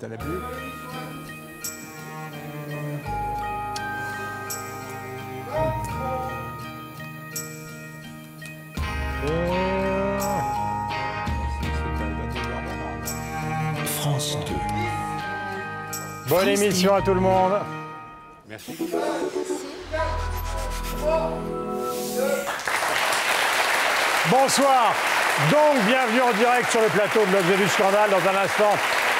à la bulle. France 2. Bonne émission à tout le monde. Merci. Bonsoir. Donc, bienvenue en direct sur le plateau de l'Objet du Scandale. Dans un instant,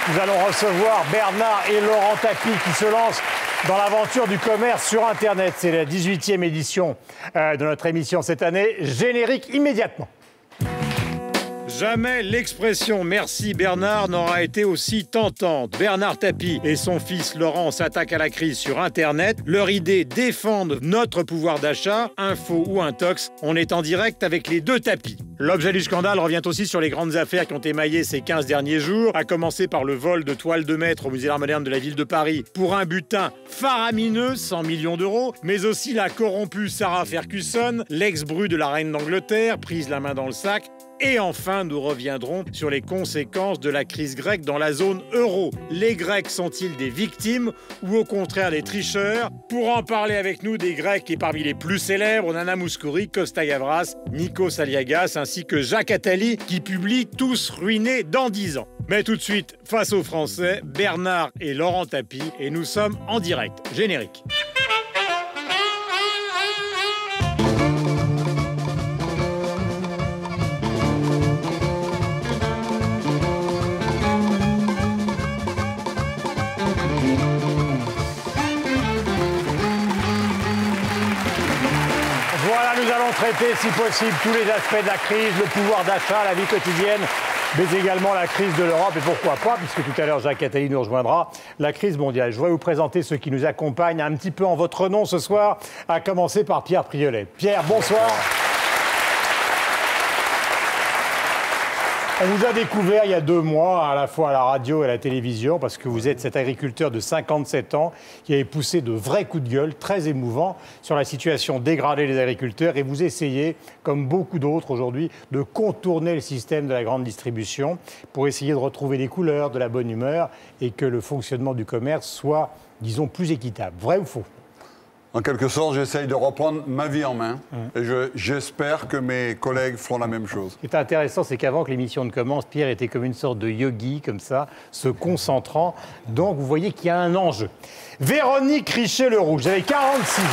nous allons recevoir Bernard et Laurent Tapie qui se lancent dans l'aventure du commerce sur Internet. C'est la 18e édition de notre émission cette année. Générique immédiatement. Jamais l'expression « Merci Bernard » n'aura été aussi tentante. Bernard Tapie et son fils Laurent s'attaquent à la crise sur Internet. Leur idée, défendre notre pouvoir d'achat, info ou intox. On est en direct avec les deux Tapis. L'objet du scandale revient aussi sur les grandes affaires qui ont émaillé ces 15 derniers jours, à commencer par le vol de toiles de maître au musée d'art moderne de la ville de Paris pour un butin faramineux, 100 millions d'euros, mais aussi la corrompue Sarah Ferguson, l'ex-bru de la reine d'Angleterre, prise la main dans le sac. Et enfin, nous reviendrons sur les conséquences de la crise grecque dans la zone euro. Les Grecs sont-ils des victimes ou au contraire des tricheurs? Pour en parler avec nous des Grecs et parmi les plus célèbres, Nana Mouskouri, Costa Gavras, Nikos Aliagas ainsi que Jacques Attali qui publie Tous ruinés dans 10 ans. Mais tout de suite, face aux Français, Bernard et Laurent Tapie et nous sommes en direct. Générique. Traiter, si possible, tous les aspects de la crise, le pouvoir d'achat, la vie quotidienne, mais également la crise de l'Europe. Et pourquoi pas, puisque tout à l'heure, Jacques Attali nous rejoindra, la crise mondiale. Je voudrais vous présenter ceux qui nous accompagnent un petit peu en votre nom ce soir, à commencer par Pierre Priolet. Pierre, bonsoir. On vous a découvert il y a 2 mois, à la fois à la radio et à la télévision, parce que vous êtes cet agriculteur de 57 ans qui avait poussé de vrais coups de gueule très émouvants sur la situation dégradée des agriculteurs. Et vous essayez, comme beaucoup d'autres aujourd'hui, de contourner le système de la grande distribution pour essayer de retrouver les couleurs, de la bonne humeur et que le fonctionnement du commerce soit, disons, plus équitable. Vrai ou faux ? En quelque sorte, j'essaye de reprendre ma vie en main et j'espère que mes collègues feront la même chose. Ce qui est intéressant, c'est qu'avant que l'émission ne commence, Pierre était comme une sorte de yogi, comme ça, se concentrant. Donc, vous voyez qu'il y a un enjeu. Véronique Richer-Leroux, vous avez 46 ans.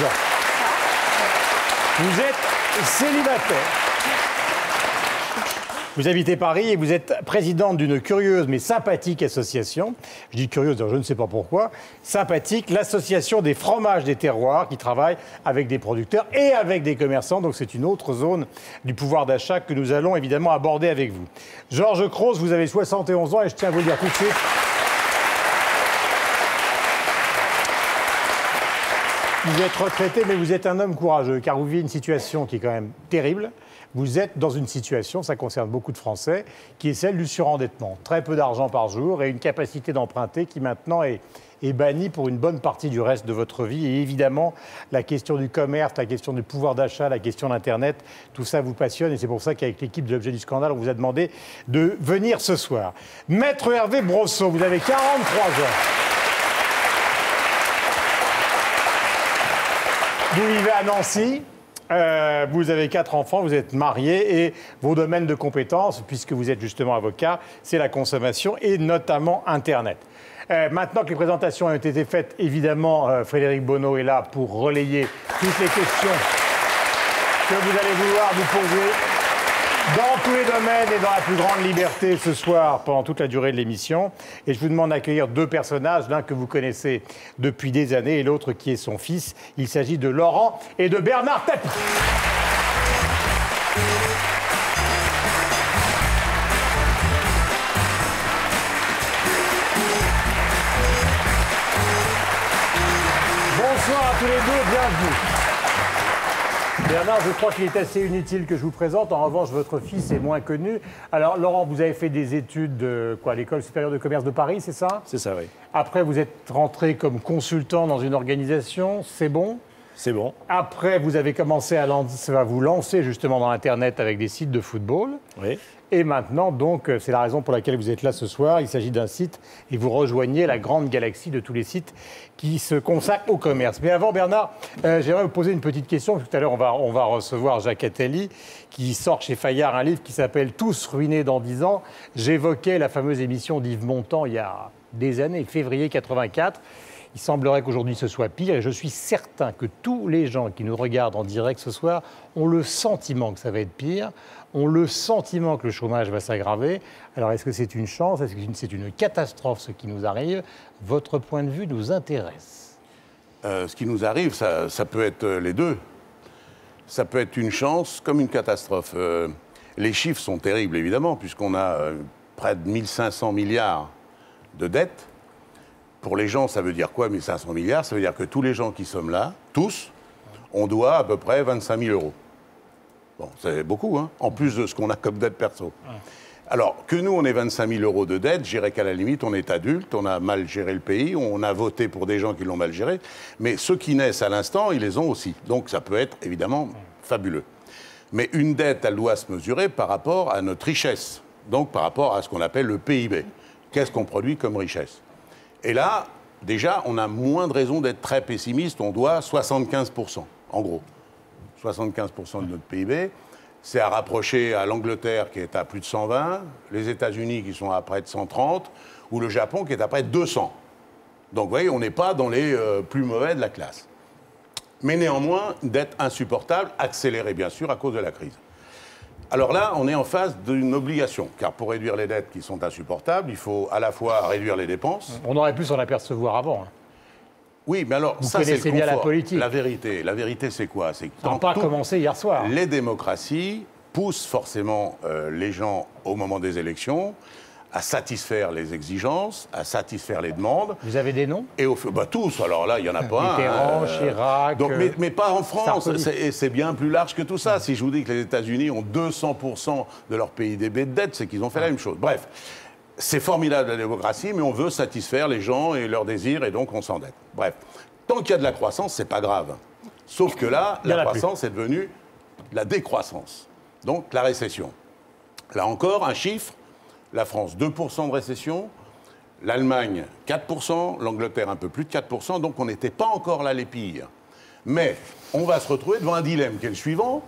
Vous êtes célibataire. Vous habitez Paris et vous êtes présidente d'une curieuse mais sympathique association. Je dis curieuse, je ne sais pas pourquoi. Sympathique, l'association des fromages des terroirs qui travaille avec des producteurs et avec des commerçants. Donc c'est une autre zone du pouvoir d'achat que nous allons évidemment aborder avec vous. Georges Cros, vous avez 71 ans et je tiens à vous le dire tout de suite. Vous êtes retraité, mais vous êtes un homme courageux, car vous vivez une situation qui est quand même terrible. Vous êtes dans une situation, ça concerne beaucoup de Français, qui est celle du surendettement. Très peu d'argent par jour et une capacité d'emprunter qui maintenant est bannie pour une bonne partie du reste de votre vie. Et évidemment, la question du commerce, la question du pouvoir d'achat, la question d'Internet, tout ça vous passionne. Et c'est pour ça qu'avec l'équipe de l'Objet du Scandale, on vous a demandé de venir ce soir. Maître Hervé Brosseau, vous avez 43 ans. Vous vivez à Nancy. Vous avez 4 enfants, vous êtes marié et vos domaines de compétences, puisque vous êtes justement avocat, c'est la consommation et notamment Internet. Maintenant que les présentations ont été faites, évidemment, Frédéric Bonneau est là pour relayer toutes les questions que vous allez vouloir nous poser dans tous les domaines et dans la plus grande liberté ce soir pendant toute la durée de l'émission. Et je vous demande d'accueillir 2 personnages, l'un que vous connaissez depuis des années et l'autre qui est son fils. Il s'agit de Laurent et de Bernard Tapie. Bonsoir à tous les deux, bienvenue. Bernard, je crois qu'il est assez inutile que je vous présente. En revanche, votre fils est moins connu. Alors, Laurent, vous avez fait des études à l'École supérieure de commerce de Paris, c'est ça? C'est ça, oui. Après, vous êtes rentré comme consultant dans une organisation, c'est bon? C'est bon. Après, vous avez commencé à vous lancer justement dans Internet avec des sites de football. Oui. Et maintenant, donc, c'est la raison pour laquelle vous êtes là ce soir. Il s'agit d'un site et vous rejoignez la grande galaxie de tous les sites qui se consacrent au commerce. Mais avant, Bernard, j'aimerais vous poser une petite question. Tout à l'heure, on va recevoir Jacques Attali qui sort chez Fayard un livre qui s'appelle « Tous ruinés dans 10 ans ». J'évoquais la fameuse émission d'Yves Montand il y a des années, février 84. Il semblerait qu'aujourd'hui ce soit pire et je suis certain que tous les gens qui nous regardent en direct ce soir ont le sentiment que ça va être pire, ont le sentiment que le chômage va s'aggraver. Alors est-ce que c'est une chance? Est-ce que c'est une catastrophe ce qui nous arrive? Votre point de vue nous intéresse. Ce qui nous arrive, ça peut être les deux. Ça peut être une chance comme une catastrophe. Les chiffres sont terribles évidemment puisqu'on a près de 1500 milliards de dettes. Pour les gens, ça veut dire quoi, 1500 milliards? Ça veut dire que tous les gens qui sommes là, tous, on doit à peu près 25 000 euros. Bon, c'est beaucoup, hein, en plus de ce qu'on a comme dette perso. Alors, que nous, on ait 25 000 euros de dette, je dirais qu'à la limite, on est adulte, on a mal géré le pays, on a voté pour des gens qui l'ont mal géré, mais ceux qui naissent à l'instant, ils les ont aussi. Donc, ça peut être, évidemment, fabuleux. Mais une dette, elle doit se mesurer par rapport à notre richesse, donc par rapport à ce qu'on appelle le PIB. Qu'est-ce qu'on produit comme richesse? Et là, déjà, on a moins de raisons d'être très pessimiste. On doit 75%, en gros. 75% de notre PIB. C'est à rapprocher à l'Angleterre, qui est à plus de 120, les États-Unis, qui sont à près de 130, ou le Japon, qui est à près de 200. Donc, vous voyez, on n'est pas dans les plus mauvais de la classe. Mais néanmoins, dette insupportable, accélérée, bien sûr, à cause de la crise. Alors là, on est en face d'une obligation, car pour réduire les dettes qui sont insupportables, il faut à la fois réduire les dépenses. On aurait pu s'en apercevoir avant. Hein. Oui, mais alors, vous ça, c'est le confort. Bien la politique. La vérité, c'est quoi? C'est que ça n'a pas commencé hier soir. Les démocraties poussent forcément les gens, au moment des élections, à satisfaire les exigences, à satisfaire les demandes. Vous avez des noms? Et tous, alors là, il n'y en a pas un. Mitterrand, Chirac... Donc, mais pas en France, c'est bien plus large que tout ça. Si je vous dis que les États-Unis ont 200% de leur PIB de dette, c'est qu'ils ont fait la même chose. Bref, c'est formidable la démocratie, mais on veut satisfaire les gens et leurs désirs, et donc on s'endette. Bref, tant qu'il y a de la croissance, c'est pas grave. Sauf que là, la croissance est devenue la décroissance, donc la récession. Là encore, un chiffre. La France, 2% de récession, l'Allemagne, 4%, l'Angleterre, un peu plus de 4%, donc on n'était pas encore là les pires. Mais on va se retrouver devant un dilemme qui est le suivant.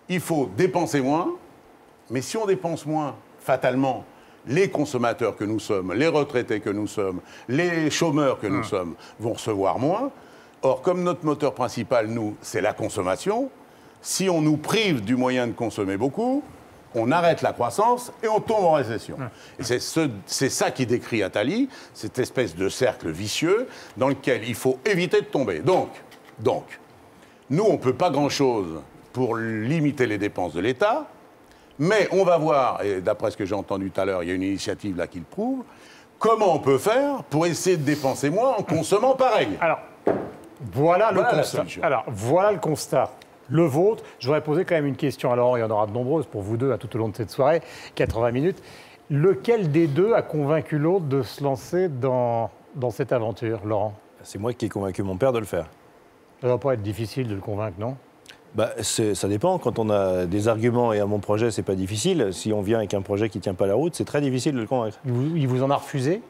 Il faut dépenser moins, mais si on dépense moins, fatalement, les consommateurs que nous sommes, les retraités que nous sommes, les chômeurs que nous sommes, vont recevoir moins. Or, comme notre moteur principal, nous, c'est la consommation, si on nous prive du moyen de consommer beaucoup, on arrête la croissance et on tombe en récession. Et c'est ça qui décrit Attali, cette espèce de cercle vicieux dans lequel il faut éviter de tomber. Donc nous, on ne peut pas grand-chose pour limiter les dépenses de l'État, mais on va voir, et d'après ce que j'ai entendu tout à l'heure, il y a une initiative là qui le prouve, comment on peut faire pour essayer de dépenser moins en consommant pareil. Alors, voilà le constat. Alors, voilà le constat. Le vôtre, je voudrais poser quand même une question. Alors, il y en aura de nombreuses pour vous deux tout au long de cette soirée, 80 minutes. Lequel des deux a convaincu l'autre de se lancer dans cette aventure, Laurent? C'est moi qui ai convaincu mon père de le faire. Ça ne va pas être difficile de le convaincre, non? Ça dépend. Quand on a des arguments et un bon projet, c'est pas difficile. Si on vient avec un projet qui ne tient pas la route, c'est très difficile de le convaincre. Il vous en a refusé?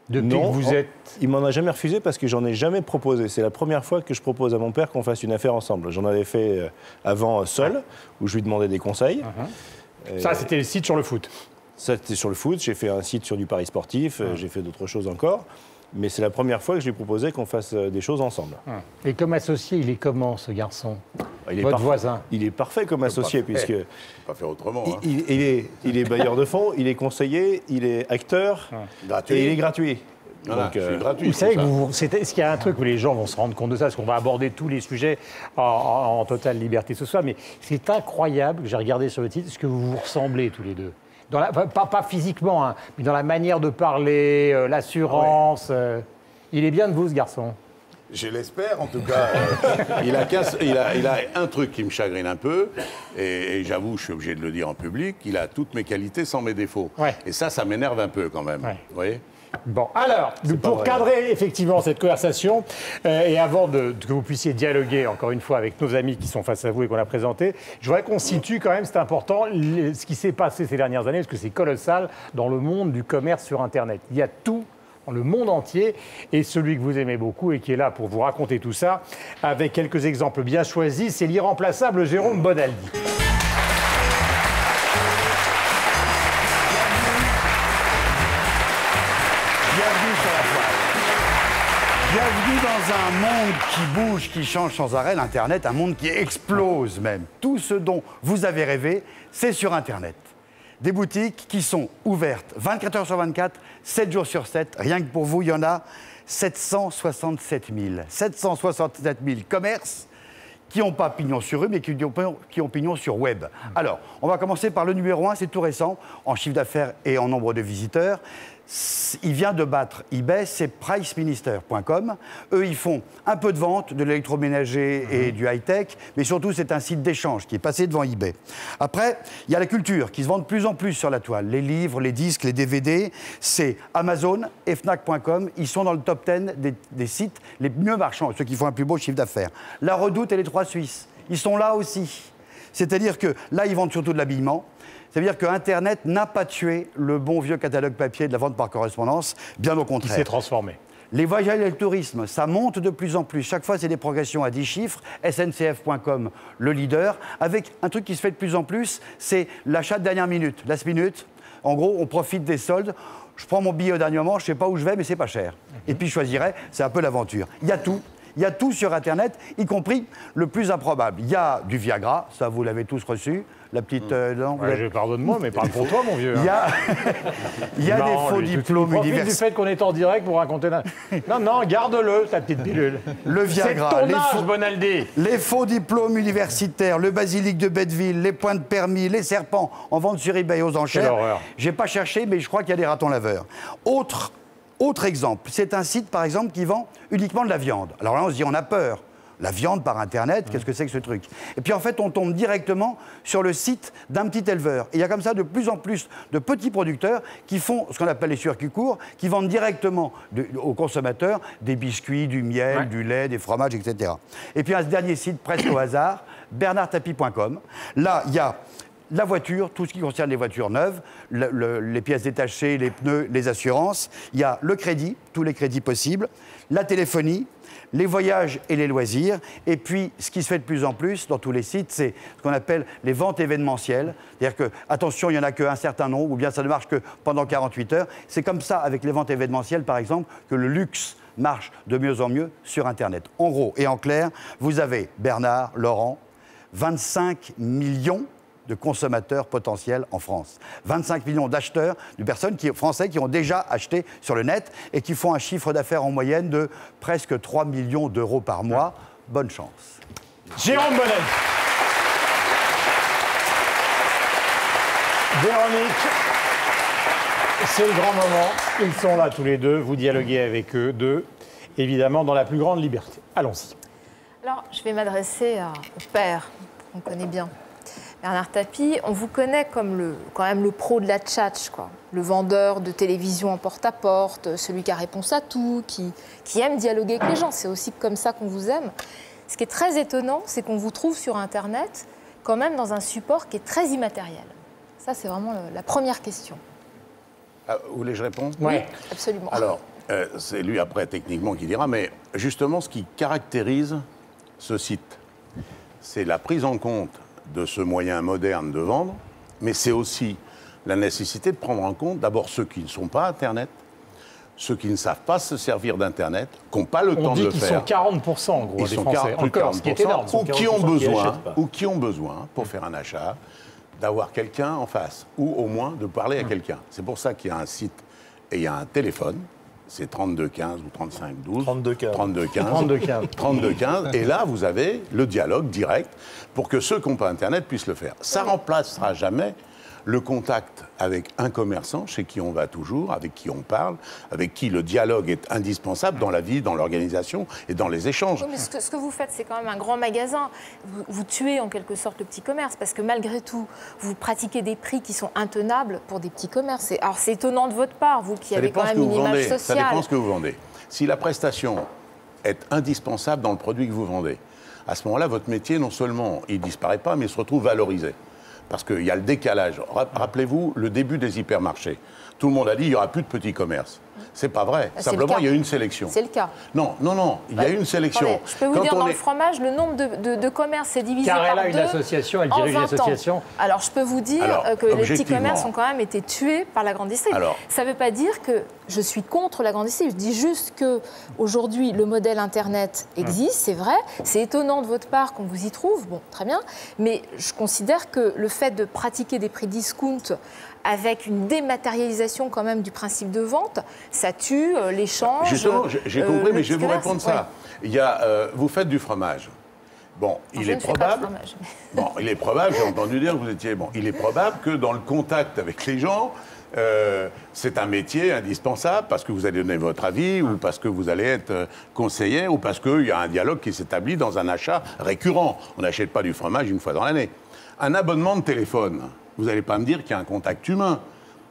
Depuis non, que vous êtes... il m'en a jamais refusé parce que j'en ai jamais proposé. C'est la première fois que je propose à mon père qu'on fasse une affaire ensemble. J'en avais fait avant seul, où je lui demandais des conseils. Ça, c'était le site sur le foot. Ça, c'était sur le foot. J'ai fait un site sur du pari sportif. J'ai fait d'autres choses encore. Mais c'est la première fois que je lui proposais qu'on fasse des choses ensemble. Et comme associé, il est comment, ce garçon? Votre voisin? Il est parfait comme associé, puisque... Pas faire autrement. Hein. Il est bailleur de fonds, il est conseiller, il est acteur, gratuit. Et il est gratuit. Voilà, donc, c'est gratuit. Vous savez est-ce qu'il y a un truc où les gens vont se rendre compte de ça, parce qu'on va aborder tous les sujets en totale liberté ce soir, mais c'est incroyable, j'ai regardé sur le titre, ce que vous vous ressemblez tous les deux. Pas physiquement, hein, mais dans la manière de parler, l'assurance. Il est bien de vous, ce garçon. Je l'espère, en tout cas. Il a un truc qui me chagrine un peu, et j'avoue, je suis obligé de le dire en public, il a toutes mes qualités sans mes défauts. Ouais. Et ça m'énerve un peu quand même. Ouais. Vous voyez ? Bon, alors, pour cadrer effectivement cette conversation, et avant que vous puissiez dialoguer encore une fois avec nos amis qui sont face à vous et qu'on a présentés, je voudrais qu'on situe quand même, c'est important, ce qui s'est passé ces dernières années, parce que c'est colossal dans le monde du commerce sur Internet. Il y a tout dans le monde entier, et celui que vous aimez beaucoup et qui est là pour vous raconter tout ça, avec quelques exemples bien choisis, c'est l'irremplaçable Jérôme Bonaldi. Bienvenue dans un monde qui bouge, qui change sans arrêt, l'Internet, un monde qui explose même. Tout ce dont vous avez rêvé, c'est sur Internet. Des boutiques qui sont ouvertes 24 heures sur 24, 7 jours sur 7. Rien que pour vous, il y en a 767 000. 767 000 commerces qui n'ont pas pignon sur rue, mais qui ont pignon sur web. Alors, on va commencer par le numéro 1, c'est tout récent, en chiffre d'affaires et en nombre de visiteurs. Il vient de battre eBay, c'est priceminister.com. Eux, ils font un peu de vente, de l'électroménager et du high-tech, mais surtout, c'est un site d'échange qui est passé devant eBay. Après, il y a la culture qui se vend de plus en plus sur la toile. Les livres, les disques, les DVD, c'est Amazon et Fnac.com. Ils sont dans le top 10 des sites les mieux marchands, ceux qui font un plus beau chiffre d'affaires. La Redoute et les Trois Suisses, ils sont là aussi. C'est-à-dire que là, ils vendent surtout de l'habillement. Ça veut dire que Internet n'a pas tué le bon vieux catalogue papier de la vente par correspondance, bien au contraire. Qui s'est transformé. Les voyages et le tourisme, ça monte de plus en plus. Chaque fois, c'est des progressions à 10 chiffres. SNCF.com, le leader, avec un truc qui se fait de plus en plus, c'est l'achat de dernière minute. Last minute, en gros, on profite des soldes. Je prends mon billet au dernier moment, je ne sais pas où je vais, mais c'est pas cher. Et puis je choisirai, c'est un peu l'aventure. Il y a tout. Il y a tout sur Internet, y compris le plus improbable. Il y a du Viagra, ça vous l'avez tous reçu. La petite... non, pardonne-moi, mais parle pour toi, mon vieux. Il y a des faux diplômes universitaires. Du fait qu'on est en direct pour raconter... Non, garde-le, ta petite pilule. Le Viagra, c'est ton âge, Bonaldi. Les faux diplômes universitaires, le basilic de Betteville, les points de permis, les serpents en vente sur eBay aux enchères. Quelle horreur. J'ai pas cherché, mais je crois qu'il y a des ratons laveurs. Autre exemple, c'est un site, par exemple, qui vend uniquement de la viande. Alors là, on se dit, on a peur. La viande par Internet, qu'est-ce que c'est que ce truc? Et puis en fait, on tombe directement sur le site d'un petit éleveur. Et il y a comme ça de plus en plus de petits producteurs qui font ce qu'on appelle les circuits courts, qui vendent directement aux consommateurs des biscuits, du miel, du lait, des fromages, etc. Et puis un dernier site, presque au hasard, bernardtapie.com. Là, il y a la voiture, tout ce qui concerne les voitures neuves, les pièces détachées, les pneus, les assurances. Il y a le crédit, tous les crédits possibles, la téléphonie, les voyages et les loisirs. Et puis, ce qui se fait de plus en plus dans tous les sites, c'est ce qu'on appelle les ventes événementielles. C'est-à-dire que, attention, il n'y en a qu'un certain nombre, ou bien ça ne marche que pendant 48 heures. C'est comme ça, avec les ventes événementielles, par exemple, que le luxe marche de mieux en mieux sur Internet. En gros et en clair, vous avez Bernard, Laurent, 25 millions de consommateurs potentiels en France. 25 millions d'acheteurs, de personnes français qui ont déjà acheté sur le net et qui font un chiffre d'affaires en moyenne de presque 3 millions d'euros par mois. Bonne chance. Jérôme Bonaldi. Véronique, c'est le grand moment. Ils sont là tous les deux. Vous dialoguez avec eux deux, évidemment, dans la plus grande liberté. Allons-y. Alors, je vais m'adresser au père, qu'on connaît bien. Bernard Tapie, on vous connaît comme quand même le pro de la tchatch, quoi. Le vendeur de télévision en porte-à-porte, celui qui a réponse à tout, qui aime dialoguer avec les gens. C'est aussi comme ça qu'on vous aime. Ce qui est très étonnant, c'est qu'on vous trouve sur Internet quand même dans un support qui est très immatériel. Ça, c'est vraiment la première question. Vous voulez que je réponde? Oui, absolument. Alors, c'est lui après techniquement qui dira, mais justement ce qui caractérise ce site, c'est la prise en compte de ce moyen moderne de vendre, mais c'est aussi la nécessité de prendre en compte d'abord ceux qui ne sont pas Internet, ceux qui ne savent pas se servir d'Internet, qui n'ont pas le temps de le faire. On dit qu'ils sont 40% en gros, ils les sont Français. plus de 40%, ce qui est énorme. ou qui ont besoin, pour faire un achat, d'avoir quelqu'un en face, ou au moins de parler à quelqu'un. C'est pour ça qu'il y a un site et il y a un téléphone. C'est 3215 ou 3512. 3215. Et là, vous avez le dialogue direct pour que ceux qui n'ont pas Internet puissent le faire. Ça ne remplacera jamais le contact avec un commerçant chez qui on va toujours, avec qui on parle, avec qui le dialogue est indispensable dans la vie, dans l'organisation et dans les échanges. Oui, mais ce que vous faites, c'est quand même un grand magasin. Vous tuez en quelque sorte le petit commerce parce que malgré tout, vous pratiquez des prix qui sont intenables pour des petits commerces. Alors c'est étonnant de votre part, vous qui avez quand même une image sociale. Ça dépend ce que vous vendez. Si la prestation est indispensable dans le produit que vous vendez, à ce moment-là, votre métier, non seulement il ne disparaît pas, mais il se retrouve valorisé. Parce qu'il y a le décalage. Rappelez-vous le début des hypermarchés. Tout le monde a dit qu'il n'y aura plus de petits commerces. C'est pas vrai. Simplement, il y a une sélection. C'est le cas. Non, il y a une sélection. Attendez, je peux vous dire, dans le fromage, le nombre de commerces est divisé par 2. Car elle a une association, elle dirige une association. Alors, je peux vous dire que les petits commerces ont quand même été tués par la grande distrib. Ça ne veut pas dire que je suis contre la grande distrib. Je dis juste qu'aujourd'hui, le modèle Internet existe, c'est vrai. C'est étonnant de votre part qu'on vous y trouve. Bon, très bien. Mais je considère que le fait de pratiquer des prix discount avec une dématérialisation quand même du principe de vente, ça tue l'échange. Justement, j'ai compris, mais je vais vous répondre ça. Il y a, vous faites du fromage. Bon, il est probable. Bon, il est probable. J'ai entendu dire que vous étiez. Bon, il est probable que dans le contact avec les gens, c'est un métier indispensable parce que vous allez donner votre avis ou parce que vous allez être conseiller ou parce qu'il y a un dialogue qui s'établit dans un achat récurrent. On n'achète pas du fromage une fois dans l'année. Un abonnement de téléphone. Vous n'allez pas me dire qu'il y a un contact humain.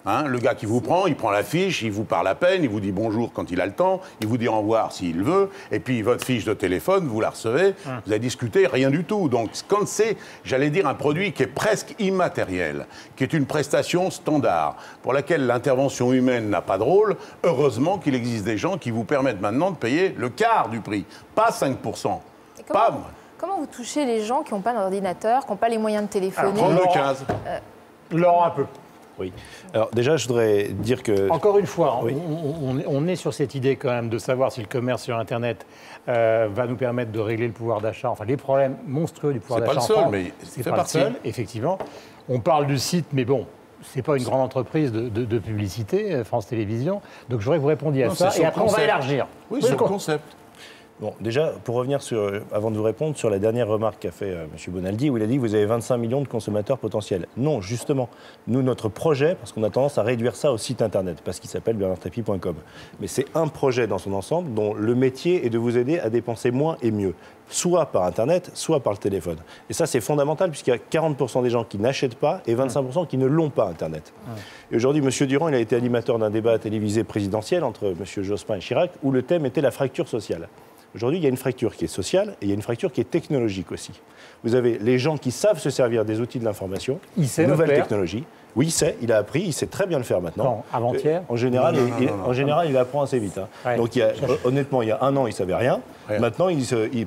Hein, le gars qui vous prend, il prend la fiche, il vous parle à peine, il vous dit bonjour quand il a le temps, il vous dit au revoir s'il veut, et puis votre fiche de téléphone, vous la recevez, vous avez discuté, rien du tout. Donc quand c'est, j'allais dire, un produit qui est presque immatériel, qui est une prestation standard, pour laquelle l'intervention humaine n'a pas de rôle, heureusement qu'il existe des gens qui vous permettent maintenant de payer le quart du prix, pas 5%. Comment vous touchez les gens qui n'ont pas d'ordinateur, qui n'ont pas les moyens de téléphoner? 32-15. Laurent, un peu. Oui. Alors déjà, je voudrais dire que... Encore une fois, oui. on est sur cette idée quand même de savoir si le commerce sur Internet va nous permettre de régler le pouvoir d'achat, enfin les problèmes monstrueux du pouvoir d'achat. C'est pas le seul, mais c'est pas le seul, effectivement. On parle du site, mais bon, c'est pas une grande entreprise de publicité, France Télévisions. Donc je voudrais que vous répondiez à ça, et après on va élargir. Oui, c'est le concept. Bon, déjà, pour revenir avant de vous répondre, sur la dernière remarque qu'a fait M. Bonaldi, où il a dit que vous avez 25 millions de consommateurs potentiels. Non, justement, nous, notre projet, parce qu'on a tendance à réduire ça au site Internet, parce qu'il s'appelle bernardtapie.com. Mais c'est un projet dans son ensemble dont le métier est de vous aider à dépenser moins et mieux, soit par Internet, soit par le téléphone. Et ça, c'est fondamental, puisqu'il y a 40% des gens qui n'achètent pas et 25% qui ne l'ont pas, Internet. Et aujourd'hui, M. Durand, il a été animateur d'un débat télévisé présidentiel entre M. Jospin et Chirac, où le thème était la fracture sociale. Aujourd'hui, il y a une fracture qui est sociale et il y a une fracture qui est technologique aussi. Vous avez les gens qui savent se servir des outils de l'information, nouvelles technologies. Oui, il a appris, il sait très bien le faire maintenant. Quand, avant-hier En général, il apprend assez vite. Hein. Ouais. Donc, honnêtement, il y a un an, il ne savait rien. Maintenant,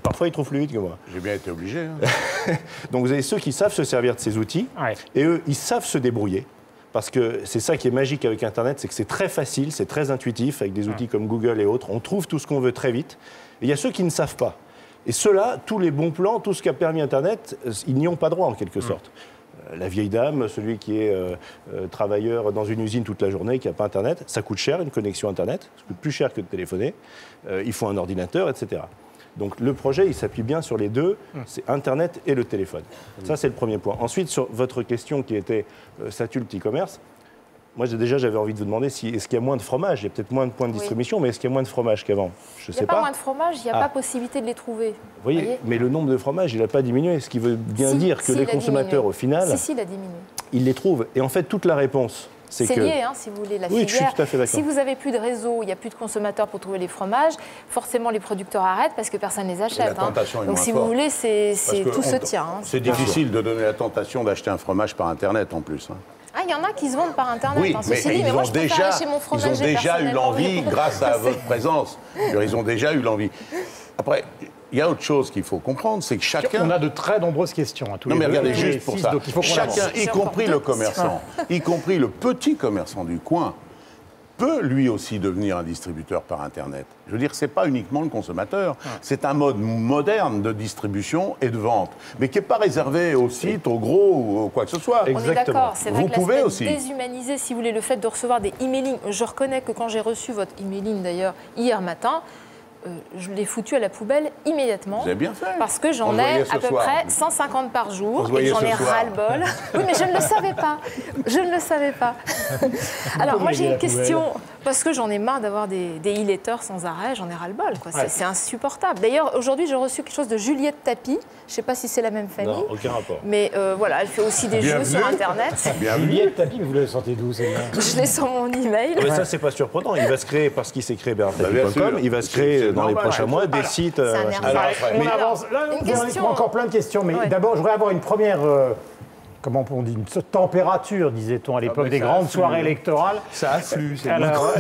parfois, il trouve plus vite que moi. J'ai bien été obligé. Hein. Donc, vous avez ceux qui savent se servir de ces outils et eux, ils savent se débrouiller. Parce que c'est ça qui est magique avec Internet, c'est que c'est très facile, c'est très intuitif, avec des outils comme Google et autres. On trouve tout ce qu'on veut très vite. Et il y a ceux qui ne savent pas. Et ceux-là, tous les bons plans, tout ce qu'a permis Internet, ils n'y ont pas droit en quelque sorte. La vieille dame, celui qui est travailleur dans une usine toute la journée, qui n'a pas Internet, ça coûte cher, une connexion Internet, ça coûte plus cher que de téléphoner. Il faut un ordinateur, etc. Donc le projet, il s'appuie bien sur les deux, c'est Internet et le téléphone. Ça, c'est le premier point. Ensuite, sur votre question qui était statut le petit commerce, moi, j'avais envie de vous demander est-ce qu'il y a moins de fromage? Il y a peut-être moins de points de distribution, mais est-ce qu'il y a moins de fromage qu'avant? Je ne sais pas. Il n'y a pas moins de fromage, il n'y a pas possibilité de les trouver. Vous voyez, mais le nombre de fromages, il n'a pas diminué. Ce qui veut bien dire que les consommateurs, au final, il a diminué. Ils les trouvent. Et en fait, toute la réponse, c'est que... lié, hein, si vous voulez, la filière. Je suis tout à fait d'accord. Si vous n'avez plus de réseau, il n'y a plus de consommateurs pour trouver les fromages, forcément, les producteurs arrêtent parce que personne ne les achète. Hein. Donc, si vous voulez, tout se tient. Hein, c'est difficile de donner la tentation d'acheter un fromage par Internet, en plus. Hein. Ah, il y en a qui se vendent par Internet. Oui, mais moi, je préfère aller chez mon fromager. Ils ont déjà eu l'envie, grâce à votre présence. Ils ont déjà eu l'envie. Après, il y a autre chose qu'il faut comprendre, c'est que chacun... On a de très nombreuses questions. Hein, non, mais regardez, juste pour ça. Chacun, y compris le commerçant, y compris le petit commerçant du coin, peut lui aussi devenir un distributeur par Internet. Je veux dire, ce n'est pas uniquement le consommateur. C'est un mode moderne de distribution et de vente, mais qui n'est pas réservé aux sites, aux gros ou quoi que ce soit. On est d'accord. C'est vrai que l'aspect déshumanisé, si vous voulez, le fait de recevoir des emailing. Je reconnais que quand j'ai reçu votre emailing, d'ailleurs, hier matin, je l'ai foutu à la poubelle immédiatement. Vous avez bien fait. Parce que j'en ai à peu près 150 par jour et j'en ai ras-le-bol. Oui, mais je ne le savais pas. Je ne le savais pas. Alors, moi, j'ai une question. Parce que j'en ai marre d'avoir des e-letters sans arrêt, j'en ai ras-le-bol. C'est insupportable. D'ailleurs, aujourd'hui, j'ai reçu quelque chose de Juliette Tapie. Je ne sais pas si c'est la même famille. Non, aucun rapport. Mais voilà, elle fait aussi des jeux sur Internet. Juliette Tapie, mais vous l'avez sorti d'où, celle-là? Je l'ai sur mon email. Mais ça, c'est pas surprenant. Il va se créer, parce qu'il s'est créé bernardtapie.com, il va se créer dans les prochains mois des sites. Alors, on avance. Là, Véronique, encore plein de questions. Mais d'abord, je voudrais avoir une première... comment on dit, une température, disait-on à l'époque des grandes soirées électorales. Ça afflue, c'est Alors,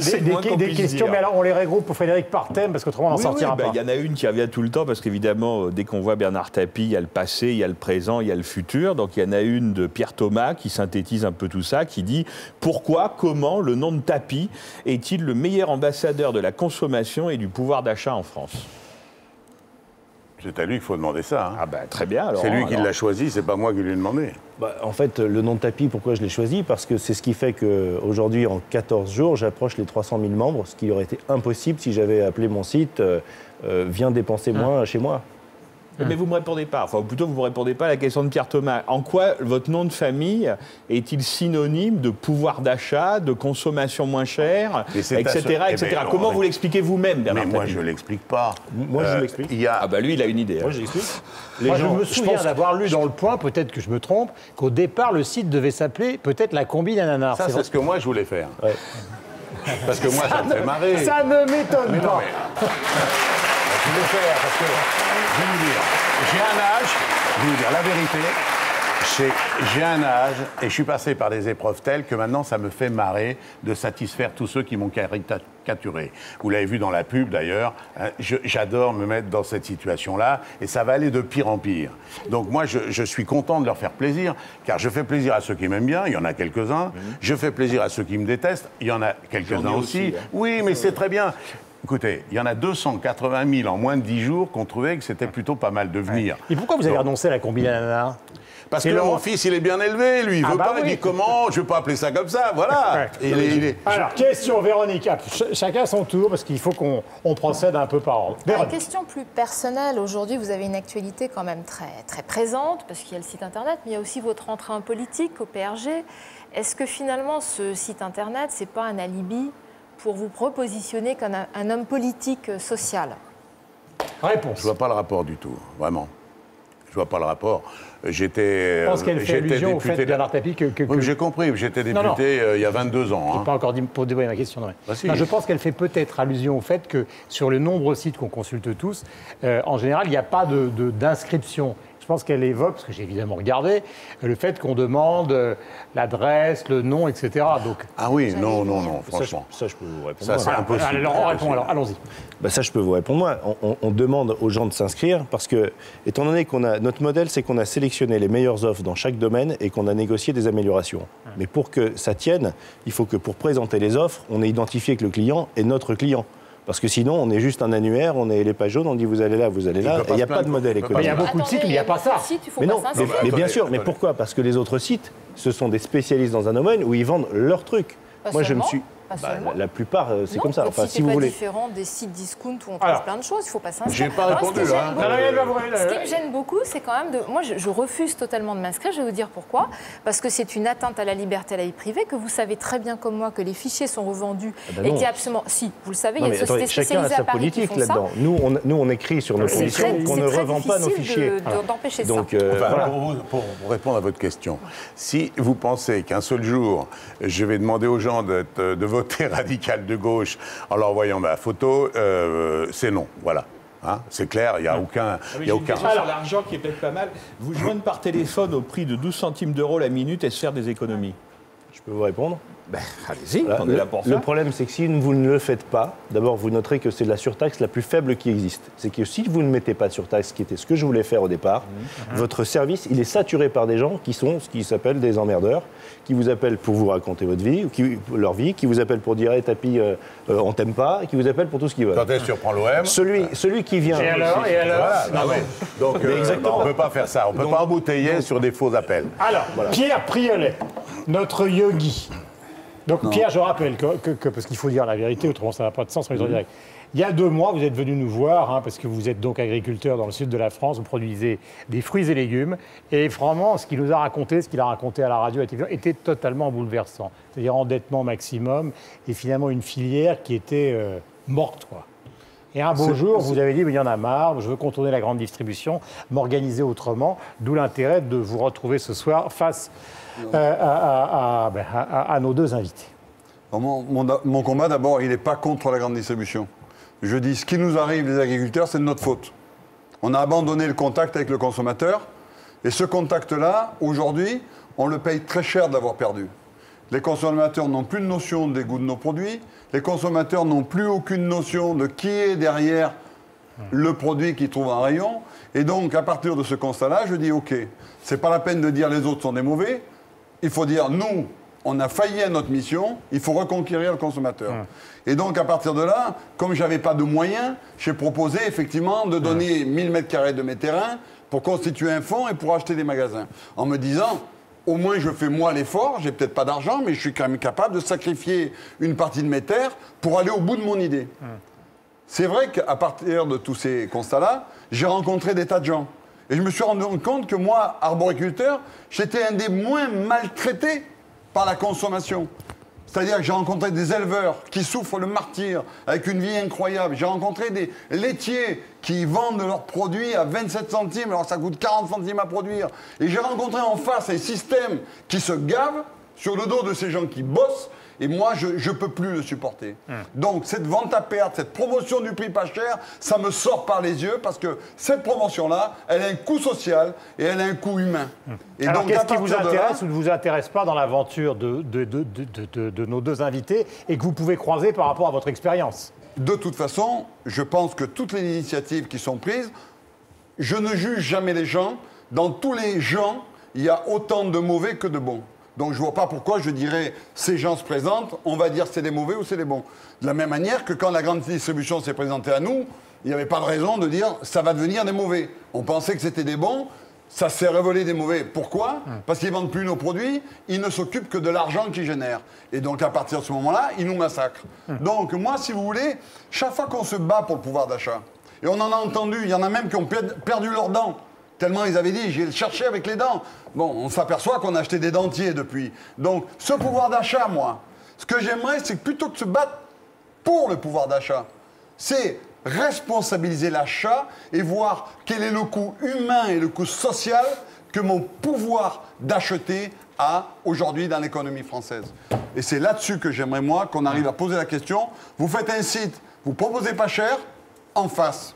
des questions, mais alors on les regroupe pour Frédéric par thème, parce qu'autrement on n'en sortira pas. Il y en a une qui revient tout le temps, parce qu'évidemment, dès qu'on voit Bernard Tapie, il y a le passé, il y a le présent, il y a le futur. Donc il y en a une de Pierre Thomas qui synthétise un peu tout ça, qui dit « Pourquoi, comment le nom de Tapie est-il le meilleur ambassadeur de la consommation et du pouvoir d'achat en France ?» C'est à lui qu'il faut demander ça. Hein. Ah ben très bien. C'est lui qui l'a choisi, c'est pas moi qui lui ai demandé. En fait, le nom de Tapie, pourquoi je l'ai choisi? Parce que c'est ce qui fait qu'aujourd'hui, en 14 jours, j'approche les 300 000 membres, ce qui aurait été impossible si j'avais appelé mon site « Viens dépenser moins chez moi ». Mais vous ne me répondez pas, enfin plutôt vous ne me répondez pas à la question de Pierre Thomas. En quoi votre nom de famille est-il synonyme de pouvoir d'achat, de consommation moins chère, etc. Comment vous l'expliquez vous-même, Bernard Tapie? Mais moi, je ne l'explique pas. Moi, je l'explique. Ah bah lui, il a une idée. Moi, je l'explique. Moi, je me souviens d'avoir lu dans Le Point, peut-être que je me trompe, qu'au départ, le site devait s'appeler peut-être La Combine Ananas. Ça, c'est ce que moi, je voulais faire. Ouais. Parce que moi, ça me fait marrer. Ça ne m'étonne pas. Je vais le faire parce que, je vais vous dire, j'ai un âge, je vais vous dire la vérité, j'ai un âge et je suis passé par des épreuves telles que maintenant ça me fait marrer de satisfaire tous ceux qui m'ont caricaturé. Vous l'avez vu dans la pub d'ailleurs, hein, j'adore me mettre dans cette situation-là et ça va aller de pire en pire. Donc moi je suis content de leur faire plaisir car je fais plaisir à ceux qui m'aiment bien, il y en a quelques-uns, je fais plaisir à ceux qui me détestent, il y en a quelques-uns aussi. Hein. Oui, mais c'est très bien. Écoutez, il y en a 280 000 en moins de 10 jours qu'on trouvait que c'était plutôt pas mal de venir. Et pourquoi vous avez renoncé à La Combine Ananas? Parce que mon fils, il est bien élevé, lui. Il veut pas, il dit comment? Je ne vais pas appeler ça comme ça, voilà. Alors, question, Véronique. Chacun son tour, parce qu'il faut qu'on procède un peu par ordre. Une question plus personnelle. Aujourd'hui, vous avez une actualité quand même très, très présente, parce qu'il y a le site Internet, mais il y a aussi votre entrée en politique au PRG. Est-ce que finalement, ce site Internet, ce n'est pas un alibi pour vous repositionner comme un homme politique social? Réponse. Je ne vois pas le rapport du tout, vraiment. Je ne vois pas le rapport. Je pense qu'elle fait allusion au fait de Bernard Tapie que... Oui, j'ai compris, j'étais député il y a 22 ans. Je n'ai pas encore dit pour dévoiler ma question. Non, si. Je pense qu'elle fait peut-être allusion au fait que sur les nombreux sites qu'on consulte tous, en général, il n'y a pas d'inscription. Je pense qu'elle évoque, parce que j'ai évidemment regardé, le fait qu'on demande l'adresse, le nom, etc. Donc, ah oui, non, franchement. Ça, je peux vous répondre. Ça, c'est impossible. Alors, on répond, alors, allons-y. Ça, je peux vous répondre. Moi, on demande aux gens de s'inscrire parce que, étant donné qu'on a... Notre modèle, c'est qu'on a sélectionné les meilleures offres dans chaque domaine et qu'on a négocié des améliorations. Mais pour que ça tienne, il faut que pour présenter les offres, on ait identifié que le client est notre client. Parce que sinon, on est juste un annuaire, on est les pages jaunes, on dit vous allez là, et il n'y a pas de modèle économique. Il y a beaucoup de sites où il n'y a pas ça. Mais non, mais bien sûr, mais pourquoi? Parce que les autres sites, ce sont des spécialistes dans un domaine où ils vendent leurs trucs. Moi, je me suis... la plupart, c'est comme ça. Enfin, si vous voulez. C'est différent des sites discount où on trouve plein de choses, il ne faut pas s'inscrire. J'ai pas répondu là. Ce qui me gêne beaucoup, c'est quand même de... Moi, je refuse totalement de m'inscrire. Je vais vous dire pourquoi. Parce que c'est une atteinte à la liberté et à la vie privée, que vous savez très bien comme moi que les fichiers sont revendus et qu'il y a absolument... Si, vous le savez, il y a des sociétés spécialisées à Paris qui font ça. Nous, on écrit sur nos conditions qu'on ne revend pas nos fichiers. D'empêcher ça. Pour répondre à votre question, si vous pensez qu'un seul jour, je vais demander aux gens de voter radical de gauche en leur envoyant ma photo, c'est non, voilà. Hein, c'est clair, il n'y a aucun... Sur l'argent qui est peut-être pas mal, vous joindre par téléphone au prix de 12 centimes d'euros la minute et se faire des économies. Je peux vous répondre? Allez-y, on est là pour ça. Le problème, c'est que si vous ne le faites pas, d'abord, vous noterez que c'est la surtaxe la plus faible qui existe. C'est que si vous ne mettez pas de surtaxe, qui était ce que je voulais faire au départ, votre service, il est saturé par des gens qui sont ce qui s'appelle des emmerdeurs, qui vous appellent pour vous raconter votre vie, leur vie, qui vous appellent pour dire hey, Tapie, on t'aime pas, et qui vous appellent pour tout ce qu'ils veulent. Quand est-ce que tu reprends l'OM? Celui qui vient... Et alors voilà, donc, on ne peut pas faire ça. On ne peut pas embouteiller sur des faux appels. Alors, Pierre Priolet, notre yogi. Donc Pierre, je rappelle que parce qu'il faut dire la vérité, autrement ça n'a pas de sens en étant direct. Il y a 2 mois, vous êtes venu nous voir, parce que vous êtes donc agriculteur dans le sud de la France, vous produisez des fruits et légumes, et vraiment, ce qu'il nous a raconté, ce qu'il a raconté à la radio, à la télévision, était totalement bouleversant. C'est-à-dire endettement maximum, et finalement une filière qui était morte, quoi. Et un beau jour, vous avez dit, mais il y en a marre, je veux contourner la grande distribution, m'organiser autrement, d'où l'intérêt de vous retrouver ce soir face à nos 2 invités. Mon combat, d'abord, il n'est pas contre la grande distribution. Je dis, ce qui nous arrive, les agriculteurs, c'est de notre faute. On a abandonné le contact avec le consommateur, et ce contact-là, aujourd'hui, on le paye très cher de l'avoir perdu. Les consommateurs n'ont plus de notion des goûts de nos produits, les consommateurs n'ont plus aucune notion de qui est derrière le produit qu'ils trouvent en rayon, et donc, à partir de ce constat-là, je dis, OK, c'est pas la peine de dire les autres sont des mauvais, il faut dire, nous, on a failli à notre mission, il faut reconquérir le consommateur. Et donc, à partir de là, comme je n'avais pas de moyens, j'ai proposé effectivement de donner 1000 m² de mes terrains pour constituer un fonds et pour acheter des magasins. En me disant, au moins je fais moi l'effort, j'ai peut-être pas d'argent, mais je suis quand même capable de sacrifier une partie de mes terres pour aller au bout de mon idée. C'est vrai qu'à partir de tous ces constats-là, j'ai rencontré des tas de gens. Et je me suis rendu compte que moi, arboriculteur, j'étais un des moins maltraités par la consommation. C'est-à-dire que j'ai rencontré des éleveurs qui souffrent le martyre avec une vie incroyable. J'ai rencontré des laitiers qui vendent leurs produits à 27 centimes, alors ça coûte 40 centimes à produire. Et j'ai rencontré en face un système qui se gave sur le dos de ces gens qui bossent. Et moi, je ne peux plus le supporter. Donc, cette vente à perte, cette promotion du prix pas cher, ça me sort par les yeux parce que cette promotion-là, elle a un coût social et elle a un coût humain. Et alors, donc, qu'est-ce qui vous intéresse ou ne vous intéresse pas dans l'aventure de nos 2 invités et que vous pouvez croiser par rapport à votre expérience? De toute façon, je pense que toutes les initiatives qui sont prises, je ne juge jamais les gens. Dans tous les gens, il y a autant de mauvais que de bons. Donc je ne vois pas pourquoi je dirais ces gens se présentent, on va dire c'est des mauvais ou c'est des bons. De la même manière que quand la grande distribution s'est présentée à nous, il n'y avait pas de raison de dire ça va devenir des mauvais. On pensait que c'était des bons, ça s'est révélé des mauvais. Pourquoi? Parce qu'ils ne vendent plus nos produits, ils ne s'occupent que de l'argent qu'ils génèrent. Et donc à partir de ce moment-là, ils nous massacrent. Donc moi, si vous voulez, chaque fois qu'on se bat pour le pouvoir d'achat, et on en a entendu, il y en a même qui ont perdu leurs dents, tellement ils avaient dit, j'ai cherché avec les dents. Bon, on s'aperçoit qu'on a acheté des dentiers depuis. Donc, ce pouvoir d'achat, moi, ce que j'aimerais, c'est que plutôt que de se battre pour le pouvoir d'achat, c'est responsabiliser l'achat et voir quel est le coût humain et le coût social que mon pouvoir d'acheter a aujourd'hui dans l'économie française. Et c'est là-dessus que j'aimerais, moi, qu'on arrive à poser la question. Vous faites un site, vous proposez pas cher, en face.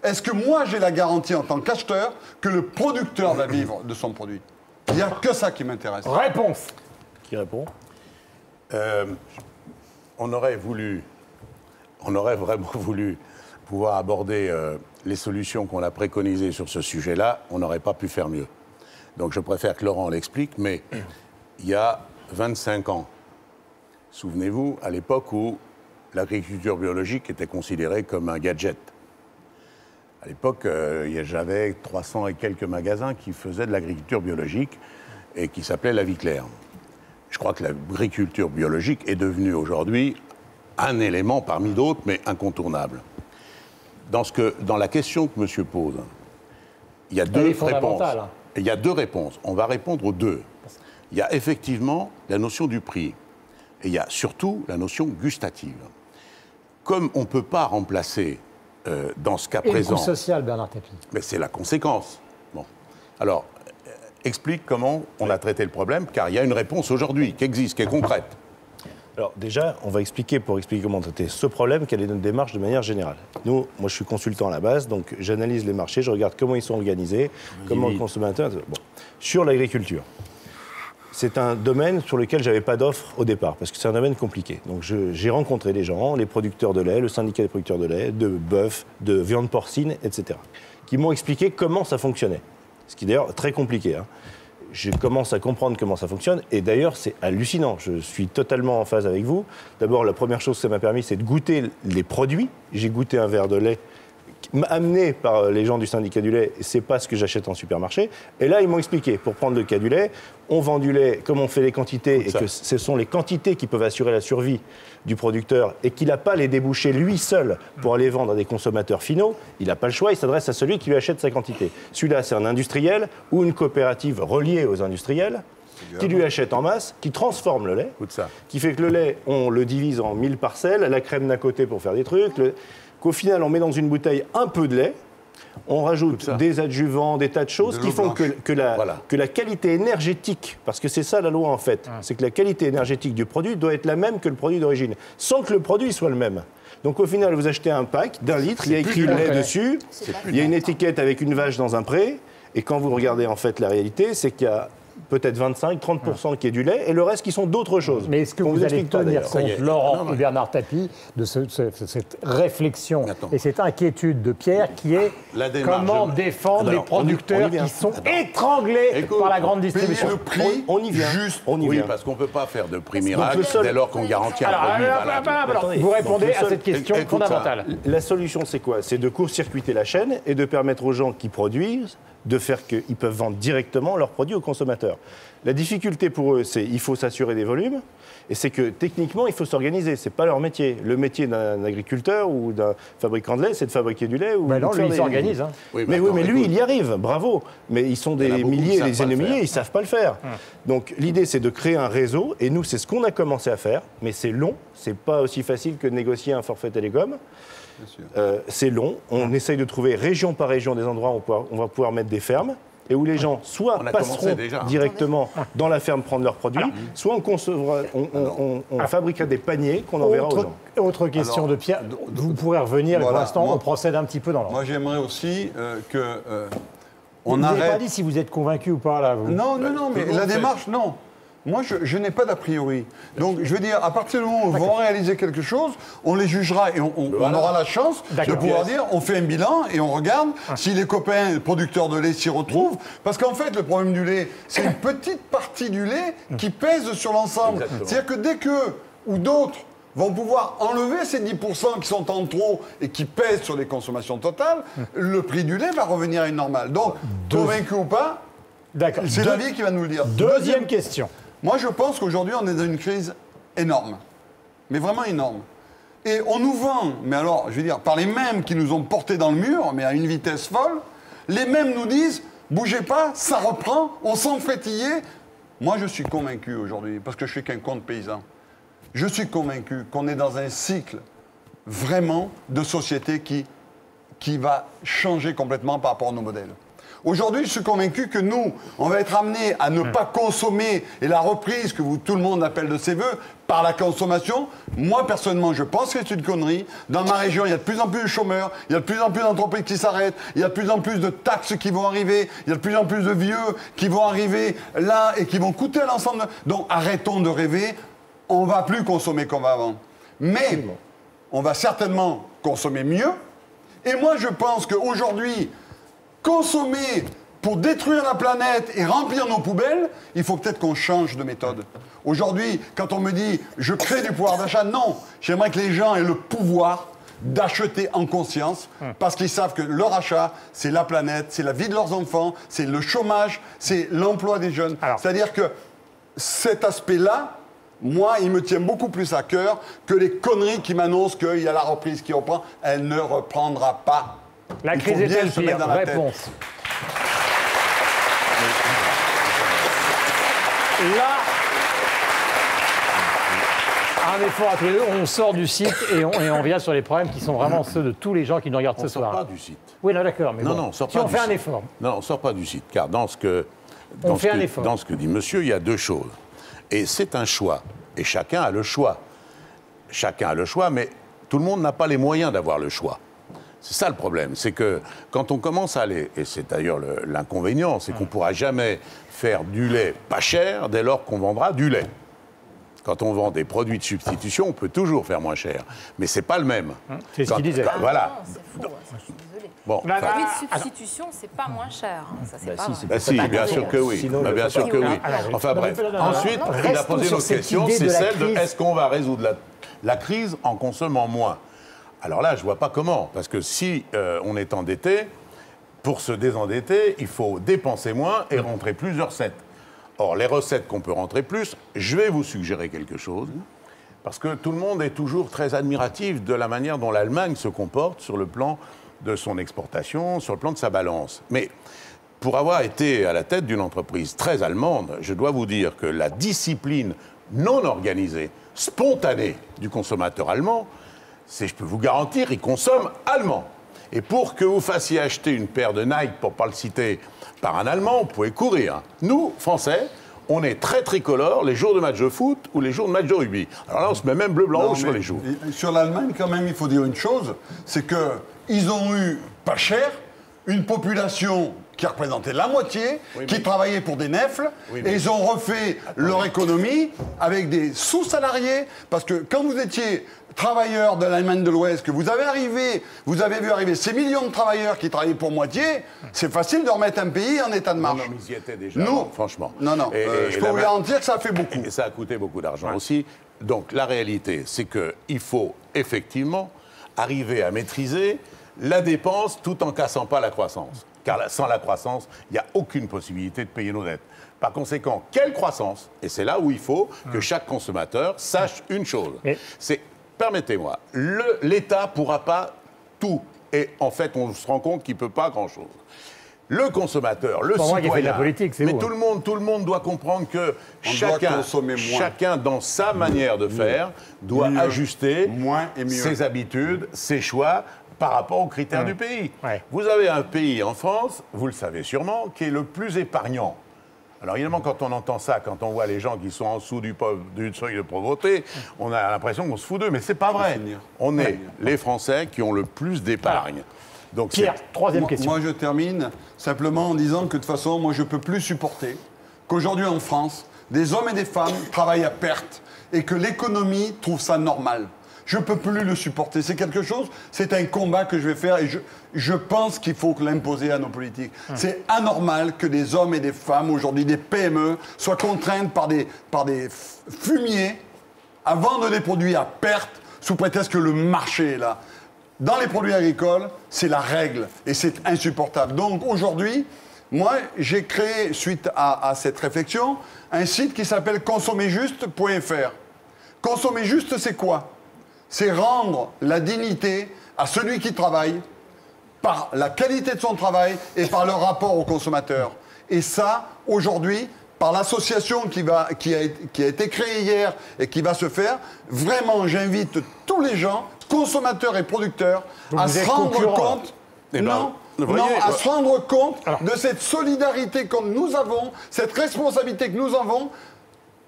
Est-ce que moi, j'ai la garantie en tant qu'acheteur que le producteur va vivre de son produit? Il n'y a que ça qui m'intéresse. Réponse. Qui répond? On aurait vraiment voulu pouvoir aborder les solutions qu'on a préconisées sur ce sujet-là. On n'aurait pas pu faire mieux. Donc je préfère que Laurent l'explique, mais il y a 25 ans, souvenez-vous, à l'époque où l'agriculture biologique était considérée comme un gadget. À l'époque, j'avais 300 et quelques magasins qui faisaient de l'agriculture biologique et qui s'appelaient La Vie Claire. Je crois que l'agriculture biologique est devenue aujourd'hui un élément parmi d'autres, mais incontournable. Dans la question que monsieur pose, il y a deux réponses. Il y a 2 réponses. On va répondre aux 2. Il y a effectivement la notion du prix. Et il y a surtout la notion gustative. Comme on ne peut pas remplacer, dans ce cas présent... Et le coût social, Bernard Tapie. Mais c'est la conséquence. Bon. Alors, explique comment on a traité le problème, car il y a une réponse aujourd'hui qui existe, qui est concrète. Alors déjà, on va expliquer, pour expliquer comment traiter ce problème, quelle est notre démarche de manière générale. Moi je suis consultant à la base, donc j'analyse les marchés, je regarde comment ils sont organisés, comment le consommateur... Bon. Sur l'agriculture, c'est un domaine sur lequel je n'avais pas d'offre au départ, parce que c'est un domaine compliqué. Donc j'ai rencontré des gens, les producteurs de lait, le syndicat des producteurs de lait, de bœuf, de viande porcine, etc., qui m'ont expliqué comment ça fonctionnait. Ce qui est d'ailleurs très compliqué, hein. Je commence à comprendre comment ça fonctionne, et d'ailleurs c'est hallucinant, je suis totalement en phase avec vous. D'abord, la première chose que ça m'a permis, c'est de goûter les produits. J'ai goûté un verre de lait amené par les gens du syndicat du lait, c'est pas ce que j'achète en supermarché. Et là, ils m'ont expliqué, pour prendre le cas du lait, on vend du lait comme on fait les quantités, et que ce sont les quantités qui peuvent assurer la survie du producteur, et qu'il n'a pas les débouchés lui seul pour aller vendre à des consommateurs finaux. Il n'a pas le choix, il s'adresse à celui qui lui achète sa quantité. Celui-là, c'est un industriel ou une coopérative reliée aux industriels qui lui achète en masse, qui transforme le lait, qui fait que le lait, on le divise en 1000 parcelles, la crème d'un côté pour faire des trucs, qu'au final, on met dans une bouteille un peu de lait, on rajoute des adjuvants, des tas de choses qui font que la qualité énergétique, parce que c'est ça la loi en fait, c'est que la qualité énergétique du produit doit être la même que le produit d'origine, sans que le produit soit le même. Donc au final, vous achetez un pack d'1 litre, il y a écrit lait dessus, il y a une étiquette avec une vache dans un pré, et quand vous regardez en fait la réalité, c'est qu'il y a peut-être 25-30% qui est du lait, et le reste qui sont d'autres choses. Mais est-ce que vous allez tenir compte, Laurent et Bernard Tapie, de cette réflexion et cette inquiétude de Pierre qui est comment défendre les producteurs qui sont étranglés par la grande distribution? Le prix, on y vient. Juste, on y vient. Parce qu'on ne peut pas faire de prix miracle dès lors qu'on garantit un produit valable. Vous répondez à cette question fondamentale. La solution, c'est quoi? C'est de court-circuiter la chaîne et de permettre aux gens qui produisent de faire qu'ils peuvent vendre directement leurs produits aux consommateurs. La difficulté pour eux, c'est qu'il faut s'assurer des volumes, et c'est que techniquement, il faut s'organiser. Ce n'est pas leur métier. Le métier d'un agriculteur ou d'un fabricant de lait, c'est de fabriquer du lait. Bah non, lui, il s'organise. Hein. Mais lui, il y arrive, bravo. Mais ils sont des milliers, des milliers, ils ne savent pas le faire. Donc l'idée, c'est de créer un réseau, et nous, c'est ce qu'on a commencé à faire, mais c'est long, c'est pas aussi facile que de négocier un forfait télécom. C'est long, on essaye de trouver région par région des endroits où on va pouvoir mettre des fermes et où les gens soit passeront directement dans la ferme prendre leurs produits, soit on fabriquera des paniers qu'on enverra aux gens. Autre question de Pierre, vous pourrez revenir, pour l'instant on procède un petit peu dans l'ordre. Moi j'aimerais aussi que... vous n'avez pas dit si vous êtes convaincu ou pas là vous. Non, mais la démarche, non. Moi, je n'ai pas d'a priori. Donc, je veux dire, à partir du moment où ils vont réaliser quelque chose, on les jugera et on aura la chance de pouvoir dire, on fait un bilan et on regarde si les copains producteurs de lait s'y retrouvent. Parce qu'en fait, le problème du lait, c'est une petite partie du lait qui pèse sur l'ensemble. C'est-à-dire que dès que, ou d'autres, vont pouvoir enlever ces 10% qui sont en trop et qui pèsent sur les consommations totales, le prix du lait va revenir à une normale. Donc, convaincu ou pas, c'est la vie qui va nous le dire. Deuxième question. Moi, je pense qu'aujourd'hui, on est dans une crise énorme. Mais vraiment énorme. Et on nous vend, mais alors, je veux dire, par les mêmes qui nous ont portés dans le mur, mais à une vitesse folle, les mêmes nous disent, bougez pas, ça reprend, on s'en frétillait. Moi, je suis convaincu aujourd'hui, parce que je fais qu'un compte paysan, je suis convaincu qu'on est dans un cycle vraiment de société qui va changer complètement par rapport à nos modèles. Aujourd'hui, je suis convaincu que nous, on va être amenés à ne pas consommer, et la reprise que tout le monde appelle de ses voeux, par la consommation. Moi, personnellement, je pense que c'est une connerie. Dans ma région, il y a de plus en plus de chômeurs, il y a de plus en plus d'entreprises qui s'arrêtent, il y a de plus en plus de taxes qui vont arriver, il y a de plus en plus de vieux qui vont arriver là et qui vont coûter à l'ensemble. Donc, arrêtons de rêver, on ne va plus consommer comme avant. Mais, on va certainement consommer mieux. Et moi, je pense qu'aujourd'hui, consommer pour détruire la planète et remplir nos poubelles, il faut peut-être qu'on change de méthode. Aujourd'hui, quand on me dit « je crée du pouvoir d'achat », non. J'aimerais que les gens aient le pouvoir d'acheter en conscience parce qu'ils savent que leur achat, c'est la planète, c'est la vie de leurs enfants, c'est le chômage, c'est l'emploi des jeunes. C'est-à-dire que cet aspect-là, moi, il me tient beaucoup plus à cœur que les conneries qui m'annoncent qu'il y a la reprise qui reprend. Elle ne reprendra pas. La crise est-elle pire? Réponse. Là, un effort à tous les deux. On sort du site et on vient sur les problèmes qui sont vraiment ceux de tous les gens qui nous regardent ce soir. On ne sort pas du site. Oui, non, d'accord. Mais on sort pas si on fait un effort. Non, on ne sort pas du site. Car dans ce que dit monsieur, il y a deux choses. Et c'est un choix. Et chacun a le choix. Chacun a le choix, mais tout le monde n'a pas les moyens d'avoir le choix. C'est ça le problème, c'est que quand on commence à aller, et c'est d'ailleurs l'inconvénient, c'est qu'on ne pourra jamais faire du lait pas cher dès lors qu'on vendra du lait. Quand on vend des produits de substitution, on peut toujours faire moins cher, mais c'est pas le même. C'est ce qu'il disait. Voilà. Non, c'est faux, je suis désolée. Bon, le produit de substitution, c'est pas moins cher. Ça, c'est pas vrai. Si, bien sûr que oui. Bien sûr que oui. Enfin bref. Ensuite, il a posé une autre question, c'est celle de est-ce qu'on va résoudre la crise en consommant moins ? Alors là, je ne vois pas comment. Parce que si on est endetté, pour se désendetter, il faut dépenser moins et rentrer plus de recettes. Or, les recettes qu'on peut rentrer plus, je vais vous suggérer quelque chose. Parce que tout le monde est toujours très admiratif de la manière dont l'Allemagne se comporte sur le plan de son exportation, sur le plan de sa balance. Mais pour avoir été à la tête d'une entreprise très allemande, je dois vous dire que la discipline non organisée, spontanée du consommateur allemand, c'est, je peux vous garantir, il consomme allemand. Et pour que vous fassiez acheter une paire de Nike, pour ne pas le citer, par un Allemand, vous pouvez courir. Nous, Français, on est très tricolores les jours de match de foot ou les jours de match de rugby. Alors là, on se met même bleu-blanc-rouge sur les joues. Sur l'Allemagne, quand même, il faut dire une chose, c'est qu'ils ont eu, pas cher, une population qui représentait la moitié, qui travaillait pour des nefles, et ils ont refait leur économie avec des sous-salariés, parce que quand vous étiez travailleur de l'Allemagne de l'Ouest, que vous avez vu arriver ces millions de travailleurs qui travaillaient pour moitié, c'est facile de remettre un pays en état de marche. Non, mais ils y étaient déjà, non, franchement. Non, je peux vous garantir que ça a fait beaucoup. Et ça a coûté beaucoup d'argent aussi. Donc la réalité, c'est qu'il faut effectivement arriver à maîtriser la dépense tout en cassant pas la croissance. Car sans la croissance, il n'y a aucune possibilité de payer nos dettes. Par conséquent, quelle croissance? Et c'est là où il faut que chaque consommateur sache une chose. C'est, permettez-moi, l'État ne pourra pas tout. Et en fait, on se rend compte qu'il ne peut pas grand-chose. Le consommateur, le citoyen, qui fait de la politique, c'est mais vous, tout le monde doit comprendre que chacun dans sa manière de faire, doit ajuster ses habitudes, ses choix, par rapport aux critères du pays. Vous avez un pays en France, vous le savez sûrement, qui est le plus épargnant. Alors évidemment, quand on entend ça, quand on voit les gens qui sont en dessous du seuil de pauvreté, on a l'impression qu'on se fout d'eux, mais c'est pas vrai. On est les Français qui ont le plus d'épargne. Donc Pierre, troisième question. Moi, je termine simplement en disant que de toute façon, moi, je ne peux plus supporter qu'aujourd'hui en France, des hommes et des femmes travaillent à perte et que l'économie trouve ça normal. Je ne peux plus le supporter. C'est quelque chose, c'est un combat que je vais faire et je pense qu'il faut l'imposer à nos politiques. C'est anormal que des hommes et des femmes, aujourd'hui des PME, soient contraintes par des fumiers à vendre des produits à perte sous prétexte que le marché est là. Dans les produits agricoles, c'est la règle et c'est insupportable. Donc aujourd'hui, moi, j'ai créé, suite à cette réflexion, un site qui s'appelle consommerjuste.fr. Consommer juste, c'est quoi? C'est rendre la dignité à celui qui travaille par la qualité de son travail et par le rapport au consommateur. Et ça, aujourd'hui, par l'association qui a été créée hier et qui va se faire, vraiment, j'invite tous les gens, consommateurs et producteurs, à se rendre compte... à se rendre compte de cette solidarité que nous avons, cette responsabilité que nous avons,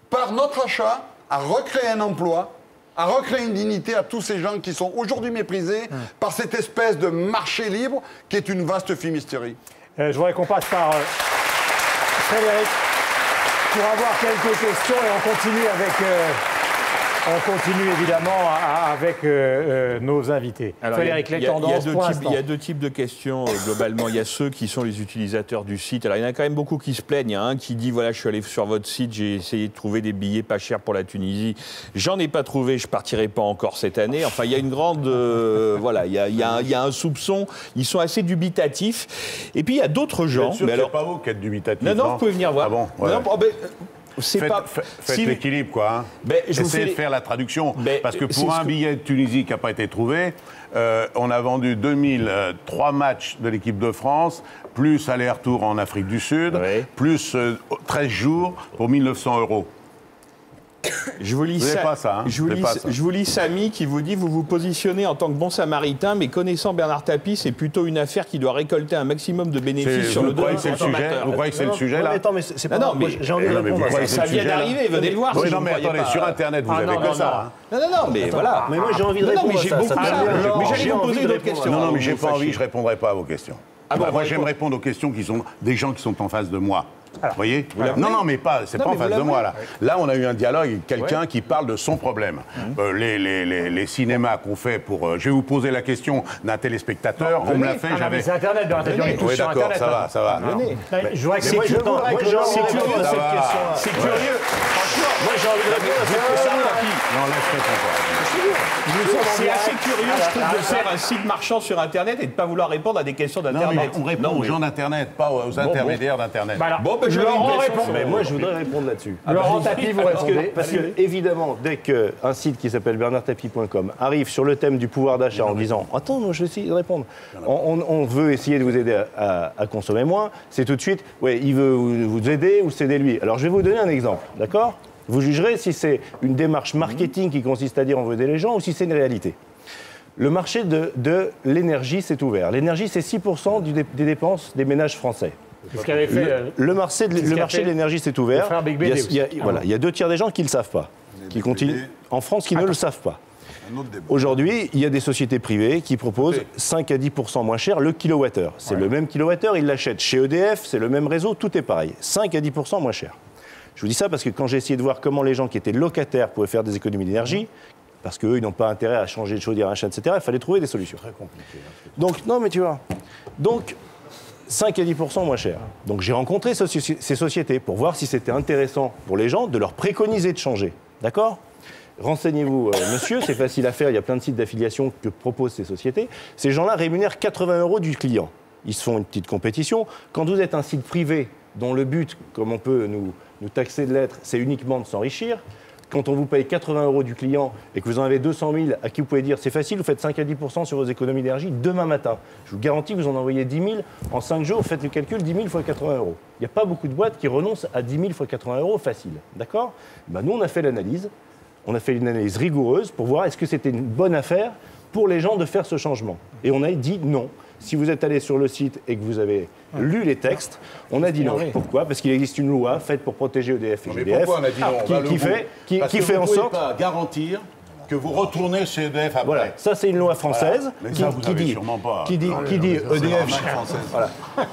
par notre achat, à recréer un emploi, à recréer une dignité à tous ces gens qui sont aujourd'hui méprisés par cette espèce de marché libre qui est une vaste fumisterie. Je voudrais qu'on passe par Frédéric pour avoir quelques questions et on continue avec... On continue évidemment avec nos invités. Alors, Frédéric, les tendances pour l'instant. Il y a deux types de questions globalement. Il y a ceux qui sont les utilisateurs du site. Alors il y en a quand même beaucoup qui se plaignent. Il y a un qui dit voilà, je suis allé sur votre site, j'ai essayé de trouver des billets pas chers pour la Tunisie. J'en ai pas trouvé, je partirai pas encore cette année. Enfin, il y a une grande voilà, il y a un soupçon. Ils sont assez dubitatifs. Et puis il y a d'autres gens. Mais alors, c'est pas vous qui êtes dubitatifs. Non, vous pouvez venir voir. Ah bon, ouais. Faites l'équilibre, quoi. Hein. Essayez de faire la traduction. Parce que pour un billet de Tunisie qui n'a pas été trouvé, on a vendu 3 matchs de l'équipe de France, plus aller-retour en Afrique du Sud, plus 13 jours pour 1 900 €. Je vous lis ça. Je vous lis Samy qui vous dit vous vous positionnez en tant que bon samaritain, mais connaissant Bernard Tapie, c'est plutôt une affaire qui doit récolter un maximum de bénéfices sur le dos du consommateur. Vous croyez que c'est le sujet là? Attends, mais c'est pas. Non, mais j'ai envie de répondre. Ça vient d'arriver, venez le voir. Non, mais attendez, sur Internet, vous avez que ça. Non, mais voilà. Mais moi j'ai envie de répondre. Mais j'allais vous poser d'autres questions. Non, mais j'ai pas envie, je répondrai pas à vos questions. Moi, j'aime répondre aux questions qui sont des gens qui sont en face de moi. Vous voyez? Non, mais c'est pas en face de moi, là. Là, on a eu un dialogue avec quelqu'un qui parle de son problème. Les cinémas qu'on fait pour... je vais vous poser la question d'un téléspectateur. On me l'a fait, j'avais... C'est Internet, Bernard Tapie, on est tous sur Internet. ça va. Je vois que c'est curieux cette question-là. C'est curieux. Franchement, moi j'ai envie de répondre à cette question-là. Non, là, je réponds pas. C'est assez curieux, je trouve, de faire un site marchand sur Internet et de ne pas vouloir répondre à des questions Non, mais d'Internet. on répond aux gens d'Internet, pas aux intermédiaires d'Internet. Laurent répond. Mais moi, je voudrais répondre là-dessus. Laurent Tapie, vous répondez. Parce que, évidemment, dès qu'un site qui s'appelle bernardtapie.com arrive sur le thème du pouvoir d'achat en disant « Attends, moi, je vais essayer de répondre. On veut essayer de vous aider à consommer moins », c'est tout de suite « Ouais, il veut vous aider ou c'est lui ». Alors, je vais vous donner un exemple, d'accord ? Vous jugerez si c'est une démarche marketing qui consiste à dire « on veut aider les gens » ou si c'est une réalité. Le marché de l'énergie s'est ouvert. L'énergie, c'est 6% des dépenses des ménages français. C'est ce qu'avait fait. Le marché de l'énergie s'est ouvert. frère Big BD Il y a 2 tiers des gens qui ne le savent pas, qui continuent en France qui ne le savent pas. Aujourd'hui, il y a des sociétés privées qui proposent 5 à 10% moins cher le kilowattheure. C'est le même kilowattheure, ils l'achètent chez EDF, c'est le même réseau, tout est pareil. 5 à 10% moins cher. Je vous dis ça parce que quand j'ai essayé de voir comment les gens qui étaient locataires pouvaient faire des économies d'énergie, parce qu'eux, ils n'ont pas intérêt à changer de chaudière, machin, etc., il fallait trouver des solutions. Très compliqué. Donc, non, mais tu vois. Donc, 5 à 10% moins cher. Donc, j'ai rencontré ces sociétés pour voir si c'était intéressant pour les gens de leur préconiser de changer. D'accord ? Renseignez-vous, monsieur, c'est facile à faire, il y a plein de sites d'affiliation que proposent ces sociétés. Ces gens-là rémunèrent 80 € du client. Ils se font une petite compétition. Quand vous êtes un site privé dont le but, comme on peut nous taxer de l'être, c'est uniquement de s'enrichir, quand on vous paye 80 € du client et que vous en avez 200 000 à qui vous pouvez dire c'est facile, vous faites 5 à 10% sur vos économies d'énergie demain matin. Je vous garantis que vous en envoyez 10 000 en 5 jours, faites le calcul, 10 000 fois 80 €. Il n'y a pas beaucoup de boîtes qui renoncent à 10 000 fois 80 € facile. D'accord ? Nous, on a fait l'analyse. On a fait une analyse rigoureuse pour voir est-ce que c'était une bonne affaire pour les gens de faire ce changement. Et on a dit non. Si vous êtes allé sur le site et que vous avez lu les textes, on a dit non. Pourquoi ? Parce qu'il existe une loi faite pour protéger EDF et GDF. Mais pourquoi on a dit non ? qui fait en sorte... Vous ne pouvez pas garantir que vous retournez chez EDF après. Voilà, ça c'est une loi française qui dit EDF. Voilà.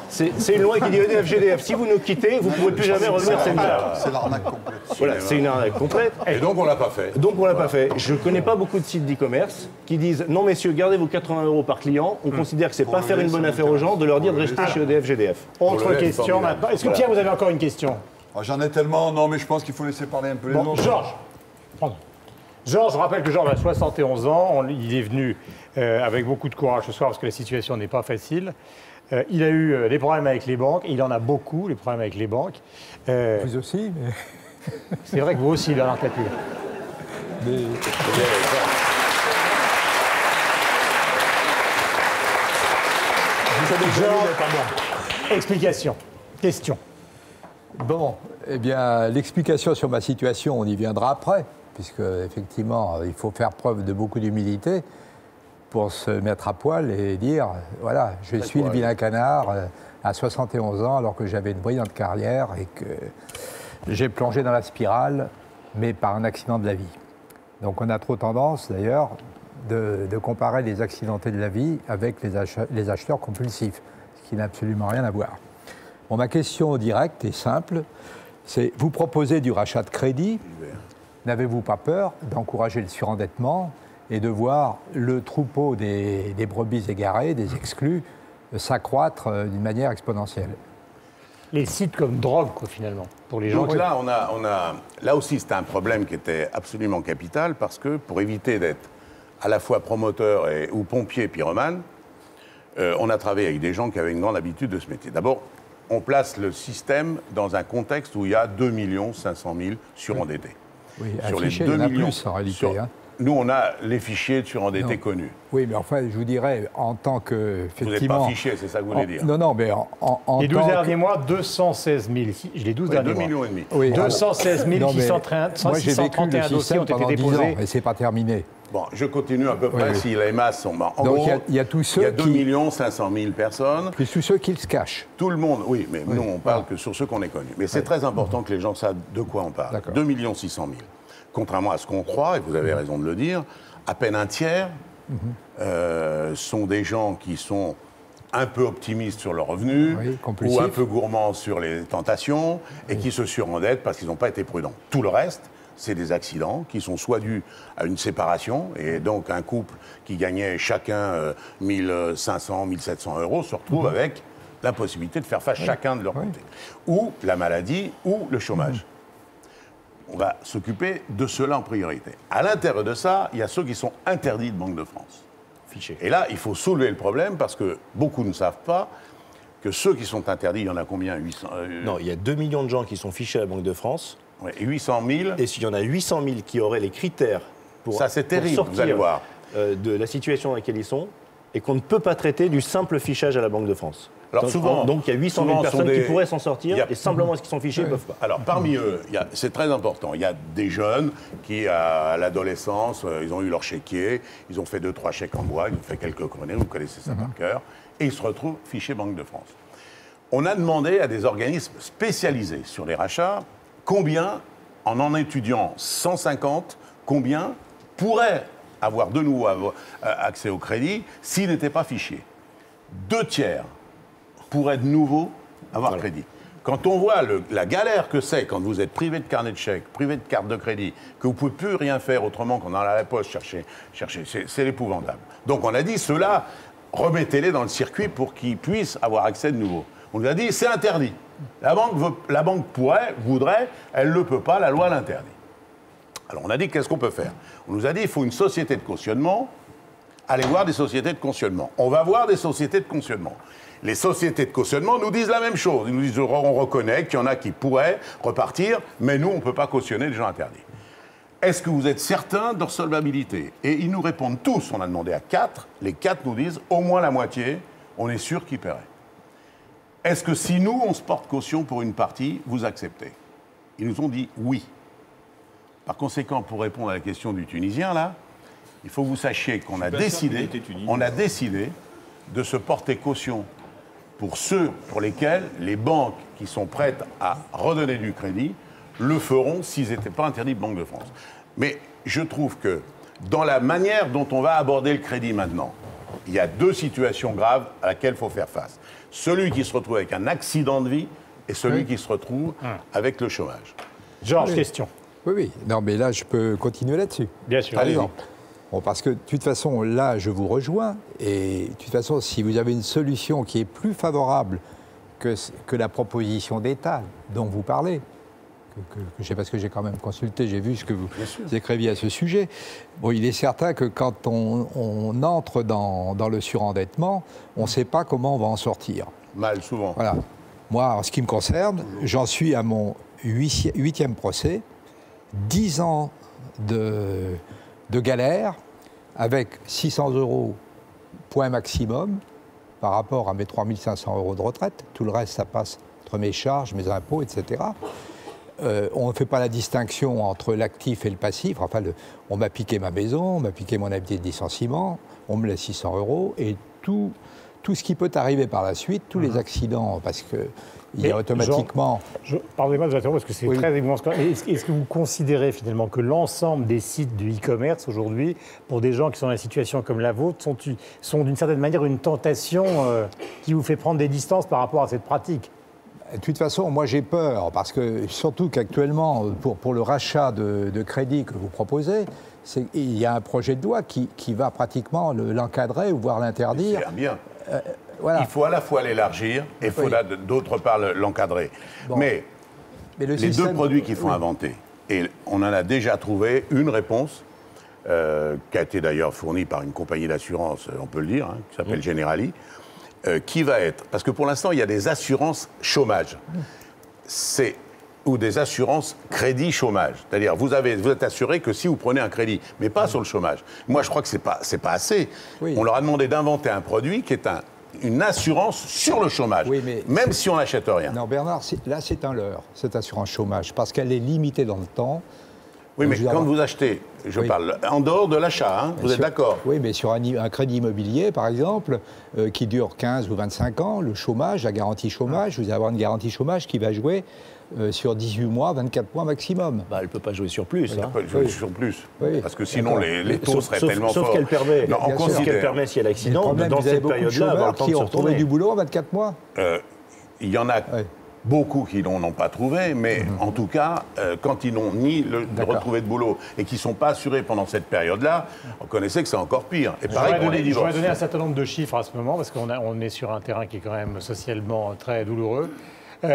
C'est une loi qui dit EDF GDF. Si vous nous quittez, vous ne pourrez plus jamais revenir chez nous. C'est l'arnaque complète. Voilà, c'est une arnaque complète. Et donc on l'a pas fait. Donc on l'a pas fait. Je ne connais pas beaucoup de sites d'e-commerce qui disent non messieurs, gardez vos 80 € par client. On considère que c'est pas faire une bonne affaire aux gens de leur dire de rester chez EDF GDF. Autre question maintenant. Est-ce que Pierre, vous avez encore une question ? J'en ai tellement, non mais je pense qu'il faut laisser parler un peu les autres. Georges. Pardon. Georges, je rappelle que Georges a 71 ans. Il est venu avec beaucoup de courage ce soir parce que la situation n'est pas facile. Il a eu des problèmes avec les banques. Il en a beaucoup, les problèmes avec les banques. Vous aussi, mais... C'est vrai que vous aussi, Bernard Tapie. Mais... Georges, explication. Question. Bon, eh bien, l'explication sur ma situation, on y viendra après, puisque, effectivement, il faut faire preuve de beaucoup d'humilité pour se mettre à poil et dire, voilà, je suis le vilain canard à 71 ans, alors que j'avais une brillante carrière et que j'ai plongé dans la spirale, mais par un accident de la vie. Donc on a trop tendance, d'ailleurs, de comparer les accidentés de la vie avec les acheteurs compulsifs, ce qui n'a absolument rien à voir. Bon, ma question directe et simple, c'est, vous proposez du rachat de crédit, n'avez-vous pas peur d'encourager le surendettement et de voir le troupeau des brebis égarées, des exclus, s'accroître d'une manière exponentielle? Les sites comme drogue, quoi, finalement, pour les gens. Donc là, là aussi, c'était un problème qui était absolument capital parce que pour éviter d'être à la fois promoteur ou pompier pyromane, on a travaillé avec des gens qui avaient une grande habitude de ce métier. D'abord, on place le système dans un contexte où il y a 2 500 000 surendettés. Oui, sur les 2 millions, plus, en réalité. Nous, on a les fichiers de surendettés connus. Oui, mais enfin, je vous dirais, en tant que... Vous n'êtes pas fiché, c'est ça que vous voulez dire. Non, mais en les 12 derniers mois, 216 000. Les 12 derniers mois. 2,5 millions. Oui, 216 631 dossiers ont été déposés. Et c'est pas terminé. Bon, je continue à peu près si les masses sont... En donc, gros, il y a tous ceux qui... Il y a 2 500 000 personnes. Puis tous ceux qui se cachent. Tout le monde, oui, mais nous, on parle que sur ceux qu'on est connus. Mais c'est très important que les gens savent de quoi on parle. 2 600 000. Contrairement à ce qu'on croit, et vous avez raison de le dire, à peine un tiers sont des gens qui sont un peu optimistes sur leurs revenus, ou un peu gourmands sur les tentations, et qui se surendettent parce qu'ils n'ont pas été prudents. Tout le reste, c'est des accidents qui sont soit dus à une séparation, et donc un couple qui gagnait chacun 1 500, 1 700 € se retrouve avec la possibilité de faire face chacun de leur côté. Ou la maladie, ou le chômage. on va s'occuper de ceux-là en priorité. À l'intérieur de ça, il y a ceux qui sont interdits de Banque de France. Fichés. Et là, il faut soulever le problème parce que beaucoup ne savent pas que ceux qui sont interdits, il y en a combien 800 Non, il y a 2 millions de gens qui sont fichés à la Banque de France. Ouais, 800 000. Et s'il y en a 800 000 qui auraient les critères pour, ça, c'est terrible, pour sortir vous allez voir. De la situation dans laquelle ils sont, et qu'on ne peut pas traiter du simple fichage à la Banque de France. Alors Donc il y a 800 000 personnes qui pourraient s'en sortir, et simplement parce qu'ils sont fichés, ils ne peuvent pas. Alors parmi eux, c'est très important, il y a des jeunes qui, à l'adolescence, ils ont eu leur chéquier, ils ont fait 2-3 chèques en bois, ils ont fait quelques conneries, vous connaissez ça par cœur, et ils se retrouvent fichés Banque de France. On a demandé à des organismes spécialisés sur les rachats combien, en étudiant 150, combien pourraient avoir de nouveau accès au crédit s'ils n'étaient pas fichés. 2 tiers pourraient de nouveau avoir crédit. Quand on voit la galère que c'est quand vous êtes privé de carnet de chèques, privé de carte de crédit, que vous ne pouvez plus rien faire autrement qu'en allant à la poste chercher, c'est l'épouvantable. Donc on a dit, ceux-là, remettez-les dans le circuit pour qu'ils puissent avoir accès de nouveau. On lui a dit, c'est interdit. La banque pourrait, voudrait, elle ne le peut pas, la loi l'interdit. Alors on a dit, qu'est-ce qu'on peut faire? On nous a dit, il faut une société de cautionnement. Allez voir des sociétés de cautionnement. On va voir des sociétés de cautionnement. Les sociétés de cautionnement nous disent la même chose. Ils nous disent, on reconnaît qu'il y en a qui pourraient repartir, mais nous, on ne peut pas cautionner les gens interdits. Est-ce que vous êtes certain de leur solvabilité? Et ils nous répondent tous, on a demandé à 4, les 4 nous disent, au moins la moitié, on est sûr qu'ils paieraient. Est-ce que si nous, on se porte caution pour une partie, vous acceptez? Ils nous ont dit oui. Par conséquent, pour répondre à la question du Tunisien, là, il faut que vous sachiez qu'on a décidé de se porter caution pour ceux pour lesquels les banques qui sont prêtes à redonner du crédit le feront s'ils n'étaient pas interdits de Banque de France. Mais je trouve que dans la manière dont on va aborder le crédit maintenant, il y a 2 situations graves à laquelle il faut faire face. Celui qui se retrouve avec un accident de vie et celui qui se retrouve avec le chômage. Georges, question. Oui. Non, mais là, je peux continuer là-dessus. Bien sûr. Par exemple. Bon, parce que, de toute façon, là, je vous rejoins. Et, de toute façon, si vous avez une solution qui est plus favorable que la proposition d'État dont vous parlez, je sais parce que j'ai quand même consulté, j'ai vu ce que vous écriviez à ce sujet. Bon, il est certain que quand on entre dans le surendettement, on ne sait pas comment on va en sortir. Mal, souvent. Voilà. Moi, en ce qui me concerne, j'en suis à mon 8e procès, 10 ans de galère, avec 600 € point maximum par rapport à mes 3500 € de retraite. Tout le reste, ça passe entre mes charges, mes impôts, etc. On ne fait pas la distinction entre l'actif et le passif. Enfin, on m'a piqué ma maison, on m'a piqué mon habitude de licenciement, on me laisse 600 € et tout ce qui peut arriver par la suite, tous les accidents, parce que il y a automatiquement... Pardonnez-moi de vous interrompre, parce que c'est très immense. Est-ce que vous considérez finalement que l'ensemble des sites de e-commerce aujourd'hui, pour des gens qui sont dans une situation comme la vôtre, sont d'une certaine manière une tentation qui vous fait prendre des distances par rapport à cette pratique? De toute façon, moi j'ai peur, parce que surtout qu'actuellement, pour le rachat de crédit que vous proposez, il y a un projet de loi qui va pratiquement l'encadrer ou voire l'interdire. C'est bien. Voilà. Il faut à la fois l'élargir et il faut d'autre part l'encadrer. Bon. Mais les système... 2 produits qu'il faut inventer, et on en a déjà trouvé une réponse, qui a été d'ailleurs fournie par une compagnie d'assurance, on peut le dire, qui s'appelle Generali, qui va être... Parce que pour l'instant, il y a des assurances chômage. Ou des assurances crédit chômage. C'est-à-dire, vous êtes assuré que si vous prenez un crédit, mais pas sur le chômage. Moi, je crois que c'est pas assez. Oui. On leur a demandé d'inventer un produit qui est une assurance sur le chômage, même si on n'achète rien. Non, Bernard, là, c'est un leurre, cette assurance chômage, parce qu'elle est limitée dans le temps. Oui, mais quand vous achetez, je parle en dehors de l'achat, vous êtes d'accord? Oui, mais sur un crédit immobilier, par exemple, qui dure 15 ou 25 ans, le chômage, la garantie chômage, vous allez avoir une garantie chômage qui va jouer sur 18 mois, 24 mois maximum. Elle ne peut pas jouer sur plus. Elle peut jouer sur plus, parce que sinon les taux seraient tellement forts. Sauf qu'elle permet, s'il y a l'accident, dans cette période-là, avoir le temps de se retourner. Du boulot en 24 mois. Il y en a beaucoup qui n'ont pas trouvé, mais en tout cas, quand ils n'ont ni retrouvé de boulot et qui ne sont pas assurés pendant cette période-là, on connaissait que c'est encore pire. Et pareil pour les divorces. Je vais donner un certain nombre de chiffres à ce moment, parce qu'on est sur un terrain qui est quand même socialement très douloureux. il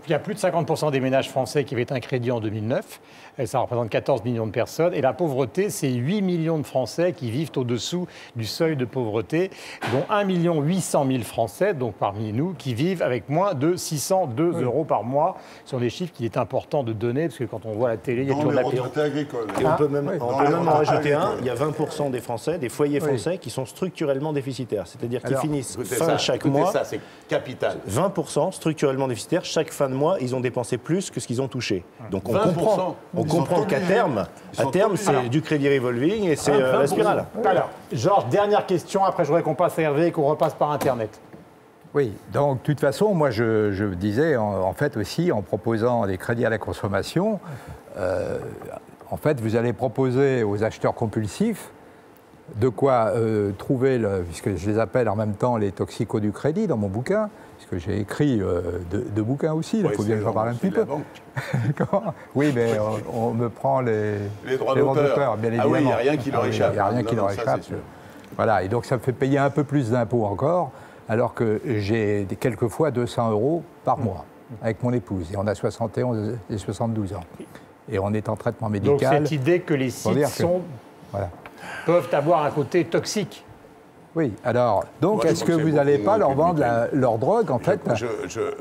y a plus de 50% des ménages français qui avaient un crédit en 2009. Ça représente 14 millions de personnes. Et la pauvreté, c'est 8 millions de Français qui vivent au-dessous du seuil de pauvreté, dont 1 800 000 Français, donc parmi nous, qui vivent avec moins de 602 euros par mois. Ce sont des chiffres qu'il est important de donner, parce que quand on voit la télé, il y a toujours de la retraités agricoles. Et on peut même en rajouter un. Il y a 20% des Français, des foyers français, qui sont structurellement déficitaires. C'est-à-dire qu'ils finissent fin chaque mois. Ça, c'est capital. 20% structurellement déficitaires. Chaque fin de mois, ils ont dépensé plus que ce qu'ils ont touché. Donc on 20%. comprend qu'à terme, c'est du crédit revolving et c'est la spirale. Alors, Georges, dernière question. Après, je voudrais qu'on passe à Hervé et qu'on repasse par Internet. Oui, donc de toute façon, moi je disais en fait aussi, en proposant des crédits à la consommation, en fait vous allez proposer aux acheteurs compulsifs de quoi trouver, puisque je les appelle en même temps les toxicos du crédit dans mon bouquin, puisque j'ai écrit deux bouquins aussi, il faut bien que j'en parle un petit peu. Oui, mais on me prend les droits d'auteur, bien évidemment. Ah oui, il n'y a rien qui leur échappe. Il n'y a rien qui leur échappe. Voilà, et donc ça me fait payer un peu plus d'impôts encore, alors que j'ai quelquefois 200 euros par mois avec mon épouse. Et on a 71 et 72 ans. Et on est en traitement médical. Donc cette idée que les sites peuvent avoir un côté toxique. Oui, alors, donc est-ce que vous n'allez pas leur vendre leur drogue, en fait,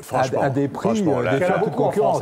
franchement, à des prix de concurrence?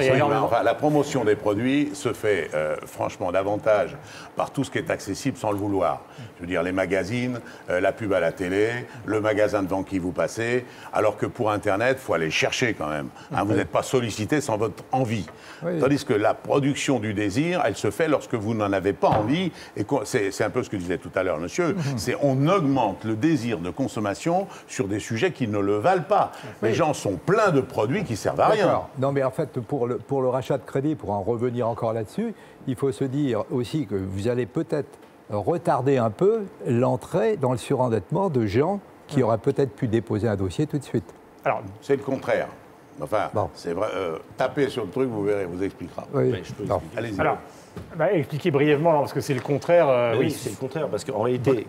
La promotion des produits se fait, franchement, davantage par tout ce qui est accessible sans le vouloir. Je veux dire, les magazines, la pub à la télé, le magasin devant qui vous passez, alors que pour Internet, il faut aller chercher quand même. Hein, vous n'êtes pas sollicité sans votre envie. Oui. Tandis que la production du désir, elle se fait lorsque vous n'en avez pas envie. Et c'est un peu ce que disait tout à l'heure monsieur, c'est on augmente le désir de consommation sur des sujets qui ne le valent pas. Les gens sont pleins de produits qui servent à rien. Non, mais en fait, pour le rachat de crédit, pour en revenir encore là-dessus, il faut se dire aussi que vous allez peut-être retarder un peu l'entrée dans le surendettement de gens qui auraient peut-être pu déposer un dossier tout de suite. Alors, c'est le contraire. Enfin, c'est vrai. Tapez sur le truc, vous verrez, vous expliquera. Oui. Je peux Allez-y. Alors, expliquez brièvement, parce que c'est le contraire. Oui, c'est le contraire, parce qu'en réalité,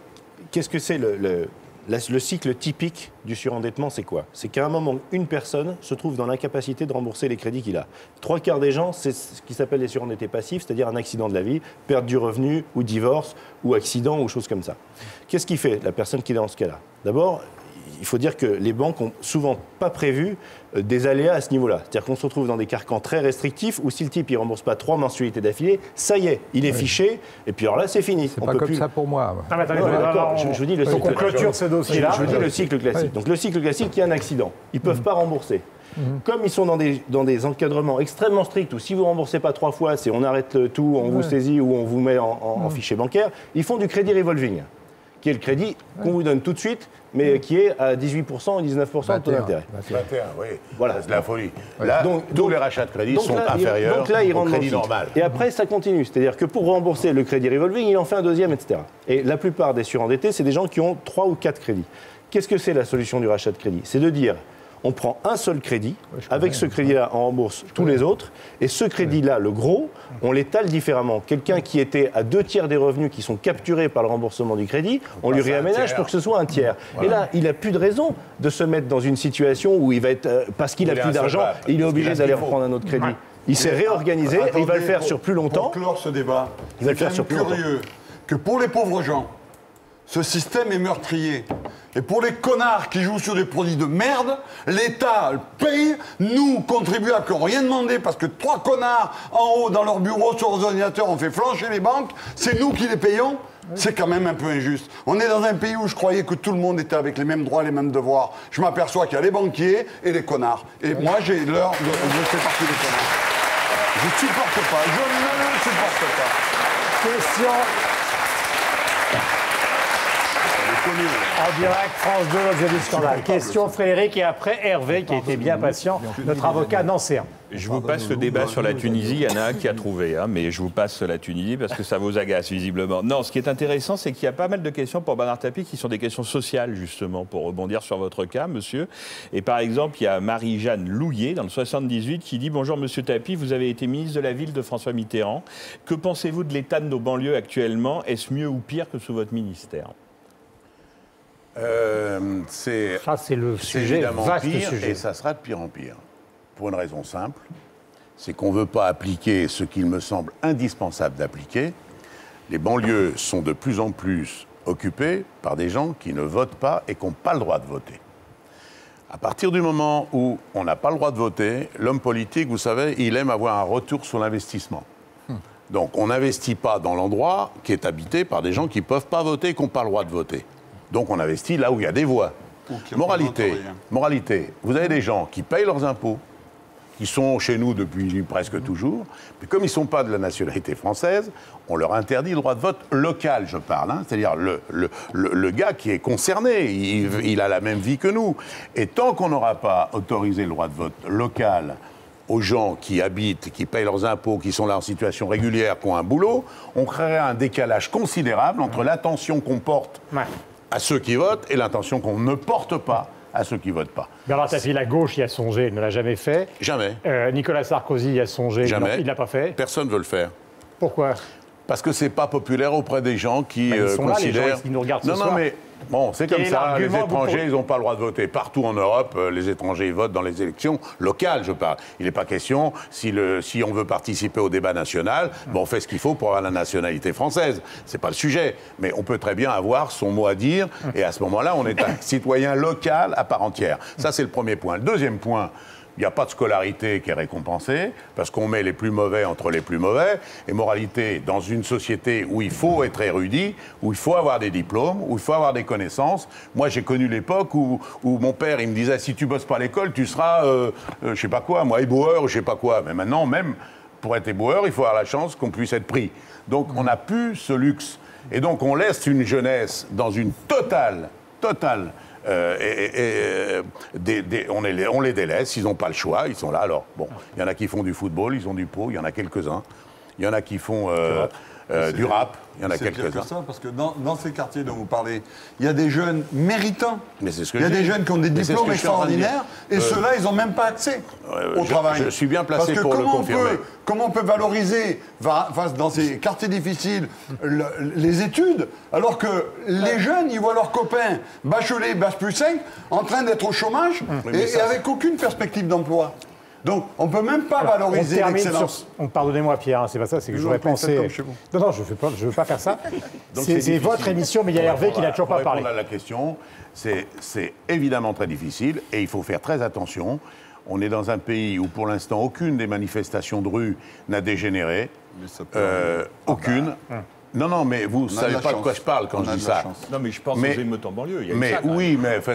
qu'est-ce que c'est le cycle typique du surendettement, c'est quoi? C'est qu'à un moment, une personne se trouve dans l'incapacité de rembourser les crédits qu'il a. 3/4 des gens, c'est ce qui s'appelle les surendettés passifs, c'est-à-dire un accident de la vie, perte du revenu, ou divorce, ou accident, ou choses comme ça. Qu'est-ce qui fait la personne qui est dans ce cas-là? D'abord, il faut dire que les banques ont souvent pas prévu des aléas à ce niveau-là. C'est-à-dire qu'on se retrouve dans des carcans très restrictifs où si le type ne rembourse pas 3 mensualités d'affilée, ça y est, il est fiché, et puis alors là, c'est fini. C'est pas comme ça pour moi. Ah, mais attendez, je vous dis le cycle. On clôture ce dossier-là. Je vous dis le cycle classique. Oui. Donc le cycle classique, il y a un accident. Ils ne peuvent pas rembourser. Comme ils sont dans des encadrements extrêmement stricts où si vous ne remboursez pas 3 fois, c'est on arrête tout, on vous saisit ou on vous met en fichier bancaire, ils font du crédit revolving, qui est le crédit qu'on vous donne tout de suite, mais qui est à 18% ou 19% de taux d'intérêt. 21, oui. Voilà. C'est de la folie. Là, tous les rachats de crédit sont inférieurs au crédit normal. Et après, ça continue. C'est-à-dire que pour rembourser le crédit revolving, il en fait un deuxième, etc. Et la plupart des surendettés, c'est des gens qui ont 3 ou 4 crédits. Qu'est-ce que c'est la solution du rachat de crédit? C'est de dire, on prend un seul crédit, avec ce crédit-là, on rembourse tous les autres, et ce crédit-là, le gros, on l'étale différemment. Quelqu'un qui était à 2/3 des revenus qui sont capturés par le remboursement du crédit, on lui réaménage pour que ce soit un tiers. Voilà. Et là, il n'a plus de raison de se mettre dans une situation où il va être, parce qu'il n'a plus d'argent, il est obligé d'aller reprendre un autre crédit. Il s'est réorganisé et il va le faire sur plus longtemps. Pour clore ce débat, il va le faire sur plus longtemps. Curieux que pour les pauvres gens, ce système est meurtrier. Et pour les connards qui jouent sur des produits de merde, l'État paye, nous, contribuables qui n'ont rien demandé, parce que 3 connards en haut dans leur bureau sur leurs ordinateurs ont fait flancher les banques, c'est nous qui les payons. C'est quand même un peu injuste. On est dans un pays où je croyais que tout le monde était avec les mêmes droits, les mêmes devoirs. Je m'aperçois qu'il y a les banquiers et les connards. Et moi, j'ai l'heure de... Je fais partie des connards. Je ne supporte pas. Je ne le supporte pas. Question... En direct, France 2, l'objet du scandale. Question Frédéric et après Hervé, qui a été bien patient, notre avocat nancéen. Je vous passe le débat sur la Tunisie, il y en a un qui a trouvé, hein, mais je vous passe la Tunisie parce que ça vous agace visiblement. Non, ce qui est intéressant, c'est qu'il y a pas mal de questions pour Bernard Tapie qui sont des questions sociales, justement, pour rebondir sur votre cas, monsieur. Et par exemple, il y a Marie-Jeanne Louillet, dans le 78, qui dit « Bonjour, monsieur Tapie, vous avez été ministre de la Ville de François Mitterrand. Que pensez-vous de l'état de nos banlieues actuellement? Est-ce mieux ou pire que sous votre ministère ?» Ça, c'est le sujet, évidemment vaste pire, sujet. et ça sera de pire en pire. pour une raison simple, c'est qu'on ne veut pas appliquer ce qu'il me semble indispensable d'appliquer. Les banlieues sont de plus en plus occupées par des gens qui ne votent pas et qui n'ont pas le droit de voter. À partir du moment où on n'a pas le droit de voter, l'homme politique, vous savez, il aime avoir un retour sur l'investissement. Donc on n'investit pas dans l'endroit qui est habité par des gens qui ne peuvent pas voter et qui n'ont pas le droit de voter. Donc on investit là où il y a des voix. Moralité, vous avez des gens qui payent leurs impôts, qui sont chez nous depuis presque toujours, mais comme ils ne sont pas de la nationalité française, on leur interdit le droit de vote local, je parle, hein, c'est-à-dire le gars qui est concerné, il a la même vie que nous. Et tant qu'on n'aura pas autorisé le droit de vote local aux gens qui habitent, qui payent leurs impôts, qui sont là en situation régulière, qui ont un boulot, on créerait un décalage considérable entre l'attention qu'on porte à ceux qui votent et l'attention qu'on ne porte pas à ceux qui ne votent pas. Bernard Tapie, la gauche y a songé, il ne l'a jamais fait. Jamais. Nicolas Sarkozy y a songé, jamais. Il ne l'a pas fait. Personne ne veut le faire. Pourquoi? Parce que c'est pas populaire auprès des gens qui ils sont considèrent... là, les gens, ils nous regardent ce soir. Non, mais bon, c'est comme ça. Les étrangers, ils n'ont pas le droit de voter. Partout en Europe, les étrangers ils votent dans les élections locales, je parle. Il n'est pas question, si on veut participer au débat national, on fait ce qu'il faut pour avoir la nationalité française. C'est pas le sujet. Mais on peut très bien avoir son mot à dire. Et à ce moment-là, on est un citoyen local à part entière. Ça, c'est le premier point. Le deuxième point... Il n'y a pas de scolarité qui est récompensée, parce qu'on met les plus mauvais entre les plus mauvais. Et moralité, dans une société où il faut être érudit, où il faut avoir des diplômes, où il faut avoir des connaissances. Moi, j'ai connu l'époque où mon père, il me disait, si tu bosses pas à l'école, tu seras, je sais pas quoi, moi, éboueur, je sais pas quoi. Mais maintenant, même pour être éboueur, il faut avoir la chance qu'on puisse être pris. Donc, on n'a plus ce luxe. Et donc, on laisse une jeunesse dans une totale on les délaisse, ils n'ont pas le choix, ils sont là. Alors, bon, il y en a qui font du football, ils ont du pot, il y en a quelques-uns. Il y en a qui font du rap, il y en a quelques-uns. C'est pire que ça, parce que dans ces quartiers dont vous parlez, il y a des jeunes méritants. Mais c'est ce que il y a des jeunes qui ont des diplômes extraordinaires, et ceux-là, ils n'ont même pas accès au travail. Je suis bien placé pour le confirmer. Comment on peut valoriser, dans ces quartiers difficiles, les études, alors que les jeunes, ils voient leurs copains bacheliers, bac plus 5, en train d'être au chômage, et avec aucune perspective d'emploi. Donc, on ne peut même pas valoriser l'excellence. Pardonnez-moi, Pierre, c'est pas ça, c'est que je voudrais penser... Non, je ne veux pas faire ça. C'est votre émission, mais il y a Hervé qui n'a toujours pas parlé. Pour répondre à la question, c'est évidemment très difficile, et il faut faire très attention. On est dans un pays où, pour l'instant, aucune des manifestations de rue n'a dégénéré. Aucune. Non, mais vous ne savez pas de quoi je parle quand je dis ça. Non, mais je pense aux émeutes en banlieue. Mais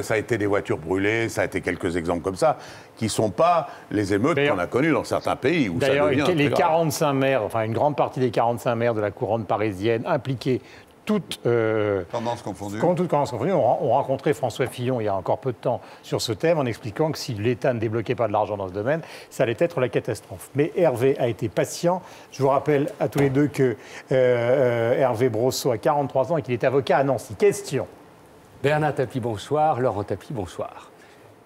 ça a été des voitures brûlées, ça a été quelques exemples comme ça, qui ne sont pas les émeutes qu'on a connues dans certains pays. D'ailleurs, les 45 maires, enfin une grande partie des 45 maires de la couronne parisienne impliqués, toutes tendances confondues, ont rencontré François Fillon il y a encore peu de temps sur ce thème en expliquant que si l'État ne débloquait pas de l'argent dans ce domaine, ça allait être la catastrophe. Mais Hervé a été patient. Je vous rappelle à tous les deux que Hervé Brosseau a 43 ans et qu'il est avocat à Nancy. Question. Bernard Tapie, bonsoir. Laurent Tapie, bonsoir.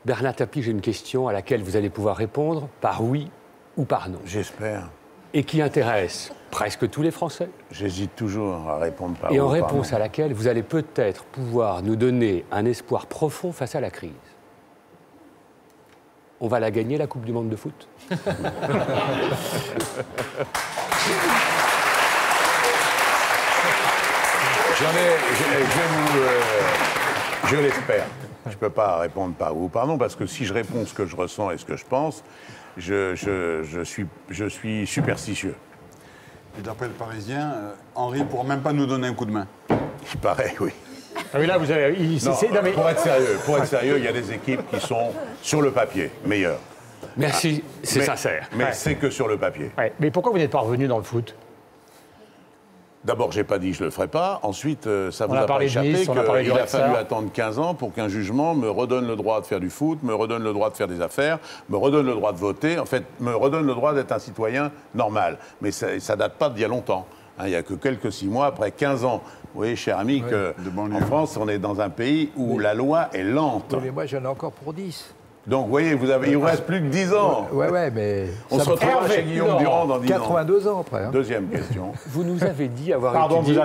Bernard Tapie, j'ai une question à laquelle vous allez pouvoir répondre par oui ou par non. J'espère. Et qui intéresse presque tous les Français. J'hésite toujours à répondre par oui et ou en par non. réponse à laquelle vous allez peut-être pouvoir nous donner un espoir profond face à la crise. On va la gagner, la Coupe du Monde de foot. Je l'espère. Je ne peux pas répondre par oui ou par non, parce que si je réponds ce que je ressens et ce que je pense, je suis superstitieux. Et d'après le Parisien, Henri ne pourra même pas nous donner un coup de main. Il paraît, oui. Ah oui, là, vous avez... Pour être sérieux, il y a des équipes qui sont, sur le papier, meilleures. Merci, c'est sincère. Mais c'est que sur le papier. Ouais. Mais pourquoi vous n'êtes pas revenu dans le foot ? D'abord, j'ai pas dit je le ferai pas. Ensuite, ça vous a pas échappé qu'il a fallu attendre 15 ans pour qu'un jugement me redonne le droit de faire du foot, me redonne le droit de faire des affaires, me redonne le droit de voter, en fait, me redonne le droit d'être un citoyen normal. Mais ça date pas d'il y a longtemps. Il n'y a que quelques 6 mois, après 15 ans. Vous voyez, cher ami, qu'en France, on est dans un pays où la loi est lente. Oui, mais moi, j'en ai encore pour 10. Donc, vous voyez, il vous reste plus que 10 ans. Ouais, mais... On se retrouvera chez Guillaume Durand dans 10 ans. 82 ans après. Hein. Deuxième question. Vous nous avez dit avoir étudié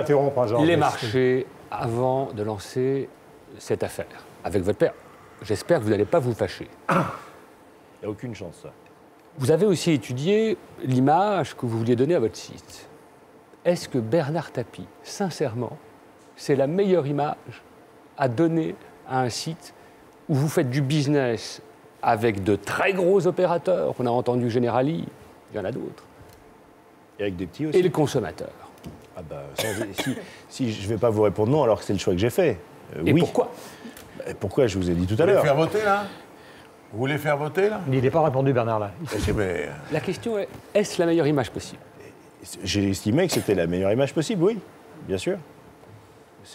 les marchés avant de lancer cette affaire avec votre père. J'espère que vous n'allez pas vous fâcher. Il n'y a aucune chance, ça. Vous avez aussi étudié l'image que vous vouliez donner à votre site. Est-ce que Bernard Tapie, sincèrement, c'est la meilleure image à donner à un site où vous faites du business avec de très gros opérateurs, on a entendu Generali, il y en a d'autres, Et avec des petits aussi. et le consommateur? Ah bah, si je ne vais pas vous répondre non, alors que c'est le choix que j'ai fait. Et oui. pourquoi? Pourquoi je vous ai dit tout Vous à voulez l'heure. faire voter, là? Vous voulez faire voter, là? Il n'est pas répondu, Bernard, là. Mais, La question est, est-ce la meilleure image possible? J'ai estimé que c'était la meilleure image possible, oui, bien sûr.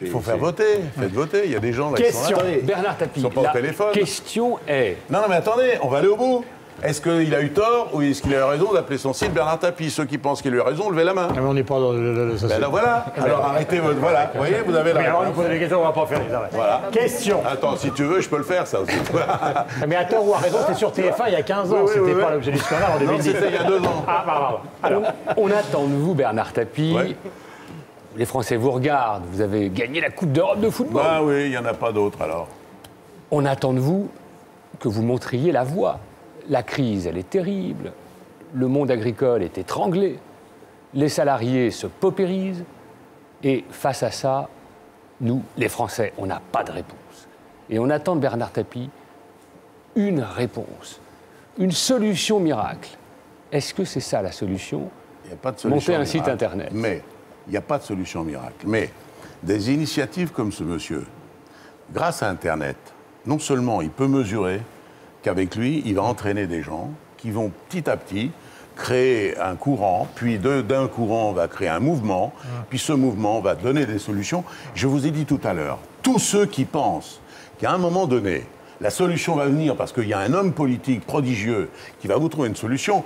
il faut faire voter. Faites voter. Il y a des gens là qui sont Question. là. Bernard Tapie, Ils sont pas au la téléphone. question est... Non, mais attendez, on va aller au bout. Est-ce qu'il a eu tort ou est-ce qu'il a eu raison d'appeler son site Bernard Tapie? Ceux qui pensent qu'il a eu raison, levez la main. Ah, mais on n'est pas dans le Ben là, voilà. Alors arrêtez votre... Voilà. Vous voyez, vous avez la Mais alors, nous réponse. poser des questions, on va pas faire les arrêts. Voilà. Question. Attends, si tu veux, je peux le faire, ça aussi. Ah, mais à tort ou à raison, c'était sur TF1 il y a 15 ans. Oui, oui, C'était oui, pas oui. l'objet du scandale en Non, 2010. c'était il y a 2 ans. Ah, pardon. Alors, On attend de vous, Bernard Tapie. Ouais. Les Français vous regardent. Vous avez gagné la Coupe d'Europe de football. Bah oui, il n'y en a pas d'autres alors. On attend de vous que vous montriez la voie. La crise, elle est terrible. Le monde agricole est étranglé. Les salariés se paupérisent. Et face à ça, nous, les Français, on n'a pas de réponse. Et on attend de Bernard Tapie une réponse, une solution miracle. Est-ce que c'est ça la solution? Il n'y a pas de solution Monter un site miracle. Internet. Mais il n'y a pas de solution miracle. Mais des initiatives comme ce monsieur, grâce à Internet, non seulement il peut mesurer qu'avec lui, il va entraîner des gens qui vont petit à petit créer un courant, puis d'un courant, on va créer un mouvement, puis ce mouvement va donner des solutions. Je vous ai dit tout à l'heure, tous ceux qui pensent qu'à un moment donné, la solution va venir parce qu'il y a un homme politique prodigieux qui va vous trouver une solution,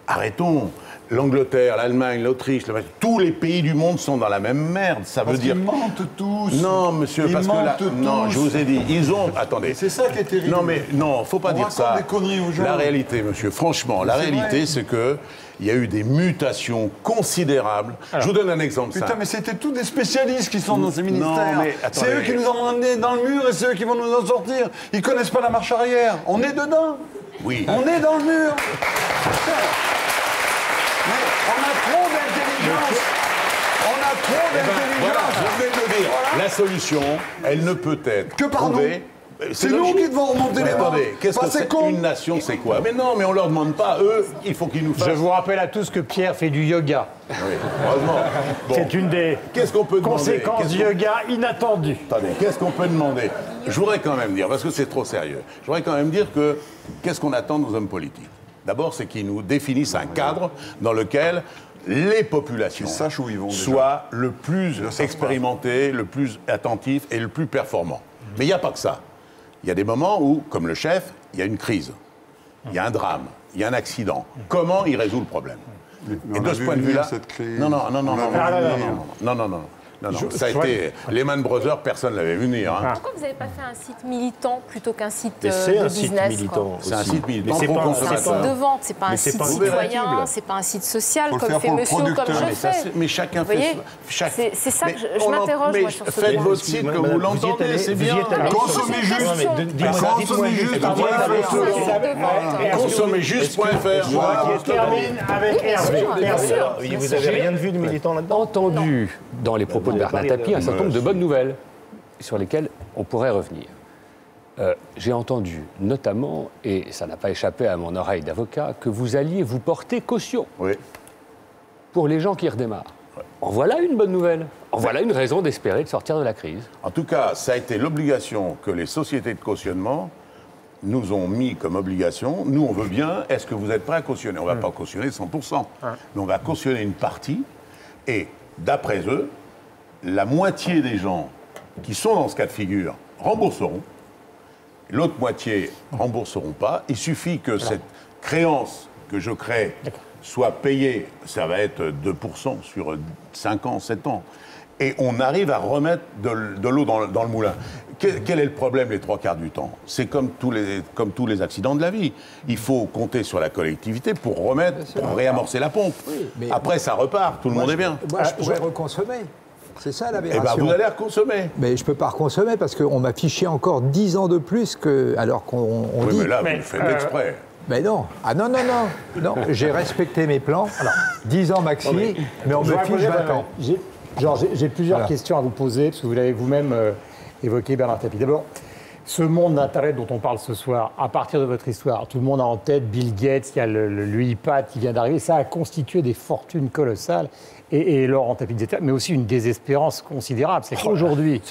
arrêtons. L'Angleterre, l'Allemagne, l'Autriche, tous les pays du monde sont dans la même merde. Ça veut dire. Ils mentent tous. Non, monsieur, Ils parce que là. mentent tous. Non, je vous ai dit, ils ont. Attendez. C'est ça qui est terrible. Non, mais non, faut pas On dire raconte ça. des conneries aux gens. La réalité, monsieur, franchement, la c'est réalité, vrai. c'est que il y a eu des mutations considérables. Je vous donne un exemple Putain, simple. mais c'était tous des spécialistes qui sont dans ces ministères. Non, mais c'est attendez. eux qui nous ont emmenés dans le mur et c'est eux qui vont nous en sortir. Ils connaissent pas la marche arrière. On est dedans. Oui. On est dans le mur. Mais on a trop d'intelligence. On a trop d'intelligence. Voilà, je vais te le dire. La solution, elle ne peut être Que par trouvée. C'est nous logique. qui devons remonter Mais les barres. attendez, qu'est-ce Pas que ces c'est cons. une nation, c'est quoi? Mais non, mais on leur demande pas. Eux, il faut qu'ils nous fassent. je vous rappelle à tous que Pierre fait du yoga. Oui, heureusement. Bon. C'est une des Qu'est-ce qu'on peut demander? conséquences Qu'est-ce du qu'on- yoga inattendues. Attendez, qu'est-ce qu'on peut demander? Je voudrais quand même dire, parce que c'est trop sérieux, je voudrais quand même dire que qu'est-ce qu'on attend de nos hommes politiques? D'abord, c'est qu'ils nous définissent un cadre dans lequel les populations Qu'ils sachent où ils vont, déjà. soient le plus le savent expérimentées, le plus attentifs et le plus performants. Mais il n'y a pas que ça. Il y a des moments où, comme le chef, il y a une crise, il y a un drame, il y a un accident. Comment il résout le problème? Mais Et on de a ce vu point de venir vue-là, cette crise. non, On l'a vu venir. non, ça a été Lehman Brothers, personne ne l'avait vu venir. Hein. Pourquoi vous n'avez pas fait un site militant plutôt qu'un site Mais c'est de un site business militant. C'est un aussi. site militant Mais c'est pour pas- C'est un consommateurs. site de vente, c'est pas un Mais c'est site pas citoyen, compatible. c'est pas un site social Faut le comme faire fait pour le monsieur ou comme producteur. je Mais, ça, fais. mais chacun Vous fait. voyez, chaque- c'est ça que Mais je on m'interroge, mais moi, sur ce faites débat. votre site comme vous l'entendez, c'est bien. Consommez juste. Non, mais dis-moi ça, Consommez juste. Ben voilà, C'est un site de vente. Consommezjuste.fr. On termine avec Hervé. bien Hervé. sûr. Vous n'avez rien de vu de militant là-dedans? Entendu dans les propos de Bernard Tapie un certain nombre de bonnes nouvelles sur lesquelles on pourrait revenir. J'ai entendu notamment, et ça n'a pas échappé à mon oreille d'avocat, que vous alliez vous porter caution Oui. pour les gens qui redémarrent. En voilà une bonne nouvelle. En voilà une raison d'espérer de sortir de la crise. En tout cas, ça a été l'obligation que les sociétés de cautionnement nous ont mis comme obligation. Nous, on veut bien. Est-ce que vous êtes prêts à cautionner? On ne va pas cautionner 100%. Mais on va cautionner une partie. Et d'après eux, la moitié des gens qui sont dans ce cas de figure rembourseront. L'autre moitié rembourseront pas. Il suffit que cette créance que je crée soit payée, ça va être 2% sur 5 ans, 7 ans. Et on arrive à remettre de l'eau dans le moulin. Quel est le problème les 3/4 du temps? C'est comme tous les accidents de la vie. Il faut compter sur la collectivité pour remettre, pour réamorcer la pompe. mais- Après, ça repart, tout le monde est bien. Moi, je pourrais reconsommer. C'est ça Eh l'aberration. bien, vous allez reconsommer. Mais je ne peux pas reconsommer parce qu'on m'a fiché encore 10 ans de plus que, alors qu'on Oui, dit... mais là, vous le faites exprès. Mais non. Ah non, non, non. Non, j'ai respecté mes plans. 10 ans maxi, mais on me fiche 20 ans. J'ai plusieurs questions à vous poser, parce que vous l'avez vous-même évoqué, Bernard Tapie. D'abord, ce monde d'Internet dont on parle ce soir, à partir de votre histoire, tout le monde a en tête Bill Gates, il y a l'UiPath qui vient d'arriver, ça a constitué des fortunes colossales, et Laurent Tapie disait, mais aussi une désespérance considérable. C'est qu'aujourd'hui...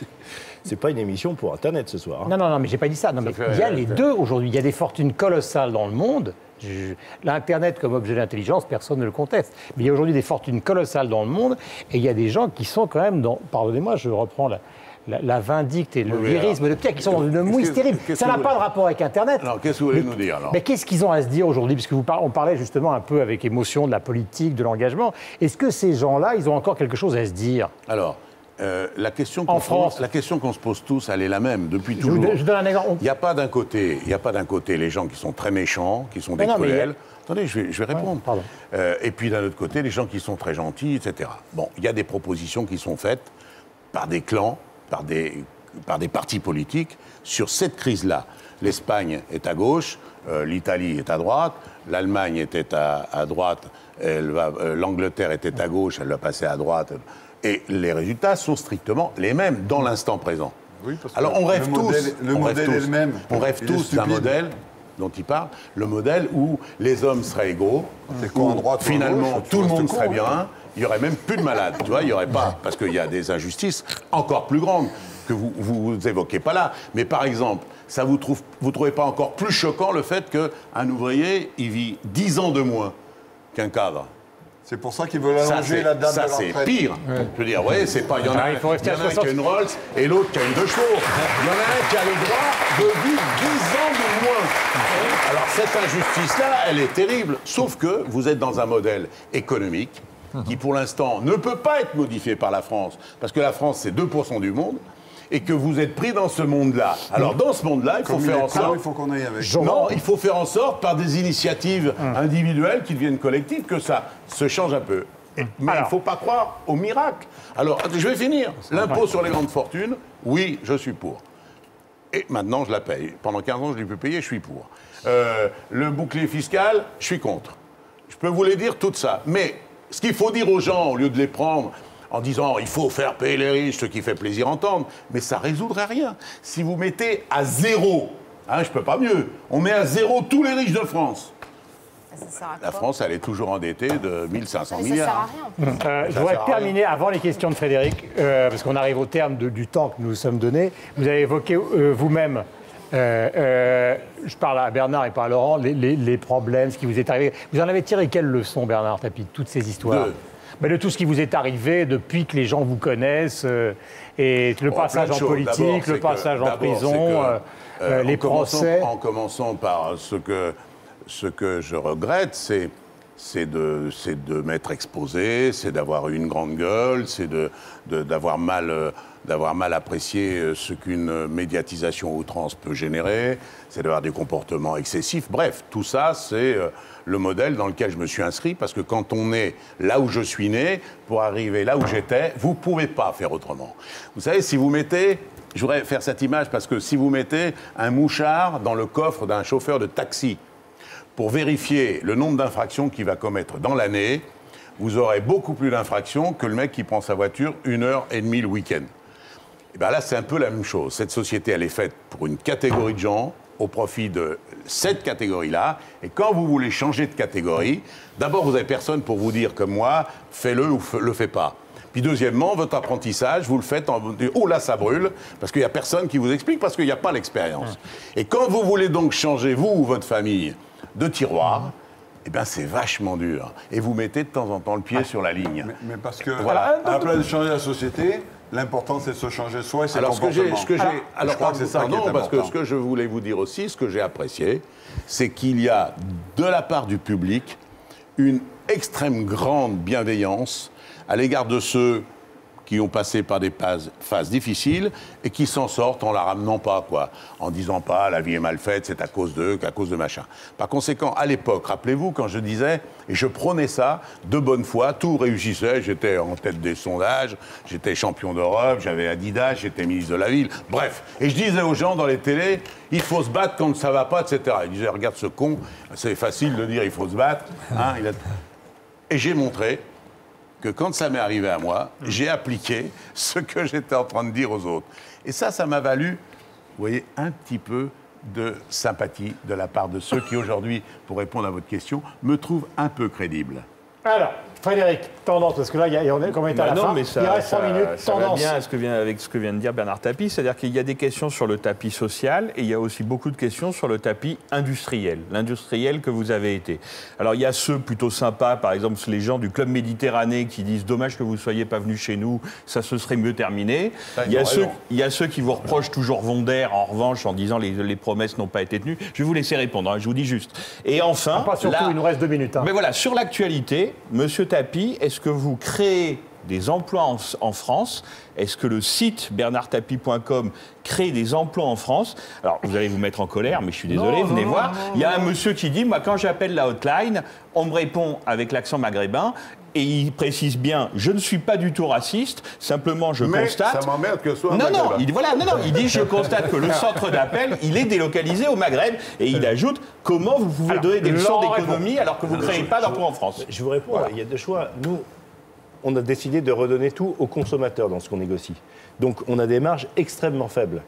C'est pas une émission pour Internet ce soir. Non, non, non, mais j'ai pas dit ça. Non, mais il y a les deux aujourd'hui. Il y a des fortunes colossales dans le monde. L'Internet comme objet d'intelligence, personne ne le conteste. Mais il y a aujourd'hui des fortunes colossales dans le monde, et il y a des gens qui sont quand même dans... Pardonnez-moi, je reprends la vindicte et le lyrisme de Pierre, qui sont dans une mouise terrible. Ça n'a pas de rapport avec Internet. Alors, qu'est-ce que vous voulez nous dire, alors ? Mais qu'est-ce qu'ils ont à se dire aujourd'hui ? Puisque on parlait justement un peu avec émotion de la politique, de l'engagement. Est-ce que ces gens-là, ils ont encore quelque chose à se dire ? Alors, la question qu'on se pose tous, elle est la même depuis toujours. Je donne un exemple. Il n'y a pas d'un côté les gens qui sont très méchants, qui sont des cruels. Attendez, je vais répondre. Et puis d'un autre côté, les gens qui sont très gentils, etc. Bon, il y a des propositions qui sont faites par des clans, par des partis politiques sur cette crise-là. L'Espagne est à gauche, l'Italie est à droite, l'Allemagne était à droite, l'Angleterre était à gauche, elle va passer à droite. Et les résultats sont strictement les mêmes dans l'instant présent. Oui, parce que alors on rêve tous, le modèle est le même. On rêve tous d'un modèle dont il parle, le modèle où les hommes seraient égaux, où finalement tout le monde serait bien, il n'y aurait même plus de malades, tu vois, il n'y aurait pas, parce qu'il y a des injustices encore plus grandes que vous évoquez pas là. Mais par exemple, vous trouvez pas encore plus choquant le fait qu'un ouvrier, il vit 10 ans de moins qu'un cadre ? C'est pour ça qu'ils veulent allonger la date de la retraite. Ça, c'est pire. Je veux dire, ouais, c'est pas... Il y en a un qui a une Rolls et l'autre qui a une 2 chevaux. Il y en a un qui a le droit de vivre 10 ans de moins. Alors, cette injustice-là, elle est terrible. Sauf que vous êtes dans un modèle économique qui, pour l'instant, ne peut pas être modifié par la France. Parce que la France, c'est 2% du monde. Et que vous êtes pris dans ce monde-là. Alors, dans ce monde-là, il faut faire en sorte... Il faut qu'on aille avec. Non, il faut faire en sorte, par des initiatives individuelles qui deviennent collectives, que ça se change un peu. Mais il ne faut pas croire au miracle. Alors, je vais finir. L'impôt sur les grandes fortunes, oui, je suis pour. Et maintenant, je la paye. Pendant 15 ans, je ne l'ai plus payé, je suis pour. Le bouclier fiscal, je suis contre. Je peux vous les dire, tout ça. Mais ce qu'il faut dire aux gens, au lieu de les prendre... en disant il faut faire payer les riches, ce qui fait plaisir entendre, mais ça ne résoudrait rien. Si vous mettez à zéro, je ne peux pas mieux, on met à zéro tous les riches de France. La France, elle est toujours endettée de 1500 milliards. Ça sert à rien. Je voudrais terminer avant les questions de Frédéric, parce qu'on arrive au terme du temps que nous nous sommes donné. Vous avez évoqué vous-même, je parle à Bernard et pas à Laurent, les problèmes, ce qui vous est arrivé. Vous en avez tiré quelles leçons, Bernard Tapie, de toutes ces histoires ? De tout ce qui vous est arrivé depuis que les gens vous connaissent, et le passage en politique, le passage en prison, les procès. En commençant par ce que je regrette, c'est de m'être exposé, c'est d'avoir eu une grande gueule, c'est d'avoir mal apprécié ce qu'une médiatisation à outrance peut générer, c'est d'avoir des comportements excessifs. Bref, tout ça, c'est le modèle dans lequel je me suis inscrit, parce que quand on est là où je suis né, pour arriver là où j'étais, vous ne pouvez pas faire autrement. Vous savez, si vous mettez... Je voudrais faire cette image, parce que si vous mettez un mouchard dans le coffre d'un chauffeur de taxi pour vérifier le nombre d'infractions qu'il va commettre dans l'année, vous aurez beaucoup plus d'infractions que le mec qui prend sa voiture 1h30 le week-end. Et bien là, c'est un peu la même chose. Cette société, elle est faite pour une catégorie de gens, au profit de cette catégorie-là. Et quand vous voulez changer de catégorie, d'abord, vous n'avez personne pour vous dire, comme moi, fais-le ou le fais pas. Puis deuxièmement, votre apprentissage, vous le faites en vous disant « Oh là, ça brûle », parce qu'il n'y a personne qui vous explique, parce qu'il n'y a pas l'expérience. Et quand vous voulez donc changer, vous ou votre famille, de tiroir, eh bien, c'est vachement dur. Et vous mettez de temps en temps le pied sur la ligne. Mais parce que, à la place de changer la société, l'important, c'est de se changer soi et ses comportements. Alors, je crois que c'est ça. Non, parce que ce que je voulais vous dire aussi, ce que j'ai apprécié, c'est qu'il y a, de la part du public, une extrême grande bienveillance à l'égard de ceux qui ont passé par des phases difficiles et qui s'en sortent en la ramenant pas, quoi. En disant pas, la vie est mal faite, c'est à cause d'eux, qu'à cause de machin. Par conséquent, à l'époque, rappelez-vous, quand je disais, et je prônais ça, de bonne foi, tout réussissait, j'étais en tête des sondages, j'étais champion d'Europe, j'avais Adidas, j'étais ministre de la Ville, bref. Et je disais aux gens dans les télés, il faut se battre quand ça va pas, etc. Ils disaient, regarde ce con, c'est facile de dire il faut se battre. Hein, Et j'ai montré que quand ça m'est arrivé à moi, j'ai appliqué ce que j'étais en train de dire aux autres. Et ça m'a valu, vous voyez, un petit peu de sympathie de la part de ceux qui, aujourd'hui, pour répondre à votre question, me trouvent un peu crédible. Alors, Frédéric, tendance, parce que là, comme on est à la fin, mais il reste 3 minutes, ça tendance. va bien avec ce que vient de dire Bernard Tapie, c'est-à-dire qu'il y a des questions sur le tapis social et il y a aussi beaucoup de questions sur le tapis industriel, l'industriel que vous avez été. Alors il y a ceux plutôt sympas, par exemple les gens du Club Méditerranée qui disent « dommage que vous ne soyez pas venus chez nous, ça se serait mieux terminé ». Il y a ceux qui vous reprochent toujours Vonder, en revanche, en disant les promesses n'ont pas été tenues. Je vais vous laisser répondre, hein, je vous dis juste. Et enfin... Pas surtout, il nous reste 2 minutes. Hein. Mais voilà, sur l'actualité, Monsieur Tapie, est-ce que vous créez des emplois en France? Est-ce que le site bernardtapie.com crée des emplois en France? Alors, vous allez vous mettre en colère, mais je suis désolé, venez voir. Il y a un monsieur qui dit, moi, quand j'appelle la hotline, on me répond avec l'accent maghrébin, et il précise bien, je ne suis pas du tout raciste, simplement je constate... ça m'emmerde que ce soit un maghrébin. Il dit, je constate que le centre d'appel, il est délocalisé au Maghreb, et il ajoute, comment vous pouvez donner des leçons d'économie alors que vous ne créez pas d'emplois en France? Je vous réponds, il y a deux choix. Nous, on a décidé de redonner tout aux consommateurs dans ce qu'on négocie. Donc on a des marges extrêmement faibles.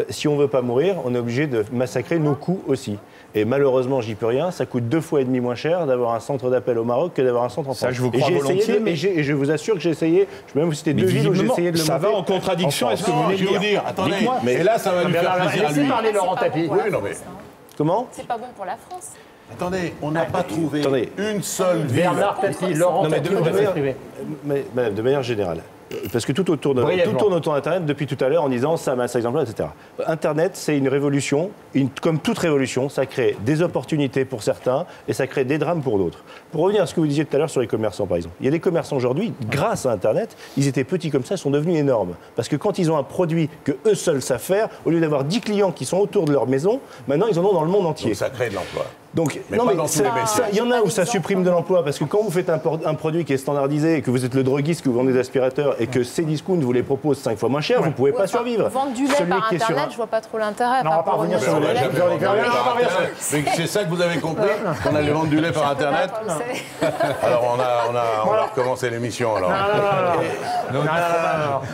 Si on ne veut pas mourir, on est obligé de massacrer nos coûts aussi. Et malheureusement, j'y peux rien, ça coûte 2,5 fois moins cher d'avoir un centre d'appel au Maroc que d'avoir un centre en France. Ça, je vous crois volontiers. Et je vous assure que j'ai essayé, je peux même vous citer 2 villes où j'ai essayé de le ça monter. va en contradiction à ce que vous venez de dire. Attendez, mais là, ça va lui faire plaisir à lui. Laissez parler Laurent Tapie. Oui, non, mais... Comment? C'est pas bon pour la France. Attendez, on n'a pas trouvé une seule ville. Bernard Tapie, Laurent Tapie, de manière générale. Parce que tout tourne autour d'Internet depuis tout à l'heure en disant ça masse d'emplois, etc. Internet, c'est une révolution. Comme toute révolution, ça crée des opportunités pour certains et ça crée des drames pour d'autres. Pour revenir à ce que vous disiez tout à l'heure sur les commerçants, par exemple. Il y a des commerçants aujourd'hui, grâce à Internet, ils étaient petits comme ça, ils sont devenus énormes. Parce que quand ils ont un produit que eux seuls savent faire, au lieu d'avoir 10 clients qui sont autour de leur maison, maintenant ils en ont dans le monde entier. Donc ça crée de l'emploi. Donc, mais non, mais il y en a où ça supprime de l'emploi, parce que quand vous faites un produit qui est standardisé et que vous êtes le droguiste, que vous vendez des aspirateurs et que Cdiscount vous les propose 5 fois moins cher, vous ne pouvez pas survivre. Vendre du lait par Internet, je vois pas trop l'intérêt. Non, on va pas revenir sur le lait. C'est ça que vous avez compris, qu'on allait vendre du lait par Internet. Alors on a recommencé l'émission.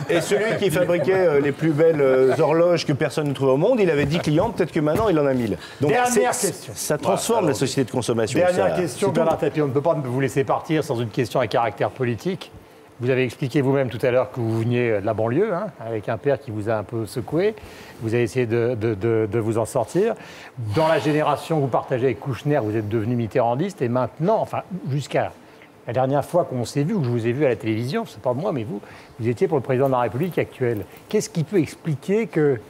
Et celui qui fabriquait les plus belles horloges que personne ne trouvait au monde, il avait 10 clients, peut-être que maintenant il en a 1000. Donc dernière question. Ça transforme la société de consommation. Dernière question, Bernard Tapie. On ne peut pas vous laisser partir sans une question à caractère politique. Vous avez expliqué vous-même tout à l'heure que vous veniez de la banlieue, hein, avec un père qui vous a un peu secoué. Vous avez essayé de vous en sortir. Dans la génération que vous partagez avec Kouchner, vous êtes devenu mitterrandiste. Et maintenant, enfin, jusqu'à la dernière fois qu'on s'est vu, ou que je vous ai vu à la télévision, c'est pas moi, mais vous étiez pour le président de la République actuelle. Qu'est-ce qui peut expliquer que...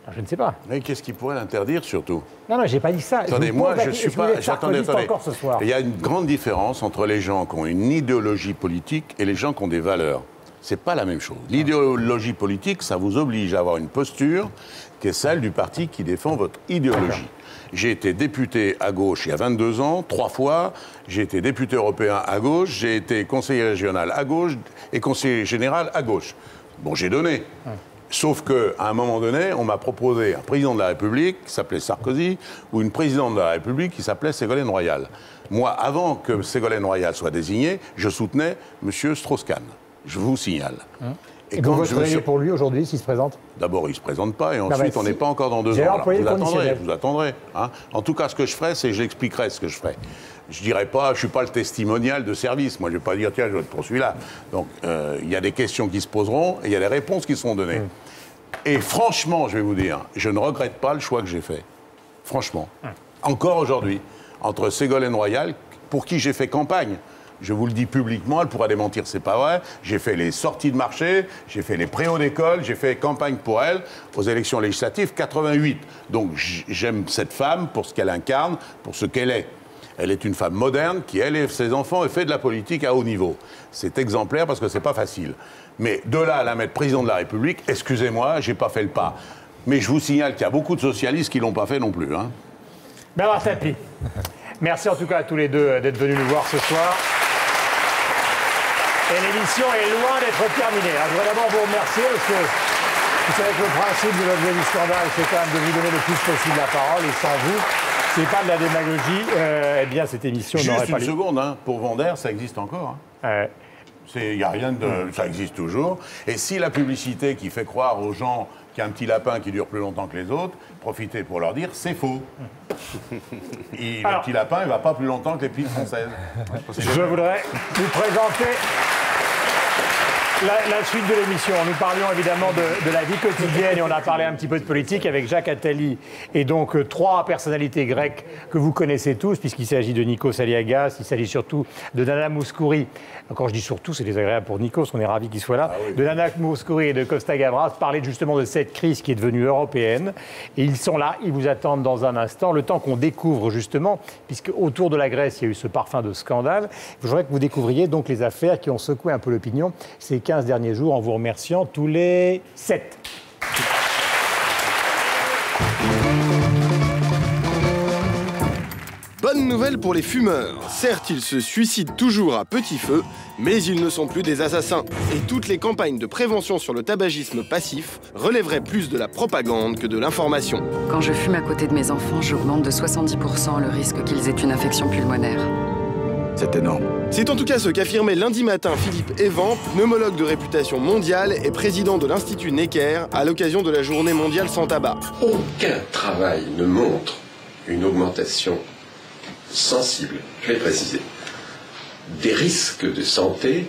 Alors, je ne sais pas. Mais qu'est-ce qui pourrait l'interdire, surtout? Non, j'ai pas dit ça. Attendez, moi, je suis pas... Attendez. Encore ce soir. Il y a une grande différence entre les gens qui ont une idéologie politique et les gens qui ont des valeurs. C'est pas la même chose. L'idéologie politique, ça vous oblige à avoir une posture qui est celle du parti qui défend votre idéologie. J'ai été député à gauche il y a 22 ans, 3 fois. J'ai été député européen à gauche. J'ai été conseiller régional à gauche et conseiller général à gauche. Bon, j'ai donné. Sauf qu'à un moment donné, on m'a proposé un président de la République qui s'appelait Sarkozy ou une présidente de la République qui s'appelait Ségolène Royal. Moi, avant que Ségolène Royal soit désignée, je soutenais M. Strauss-Kahn. Je vous signale. Et vous voteriez pour lui aujourd'hui s'il se présente? D'abord, il ne se présente pas et ensuite, on n'est pas encore dans 2 ans. Vous attendrez. Hein. En tout cas, ce que je ferai, c'est que j'expliquerai ce que je ferai. Je dirais pas, je ne suis pas le testimonial de service. Moi, je ne vais pas dire, tiens, je vote pour celui-là. Donc, il y a des questions qui se poseront et il y a des réponses qui seront données. Et franchement, je vais vous dire, je ne regrette pas le choix que j'ai fait. Franchement. Encore aujourd'hui, entre Ségolène Royal, pour qui j'ai fait campagne. Je vous le dis publiquement, elle pourra démentir, c'est pas vrai. J'ai fait les sorties de marché, j'ai fait les préaux d'école, j'ai fait campagne pour elle aux élections législatives 88. Donc j'aime cette femme pour ce qu'elle incarne, pour ce qu'elle est. Elle est une femme moderne qui élève ses enfants et fait de la politique à haut niveau. C'est exemplaire parce que c'est pas facile. Mais de là à la mettre président de la République, excusez-moi, j'ai pas fait le pas. Mais je vous signale qu'il y a beaucoup de socialistes qui l'ont pas fait non plus. Hein. Bernard Tapie, merci en tout cas à tous les deux d'être venus nous voir ce soir. Et l'émission est loin d'être terminée. Je voudrais d'abord vous remercier parce que vous savez que le principe de l'objet du scandale, c'est quand même de vous donner le plus possible la parole. Et sans vous, c'est pas de la démagogie. Eh bien, cette émission n'aurait pas... Juste une seconde, hein. Pour Vendère, ça existe encore. Hein. Il n'y a rien de... Ça existe toujours. Et si la publicité qui fait croire aux gens qu'il y a un petit lapin qui dure plus longtemps que les autres, profitez pour leur dire, c'est faux. Le petit lapin, il ne va pas plus longtemps que les piles françaises. Je voudrais vous présenter la suite de l'émission. Nous parlions évidemment de la vie quotidienne et on a parlé un petit peu de politique avec Jacques Attali et donc 3 personnalités grecques que vous connaissez tous puisqu'il s'agit de Nikos Aliagas, il s'agit surtout de Nana Mouskouri. Quand je dis surtout, c'est désagréable pour Nikos, on est ravis qu'il soit là. De Nana Mouskouri et de Costa Gavras, parler justement de cette crise qui est devenue européenne. Et ils sont là, ils vous attendent dans un instant, le temps qu'on découvre justement, puisque autour de la Grèce, il y a eu ce parfum de scandale. Je voudrais que vous découvriez donc les affaires qui ont secoué un peu l'opinion ces 15 derniers jours en vous remerciant tous les 7. Bonne nouvelle pour les fumeurs. Certes, ils se suicident toujours à petit feu, mais ils ne sont plus des assassins. Et toutes les campagnes de prévention sur le tabagisme passif relèveraient plus de la propagande que de l'information. Quand je fume à côté de mes enfants, j'augmente de 70% le risque qu'ils aient une infection pulmonaire. C'est énorme. C'est en tout cas ce qu'affirmait lundi matin Philippe Evan, pneumologue de réputation mondiale et président de l'Institut Necker, à l'occasion de la Journée mondiale sans tabac. Aucun travail ne montre une augmentation sensible, je vais préciser, des risques de santé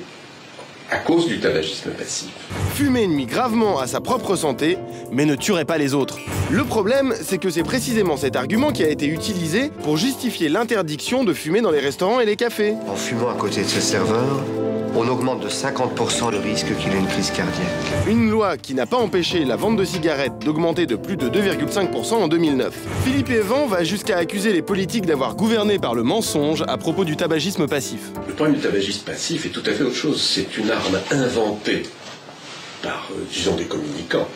à cause du tabagisme passif. Fumer nuit gravement à sa propre santé, mais ne tuerait pas les autres. Le problème, c'est que c'est précisément cet argument qui a été utilisé pour justifier l'interdiction de fumer dans les restaurants et les cafés. En fumant à côté de ce serveur, on augmente de 50% le risque qu'il ait une crise cardiaque. Une loi qui n'a pas empêché la vente de cigarettes d'augmenter de plus de 2,5% en 2009. Philippe Evan va jusqu'à accuser les politiques d'avoir gouverné par le mensonge à propos du tabagisme passif. Le problème du tabagisme passif est tout à fait autre chose. C'est une arme inventée par, disons, des communicants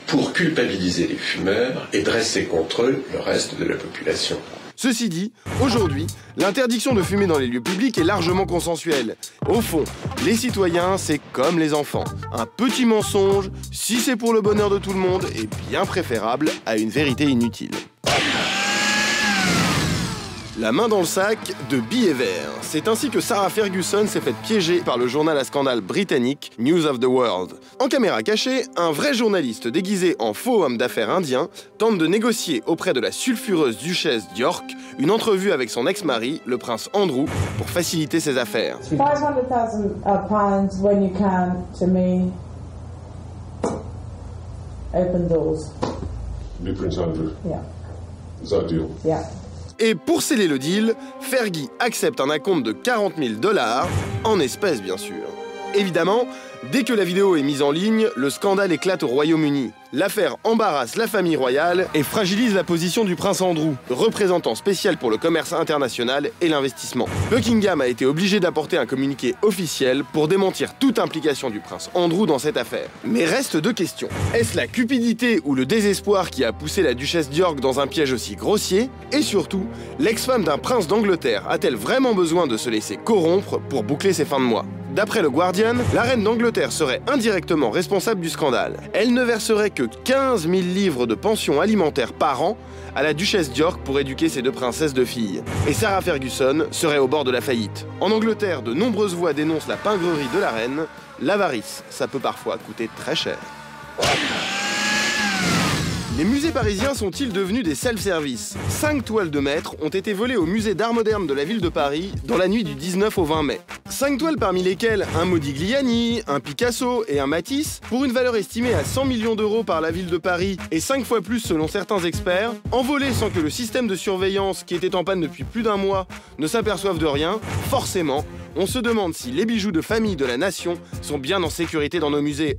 pour culpabiliser les fumeurs et dresser contre eux le reste de la population. Ceci dit, aujourd'hui, l'interdiction de fumer dans les lieux publics est largement consensuelle. Au fond, les citoyens, c'est comme les enfants. Un petit mensonge, si c'est pour le bonheur de tout le monde, est bien préférable à une vérité inutile. La main dans le sac de billets verts. C'est ainsi que Sarah Ferguson s'est faite piéger par le journal à scandale britannique News of the World. En caméra cachée, un vrai journaliste déguisé en faux homme d'affaires indien tente de négocier auprès de la sulfureuse duchesse d'York une entrevue avec son ex-mari, le prince Andrew, pour faciliter ses affaires. 500,000 pounds when you can to me. Open doors. Be Prince Andrew. Yeah. Is that a deal? Yeah. Et pour sceller le deal, Fergie accepte un acompte de 40 000 $, en espèces bien sûr. Évidemment, dès que la vidéo est mise en ligne, le scandale éclate au Royaume-Uni. L'affaire embarrasse la famille royale et fragilise la position du prince Andrew, représentant spécial pour le commerce international et l'investissement. Buckingham a été obligé d'apporter un communiqué officiel pour démentir toute implication du prince Andrew dans cette affaire. Mais reste deux questions. Est-ce la cupidité ou le désespoir qui a poussé la duchesse d'York dans un piège aussi grossier? Et surtout, l'ex-femme d'un prince d'Angleterre a-t-elle vraiment besoin de se laisser corrompre pour boucler ses fins de mois? D'après le Guardian, la reine d'Angleterre serait indirectement responsable du scandale. Elle ne verserait que 15 000 livres de pension alimentaire par an à la duchesse d'York pour éduquer ses 2 princesses de filles. Et Sarah Ferguson serait au bord de la faillite. En Angleterre, de nombreuses voix dénoncent la pingrerie de la reine. L'avarice, ça peut parfois coûter très cher. Les musées parisiens sont-ils devenus des self-service? 5 toiles de maître ont été volées au musée d'art moderne de la ville de Paris dans la nuit du 19 au 20 mai. 5 toiles parmi lesquelles un Modigliani, un Picasso et un Matisse, pour une valeur estimée à 100 millions d'euros par la ville de Paris et 5 fois plus selon certains experts, envolées sans que le système de surveillance qui était en panne depuis plus d'1 mois ne s'aperçoive de rien. Forcément, on se demande si les bijoux de famille de la nation sont bien en sécurité dans nos musées.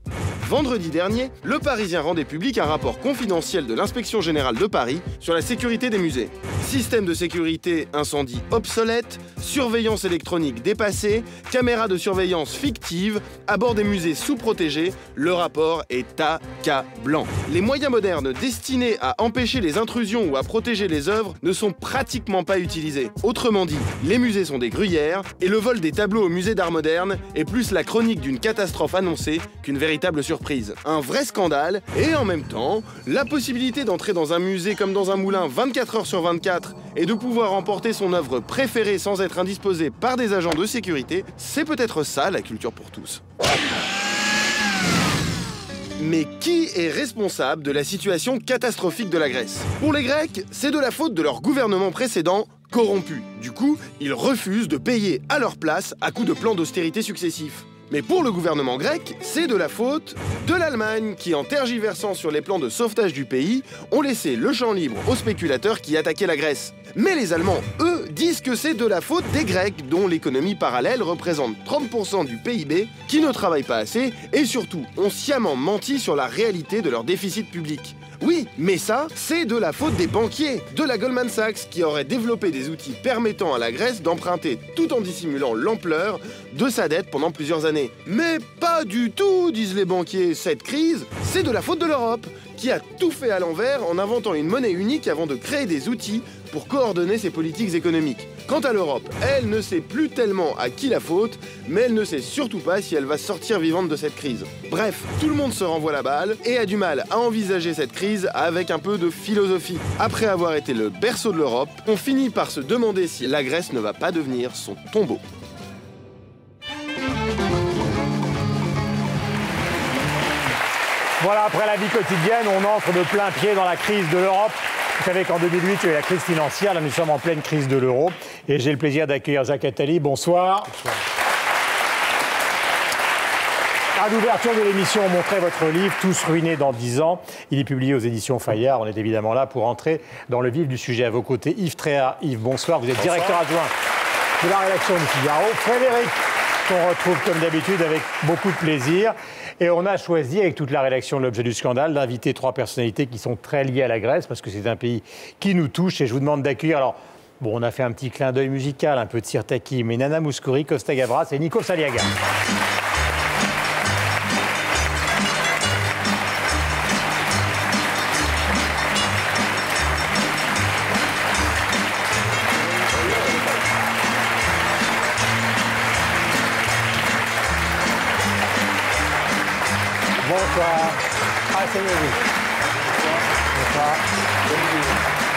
Vendredi dernier, Le Parisien rendait public un rapport confidentiel de l'Inspection Générale de Paris sur la sécurité des musées. Système de sécurité incendie obsolète, surveillance électronique dépassée, caméras de surveillance fictives, à bord des musées sous-protégés, le rapport est accablant. Les moyens modernes destinés à empêcher les intrusions ou à protéger les œuvres ne sont pratiquement pas utilisés. Autrement dit, les musées sont des gruyères et le vol des tableaux au musée d'art moderne est plus la chronique d'une catastrophe annoncée qu'une véritable surprise. Un vrai scandale et en même temps, la possibilité d'entrer dans un musée comme dans un moulin 24 heures sur 24 et de pouvoir emporter son œuvre préférée sans être indisposé par des agents de sécurité, c'est peut-être ça la culture pour tous. Mais qui est responsable de la situation catastrophique de la Grèce? Pour les Grecs, c'est de la faute de leur gouvernement précédent corrompu. Du coup, ils refusent de payer à leur place à coups de plans d'austérité successifs. Mais pour le gouvernement grec, c'est de la faute de l'Allemagne qui, en tergiversant sur les plans de sauvetage du pays, ont laissé le champ libre aux spéculateurs qui attaquaient la Grèce. Mais les Allemands, eux, disent que c'est de la faute des Grecs, dont l'économie parallèle représente 30% du PIB, qui ne travaillent pas assez et surtout ont sciemment menti sur la réalité de leur déficit public. Oui, mais ça, c'est de la faute des banquiers, de la Goldman Sachs, qui aurait développé des outils permettant à la Grèce d'emprunter tout en dissimulant l'ampleur de sa dette pendant plusieurs années. Mais pas du tout, disent les banquiers, cette crise, c'est de la faute de l'Europe, qui a tout fait à l'envers en inventant une monnaie unique avant de créer des outils pour coordonner ses politiques économiques. Quant à l'Europe, elle ne sait plus tellement à qui la faute, mais elle ne sait surtout pas si elle va sortir vivante de cette crise. Bref, tout le monde se renvoie la balle et a du mal à envisager cette crise avec un peu de philosophie. Après avoir été le berceau de l'Europe, on finit par se demander si la Grèce ne va pas devenir son tombeau. Voilà, après la vie quotidienne, on entre de plein pied dans la crise de l'Europe. Vous savez qu'en 2008, il y a eu la crise financière. Là, nous sommes en pleine crise de l'euro. Et j'ai le plaisir d'accueillir Jacques Attali. Bonsoir. Bonsoir. À l'ouverture de l'émission, on montrait votre livre « Tous ruinés dans 10 ans ». Il est publié aux éditions Fayard. On est évidemment là pour entrer dans le vif du sujet. À vos côtés, Yves Tréhard. Yves, bonsoir. Vous êtes directeur adjoint de la rédaction du Figaro. Frédéric, qu'on retrouve comme d'habitude avec beaucoup de plaisir. Et on a choisi, avec toute la rédaction de l'Objet du Scandale, d'inviter 3 personnalités qui sont très liées à la Grèce, parce que c'est un pays qui nous touche. Et je vous demande d'accueillir, alors, bon, on a fait un petit clin d'œil musical, un peu de Sirtaki, mais Nana Mouskouri, Costa Gavras et Nikos Aliagas. Bonsoir. Ah, c'est vous. Bonsoir.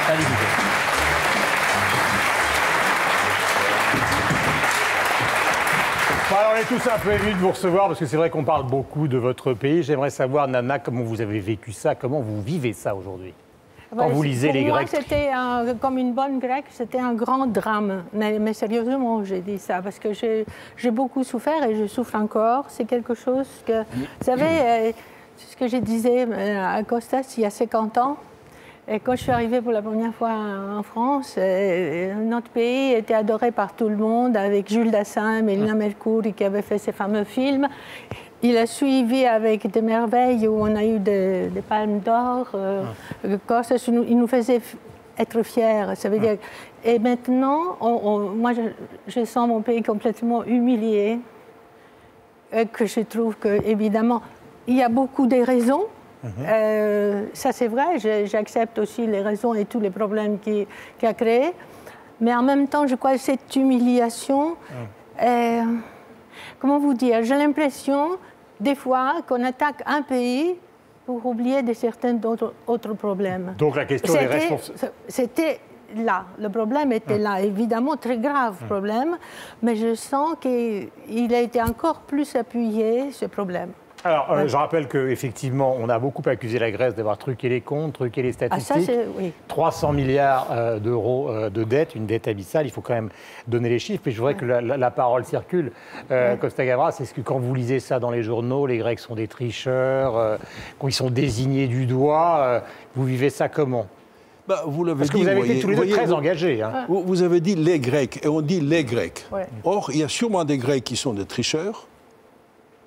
Salut, Bon, alors, on est tous un peu émus de vous recevoir parce que c'est vrai qu'on parle beaucoup de votre pays. J'aimerais savoir, Nana, comment vous avez vécu ça, comment vous vivez ça aujourd'hui? Quand vous lisez les Grecs. Pour moi, c'était comme une bonne grecque, c'était un grand drame. Mais sérieusement, j'ai dit ça parce que j'ai beaucoup souffert et je souffre encore. C'est quelque chose que... Vous savez, c'est ce que je disais à Costas il y a 50 ans. Et quand je suis arrivée pour la première fois en France, notre pays était adoré par tout le monde, avec Jules Dassin, Mélina Mercouri qui avait fait ces fameux films. Il a suivi avec des merveilles où on a eu des palmes d'or. Il nous faisait être fiers. Ça veut dire... Et maintenant, moi, je sens mon pays complètement humilié. Et que je trouve que, évidemment, il y a beaucoup de raisons. Ça, c'est vrai. J'accepte aussi les raisons et tous les problèmes qu'il a créés. Mais en même temps, je crois que cette humiliation... comment vous dire? J'ai l'impression, des fois, qu'on attaque un pays pour oublier de certains autres problèmes. Donc la question des responsables... C'était là. Le problème était là. Évidemment, très grave problème. Mais je sens qu'il a été encore plus appuyé, ce problème. Alors, je rappelle qu'effectivement, on a beaucoup accusé la Grèce d'avoir truqué les comptes, truqué les statistiques. Ah, ça, oui. 300 milliards d'euros de dette, une dette abyssale. Il faut quand même donner les chiffres. Et je voudrais que la parole circule. Costa Gavras, est-ce que quand vous lisez ça dans les journaux, les Grecs sont des tricheurs, quand ils sont désignés du doigt, vous vivez ça comment? Vous l'avez dit. Parce que vous avez été tous les deux très engagés. Hein. Vous avez dit les Grecs, et on dit les Grecs. Ouais. Or, il y a sûrement des Grecs qui sont des tricheurs,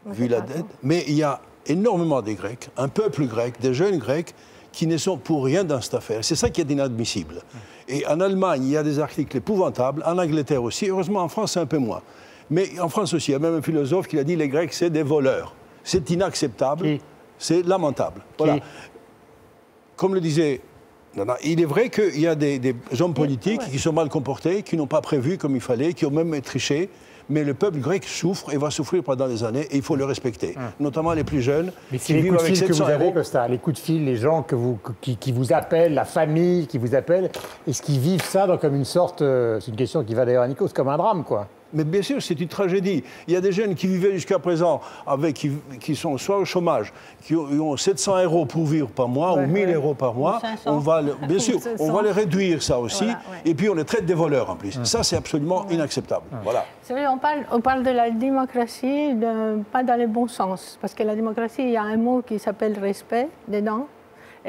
vu la dette, mais il y a énormément des Grecs, un peuple grec, des jeunes Grecs, qui ne sont pour rien dans cette affaire. C'est ça qui est inadmissible. Et en Allemagne, il y a des articles épouvantables, en Angleterre aussi, heureusement en France, c'est un peu moins. Mais en France aussi, il y a même un philosophe qui a dit les Grecs, c'est des voleurs. C'est inacceptable, c'est lamentable. Voilà. Comme le disait... il est vrai qu'il y a des hommes politiques qui sont mal comportés, qui n'ont pas prévu comme il fallait, qui ont même triché. Mais le peuple grec souffre et va souffrir pendant des années et il faut le respecter, notamment les plus jeunes. Mais c'est les coups de fil que vous avez, Costa, les coups de fil, les gens qui vous appellent, la famille qui vous appelle, est-ce qu'ils vivent ça comme une sorte, c'est une question qui va d'ailleurs à Nikos, comme un drame, quoi? Mais bien sûr, c'est une tragédie. Il y a des jeunes qui vivaient jusqu'à présent, qui sont soit au chômage, qui ont 700 € pour vivre par mois ou 1000 € par mois. On va, bien sûr, on va les réduire, ça aussi. Voilà, et puis on les traite des voleurs en plus. Ça, c'est absolument inacceptable. Voilà. C'est vrai, on parle de la démocratie, pas dans le bon sens. Parce que la démocratie, il y a un mot qui s'appelle respect dedans.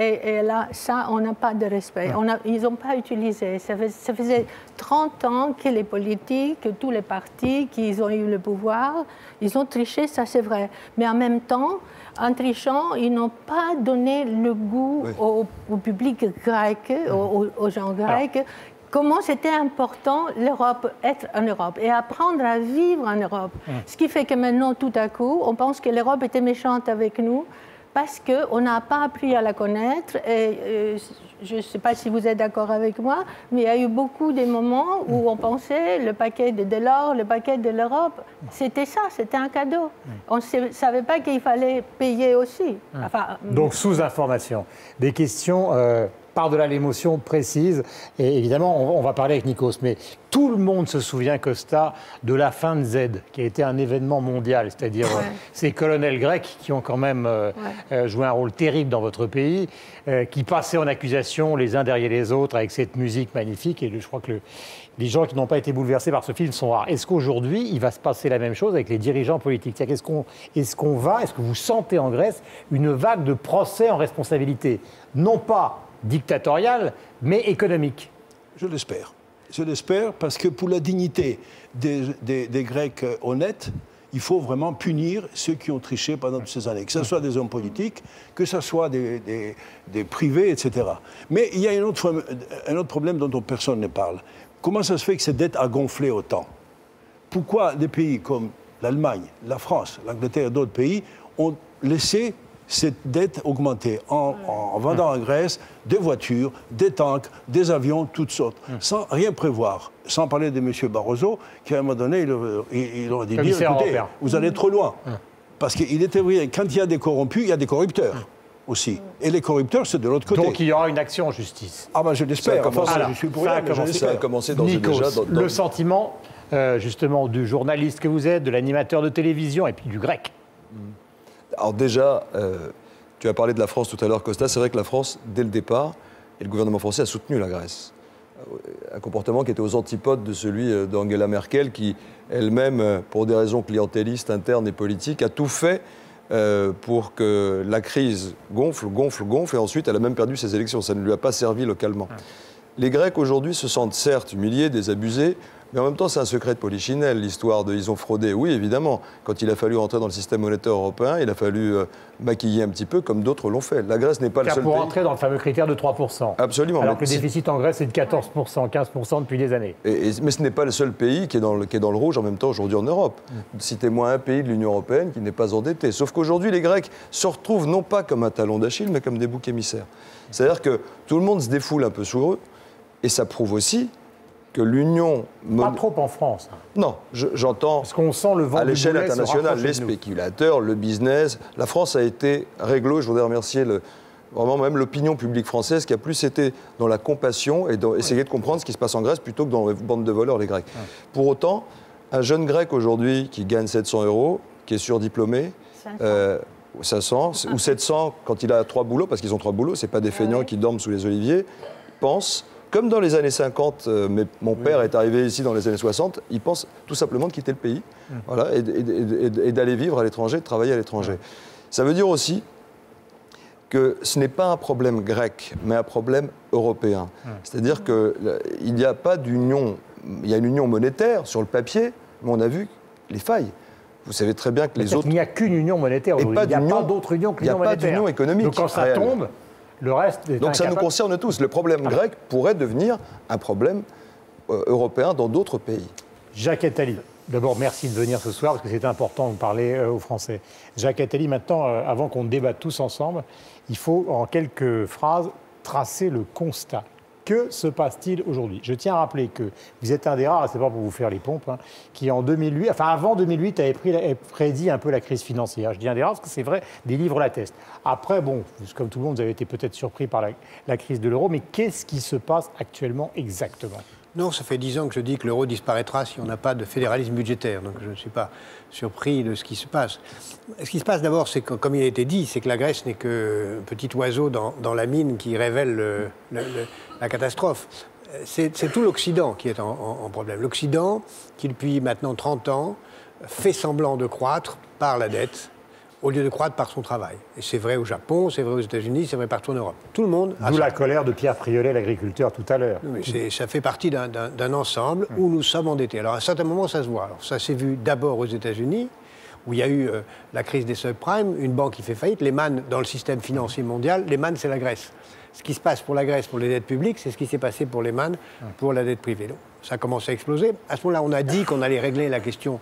Et là, ça, on n'a pas de respect. Ils n'ont pas utilisé. Ça faisait 30 ans que les politiques, que tous les partis qui ont eu le pouvoir, ils ont triché, ça c'est vrai. Mais en même temps, en trichant, ils n'ont pas donné le goût au public grec, aux gens grecs. Comment c'était important l'Europe, être en Europe et apprendre à vivre en Europe. Ce qui fait que maintenant, tout à coup, on pense que l'Europe était méchante avec nous, parce qu'on n'a pas appris à la connaître. Et je ne sais pas si vous êtes d'accord avec moi, mais il y a eu beaucoup de moments où on pensait le paquet de Delors, le paquet de l'Europe, c'était ça, c'était un cadeau. On ne savait pas qu'il fallait payer aussi. Enfin, donc sous-information. Des questions par-delà l'émotion précise. Et évidemment, on va parler avec Nikos, mais tout le monde se souvient, Costa, de la fin de Z, qui a été un événement mondial. C'est-à-dire ces colonels grecs qui ont quand même joué un rôle terrible dans votre pays, qui passaient en accusation les uns derrière les autres avec cette musique magnifique. Et je crois que les gens qui n'ont pas été bouleversés par ce film sont rares. Est-ce qu'aujourd'hui, il va se passer la même chose avec les dirigeants politiques? Est-ce que vous sentez en Grèce une vague de procès en responsabilité? Non pas dictatorial, mais économique. Je l'espère. Je l'espère parce que pour la dignité des Grecs honnêtes, il faut vraiment punir ceux qui ont triché pendant toutes ces années, que ce soit des hommes politiques, que ce soit des privés, etc. Mais il y a un autre problème dont personne ne parle. Comment ça se fait que cette dette a gonflé autant? Pourquoi des pays comme l'Allemagne, la France, l'Angleterre et d'autres pays ont laissé cette dette augmenter en vendant en Grèce des voitures, des tanks, des avions, toutes sortes, sans rien prévoir. Sans parler de M. Barroso, qui à un moment donné, il aurait dit, écoutez, vous allez trop loin. Parce qu'il était vrai, quand il y a des corrompus, il y a des corrupteurs aussi. Et les corrupteurs, c'est de l'autre côté. Donc il y aura une action en justice. Ah ben je l'espère. Je suis pour rien, ça a commencé dans le sentiment, justement, du journaliste que vous êtes, de l'animateur de télévision et puis du grec. Alors déjà, tu as parlé de la France tout à l'heure, Costa. C'est vrai que la France, dès le départ, et le gouvernement français a soutenu la Grèce. Un comportement qui était aux antipodes de celui d'Angela Merkel, qui elle-même, pour des raisons clientélistes, internes et politiques, a tout fait pour que la crise gonfle, et ensuite elle a même perdu ses élections. Ça ne lui a pas servi localement. Les Grecs aujourd'hui se sentent certes humiliés, désabusés, mais en même temps, c'est un secret de polichinelle, l'histoire de « ils ont fraudé ». Oui, évidemment, quand il a fallu rentrer dans le système monétaire européen, il a fallu maquiller un petit peu, comme d'autres l'ont fait. La Grèce n'est pas le seul pays. Pour rentrer dans le fameux critère de 3%. Absolument. Alors que le déficit en Grèce est de 14%, 15% depuis des années. Mais ce n'est pas le seul pays qui est dans le rouge en même temps aujourd'hui en Europe. Citez-moi un pays de l'Union européenne qui n'est pas endetté. Sauf qu'aujourd'hui, les Grecs se retrouvent non pas comme un talon d'Achille, mais comme des boucs émissaires. C'est-à-dire que tout le monde se défoule un peu sur eux, et ça prouve aussi que l'Union... Pas trop en France. Non, j'entends... Parce qu'on sent le vent à l'échelle du boulet internationale, les spéculateurs, le business. La France a été réglo, je voudrais remercier vraiment même l'opinion publique française qui a plus été dans la compassion et dans essayer de comprendre ce qui se passe en Grèce plutôt que dans les bandes de voleurs, les Grecs. Pour autant, un jeune Grec aujourd'hui qui gagne 700 €, qui est surdiplômé... 500 ou 700 quand il a 3 boulots, parce qu'ils ont 3 boulots, c'est pas des feignants qui dorment sous les oliviers, pense... Comme dans les années 50, mais mon père est arrivé ici dans les années 60, il pense tout simplement de quitter le pays voilà, et d'aller vivre à l'étranger, de travailler à l'étranger. Ça veut dire aussi que ce n'est pas un problème grec, mais un problème européen. C'est-à-dire qu'il n'y a pas d'union, il y a une union monétaire sur le papier, mais on a vu les failles. vous savez très bien que les autres... Il n'y a qu'une union monétaire aujourd'hui. Il n'y a pas d'autre union que l'union monétaire. Il n'y a pas d'union économique. Donc quand ça réelle. tombe, le reste est Donc ça nous concerne tous. Le problème grec pourrait devenir un problème européen dans d'autres pays. Jacques Attali. D'abord, merci de venir ce soir, parce que c'est important de parler aux Français. Jacques Attali, maintenant, avant qu'on débatte tous ensemble, il faut, en quelques phrases, tracer le constat. Que se passe-t-il aujourd'hui? Je tiens à rappeler que vous êtes un des rares, c'est pas pour vous faire les pompes, hein, qui en 2008, enfin avant 2008, avait prédit un peu la crise financière. Je dis un des rares parce que c'est vrai, des livres l'attestent. Après, bon, comme tout le monde, vous avez été peut-être surpris par la crise de l'euro, mais qu'est-ce qui se passe actuellement exactement? Non, ça fait 10 ans que je dis que l'euro disparaîtra si on n'a pas de fédéralisme budgétaire. Donc je ne suis pas surpris de ce qui se passe. Ce qui se passe d'abord, c'est que, comme il a été dit, c'est que la Grèce n'est qu'un petit oiseau dans la mine qui révèle la catastrophe. C'est tout l'Occident qui est en problème. L'Occident, qui depuis maintenant 30 ans, fait semblant de croître par la dette, au lieu de croître par son travail. Et c'est vrai au Japon, c'est vrai aux États-Unis, c'est vrai partout en Europe. Tout le monde a... D'où la colère de Pierre Priolet, l'agriculteur, tout à l'heure. Ça fait partie d'un ensemble où nous sommes endettés. Alors à un certain moment, ça se voit. Alors ça s'est vu d'abord aux États-Unis, où il y a eu la crise des subprimes, une banque qui fait faillite. Lehman, dans le système financier mondial, Lehman, c'est la Grèce. Ce qui se passe pour la Grèce, pour les dettes publiques, c'est ce qui s'est passé pour Lehman, pour la dette privée. Donc, ça a commencé à exploser. À ce moment-là, on a dit qu'on allait régler la question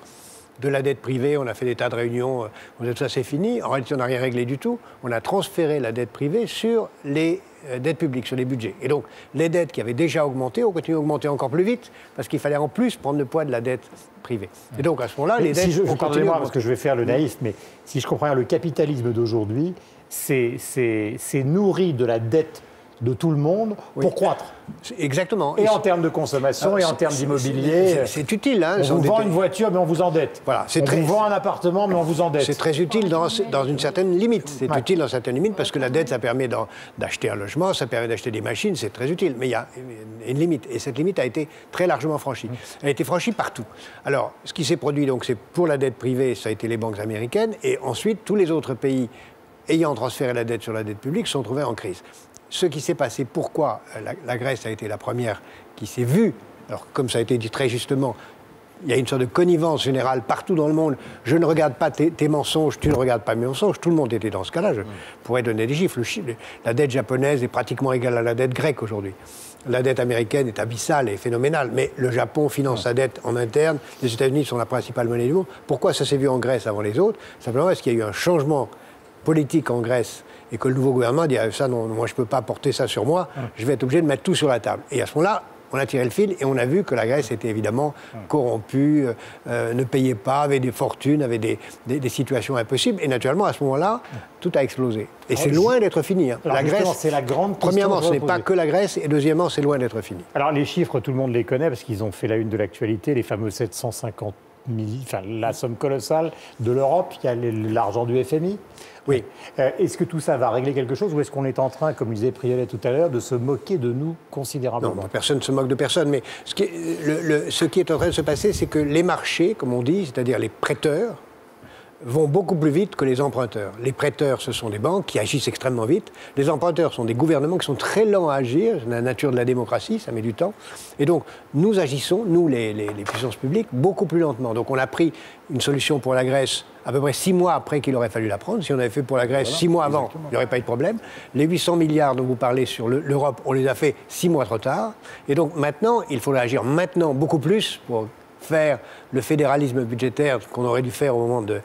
de la dette privée, on a fait des tas de réunions, on a dit ça c'est fini. En réalité, on n'a rien réglé du tout. On a transféré la dette privée sur les dettes publiques, sur les budgets. Et donc, les dettes qui avaient déjà augmenté ont continué à augmenter encore plus vite parce qu'il fallait en plus prendre le poids de la dette privée. Et donc, à ce moment-là, les dettes ont continué à augmenter. Pardonnez-moi parce que je vais faire le naïf, mais si je comprends bien, le capitalisme d'aujourd'hui, c'est nourri de la dette de tout le monde pour croître. Exactement. Et en termes de consommation, et en termes d'immobilier. C'est utile. Hein, on vous vend une voiture, mais on vous endette. Voilà, on vous vend un appartement, mais on vous endette. C'est très utile dans une certaine limite. C'est utile dans certaines limites parce que la dette, ça permet d'acheter un logement, ça permet d'acheter des machines, c'est très utile. Mais il y a une limite. Et cette limite a été très largement franchie. Elle a été franchie partout. Alors, ce qui s'est produit, donc, c'est pour la dette privée, ça a été les banques américaines. Et ensuite, tous les autres pays ayant transféré la dette sur la dette publique se sont trouvés en crise. Ce qui s'est passé, pourquoi la Grèce a été la première qui s'est vue, alors comme ça a été dit très justement, il y a une sorte de connivence générale partout dans le monde. Je ne regarde pas tes mensonges, tu ne regardes pas mes mensonges. Tout le monde était dans ce cas-là. Je pourrais donner des chiffres. La dette japonaise est pratiquement égale à la dette grecque aujourd'hui. La dette américaine est abyssale et phénoménale. Mais le Japon finance sa dette en interne. Les États-Unis sont la principale monnaie du monde. Pourquoi ça s'est vu en Grèce avant les autres? Simplement parce qu'il y a eu un changement politique en Grèce et que le nouveau gouvernement a dit « ça, non, moi, je ne peux pas porter ça sur moi, je vais être obligé de mettre tout sur la table ». Et à ce moment-là, on a tiré le fil et on a vu que la Grèce était évidemment corrompue, ne payait pas, avait des fortunes, avait des situations impossibles. Et naturellement, à ce moment-là, tout a explosé. Et c'est loin d'être fini. Hein. La Grèce, c'est la grande question. Premièrement, ce n'est pas que la Grèce, et deuxièmement, c'est loin d'être fini. Alors les chiffres, tout le monde les connaît parce qu'ils ont fait la une de l'actualité, les fameux 750 millions, enfin la somme colossale de l'Europe, il y a l'argent du FMI. Oui. Est-ce que tout ça va régler quelque chose ou est-ce qu'on est en train, comme disait Priolet tout à l'heure, de se moquer de nous considérablement? Non, personne ne se moque de personne, mais ce qui est en train de se passer, c'est que les marchés, comme on dit, c'est-à-dire les prêteurs, vont beaucoup plus vite que les emprunteurs. Les prêteurs, ce sont des banques qui agissent extrêmement vite. Les emprunteurs sont des gouvernements qui sont très lents à agir. C'est la nature de la démocratie, ça met du temps. Et donc, nous agissons, nous, les puissances publiques, beaucoup plus lentement. Donc, on a pris une solution pour la Grèce à peu près 6 mois après qu'il aurait fallu la prendre. Si on avait fait pour la Grèce 6 mois avant, il n'y aurait pas eu de problème. Les 800 milliards dont vous parlez sur l'Europe, on les a fait 6 mois trop tard. Et donc, maintenant, il faudrait agir maintenant beaucoup plus pour faire le fédéralisme budgétaire qu'on aurait dû faire au moment de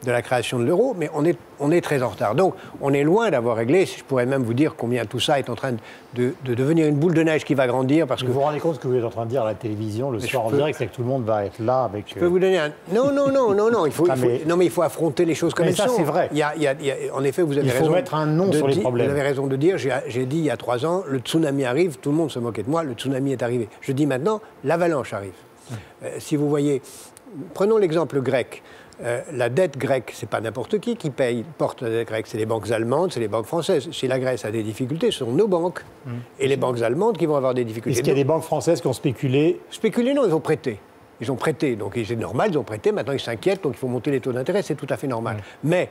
la création de l'euro, mais on est très en retard. Donc, on est loin d'avoir réglé. Je pourrais même vous dire combien tout ça est en train de devenir une boule de neige qui va grandir. Parce que vous vous rendez compte ce que vous êtes en train de dire à la télévision le soir en direct, c'est que tout le monde va être là avec... Je peux vous donner un... Non, il faut affronter les choses comme elles sont. Mais ça, c'est vrai. En effet, vous avez raison. Il faut mettre un nom sur les problèmes. Vous avez raison de dire, j'ai dit il y a 3 ans, le tsunami arrive, tout le monde se moquait de moi, le tsunami est arrivé. Je dis maintenant, l'avalanche arrive. Si vous voyez, prenons l'exemple grec. La dette grecque, c'est pas n'importe qui porte la dette grecque. C'est les banques allemandes, c'est les banques françaises. Si la Grèce a des difficultés, ce sont nos banques et les banques allemandes qui vont avoir des difficultés. Est-ce qu'il y a des banques françaises qui ont spéculé? Spéculé, non, ils ont prêté. Ils ont prêté, donc c'est normal, ils ont prêté, maintenant ils s'inquiètent, donc il faut monter les taux d'intérêt, c'est tout à fait normal. Mais,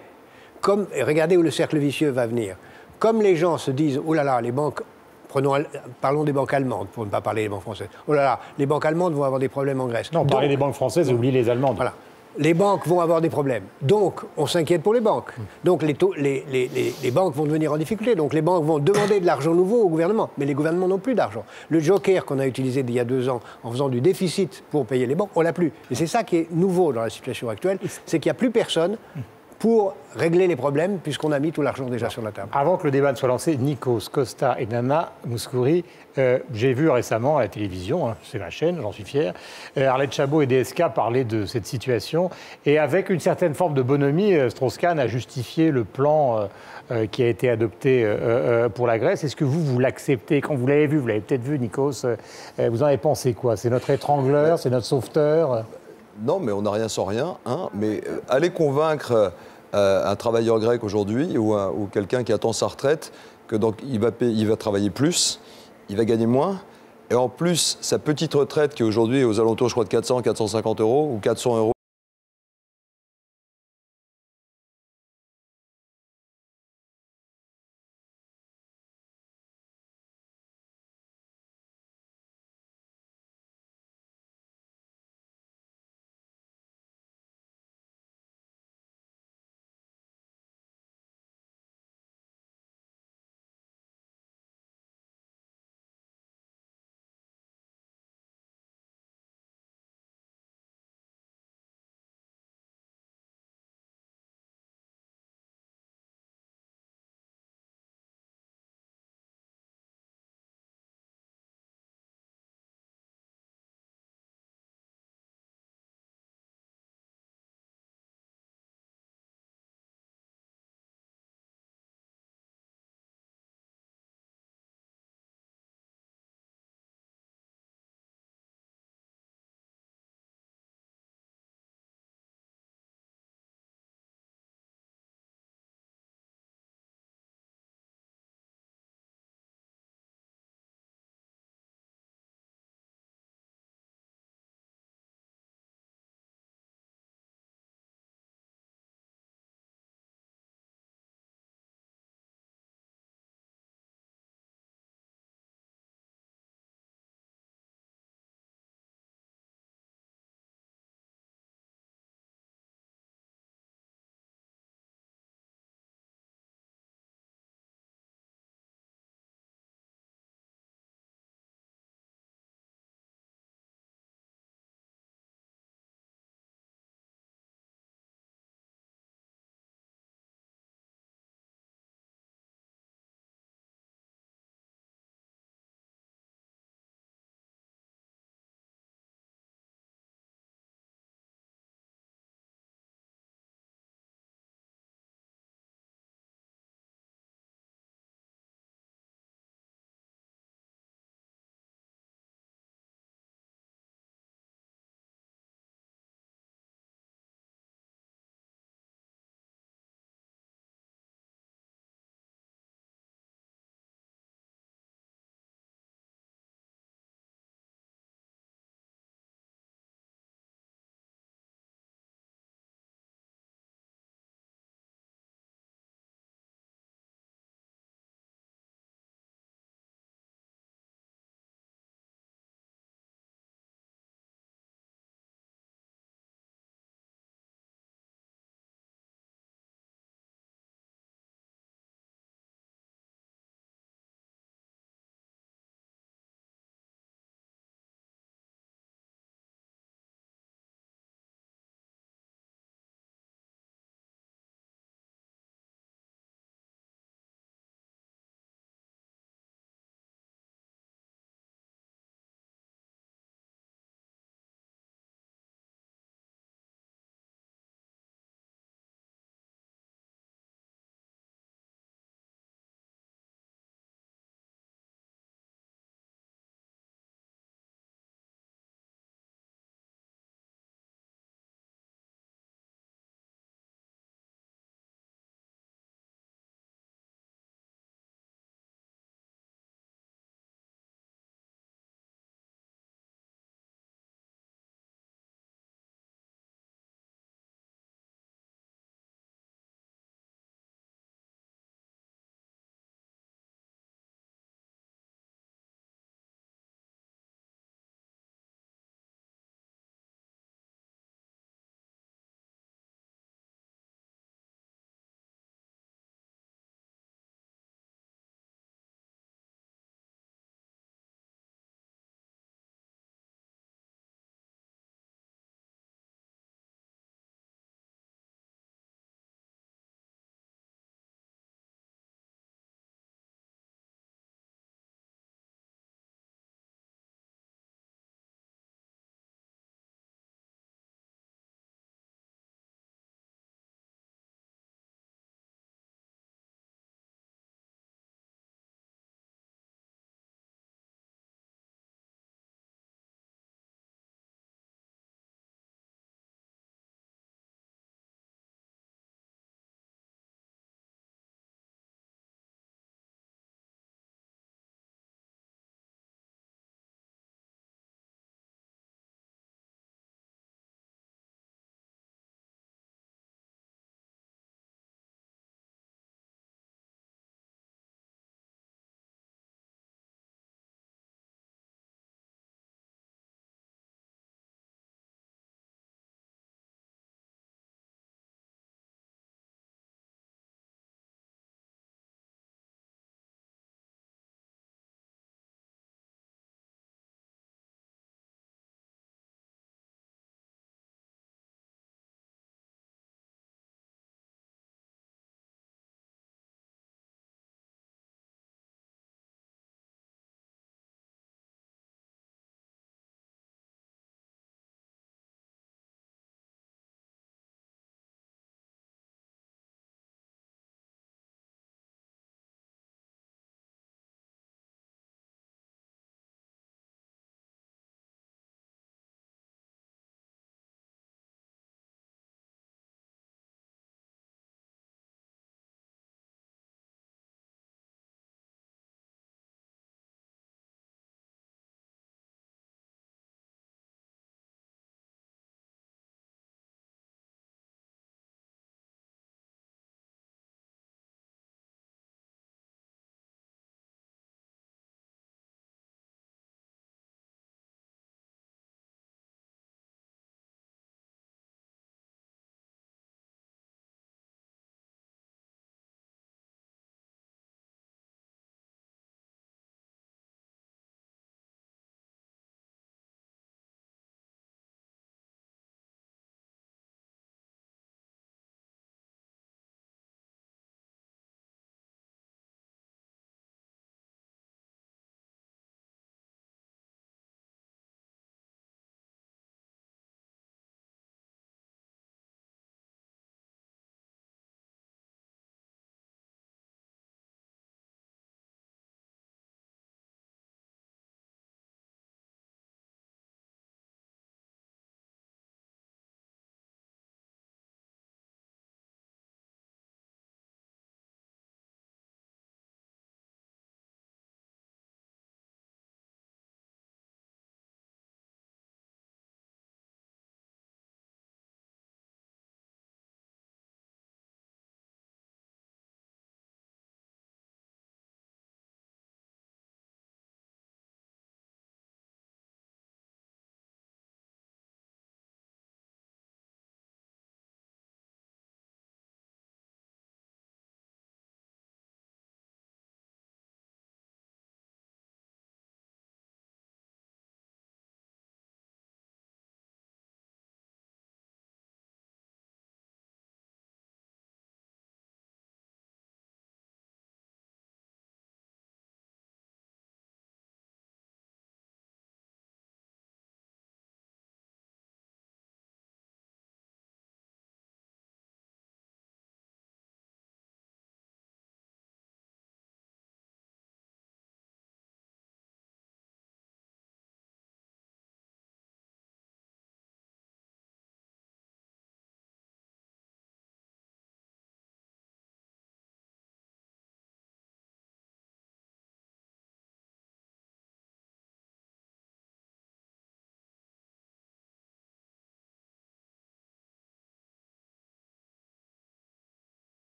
regardez où le cercle vicieux va venir. Comme les gens se disent, oh là là, les banques... Parlons des banques allemandes, pour ne pas parler des banques françaises. Oh là là, les banques allemandes vont avoir des problèmes en Grèce. Non, parler des banques françaises et oublier les allemandes. Voilà. les banques vont avoir des problèmes. Donc, on s'inquiète pour les banques. Donc, les banques vont devenir en difficulté. Donc, les banques vont demander de l'argent nouveau au gouvernement. Mais les gouvernements n'ont plus d'argent. Le joker qu'on a utilisé il y a 2 ans en faisant du déficit pour payer les banques, on l'a plus. Et c'est ça qui est nouveau dans la situation actuelle, c'est qu'il n'y a plus personne pour régler les problèmes, puisqu'on a mis tout l'argent déjà sur la table. Avant que le débat ne soit lancé, Nikos, Costa et Nana Mouskouri, j'ai vu récemment à la télévision, hein, c'est ma chaîne, j'en suis fier, Arlette Chabot et DSK parler de cette situation, et avec une certaine forme de bonhomie, Strauss-Kahn a justifié le plan qui a été adopté pour la Grèce. Est-ce que vous l'acceptez? Quand vous l'avez vu, vous l'avez peut-être vu, Nikos, vous en avez pensé quoi? C'est notre étrangleur, c'est notre sauveteur? Non, mais on n'a rien sans rien. Hein, mais aller convaincre un travailleur grec aujourd'hui ou quelqu'un qui attend sa retraite que donc il va travailler plus, il va gagner moins, et en plus sa petite retraite qui aujourd'hui est aux alentours, je crois, de 400, 450 euros ou 400 euros.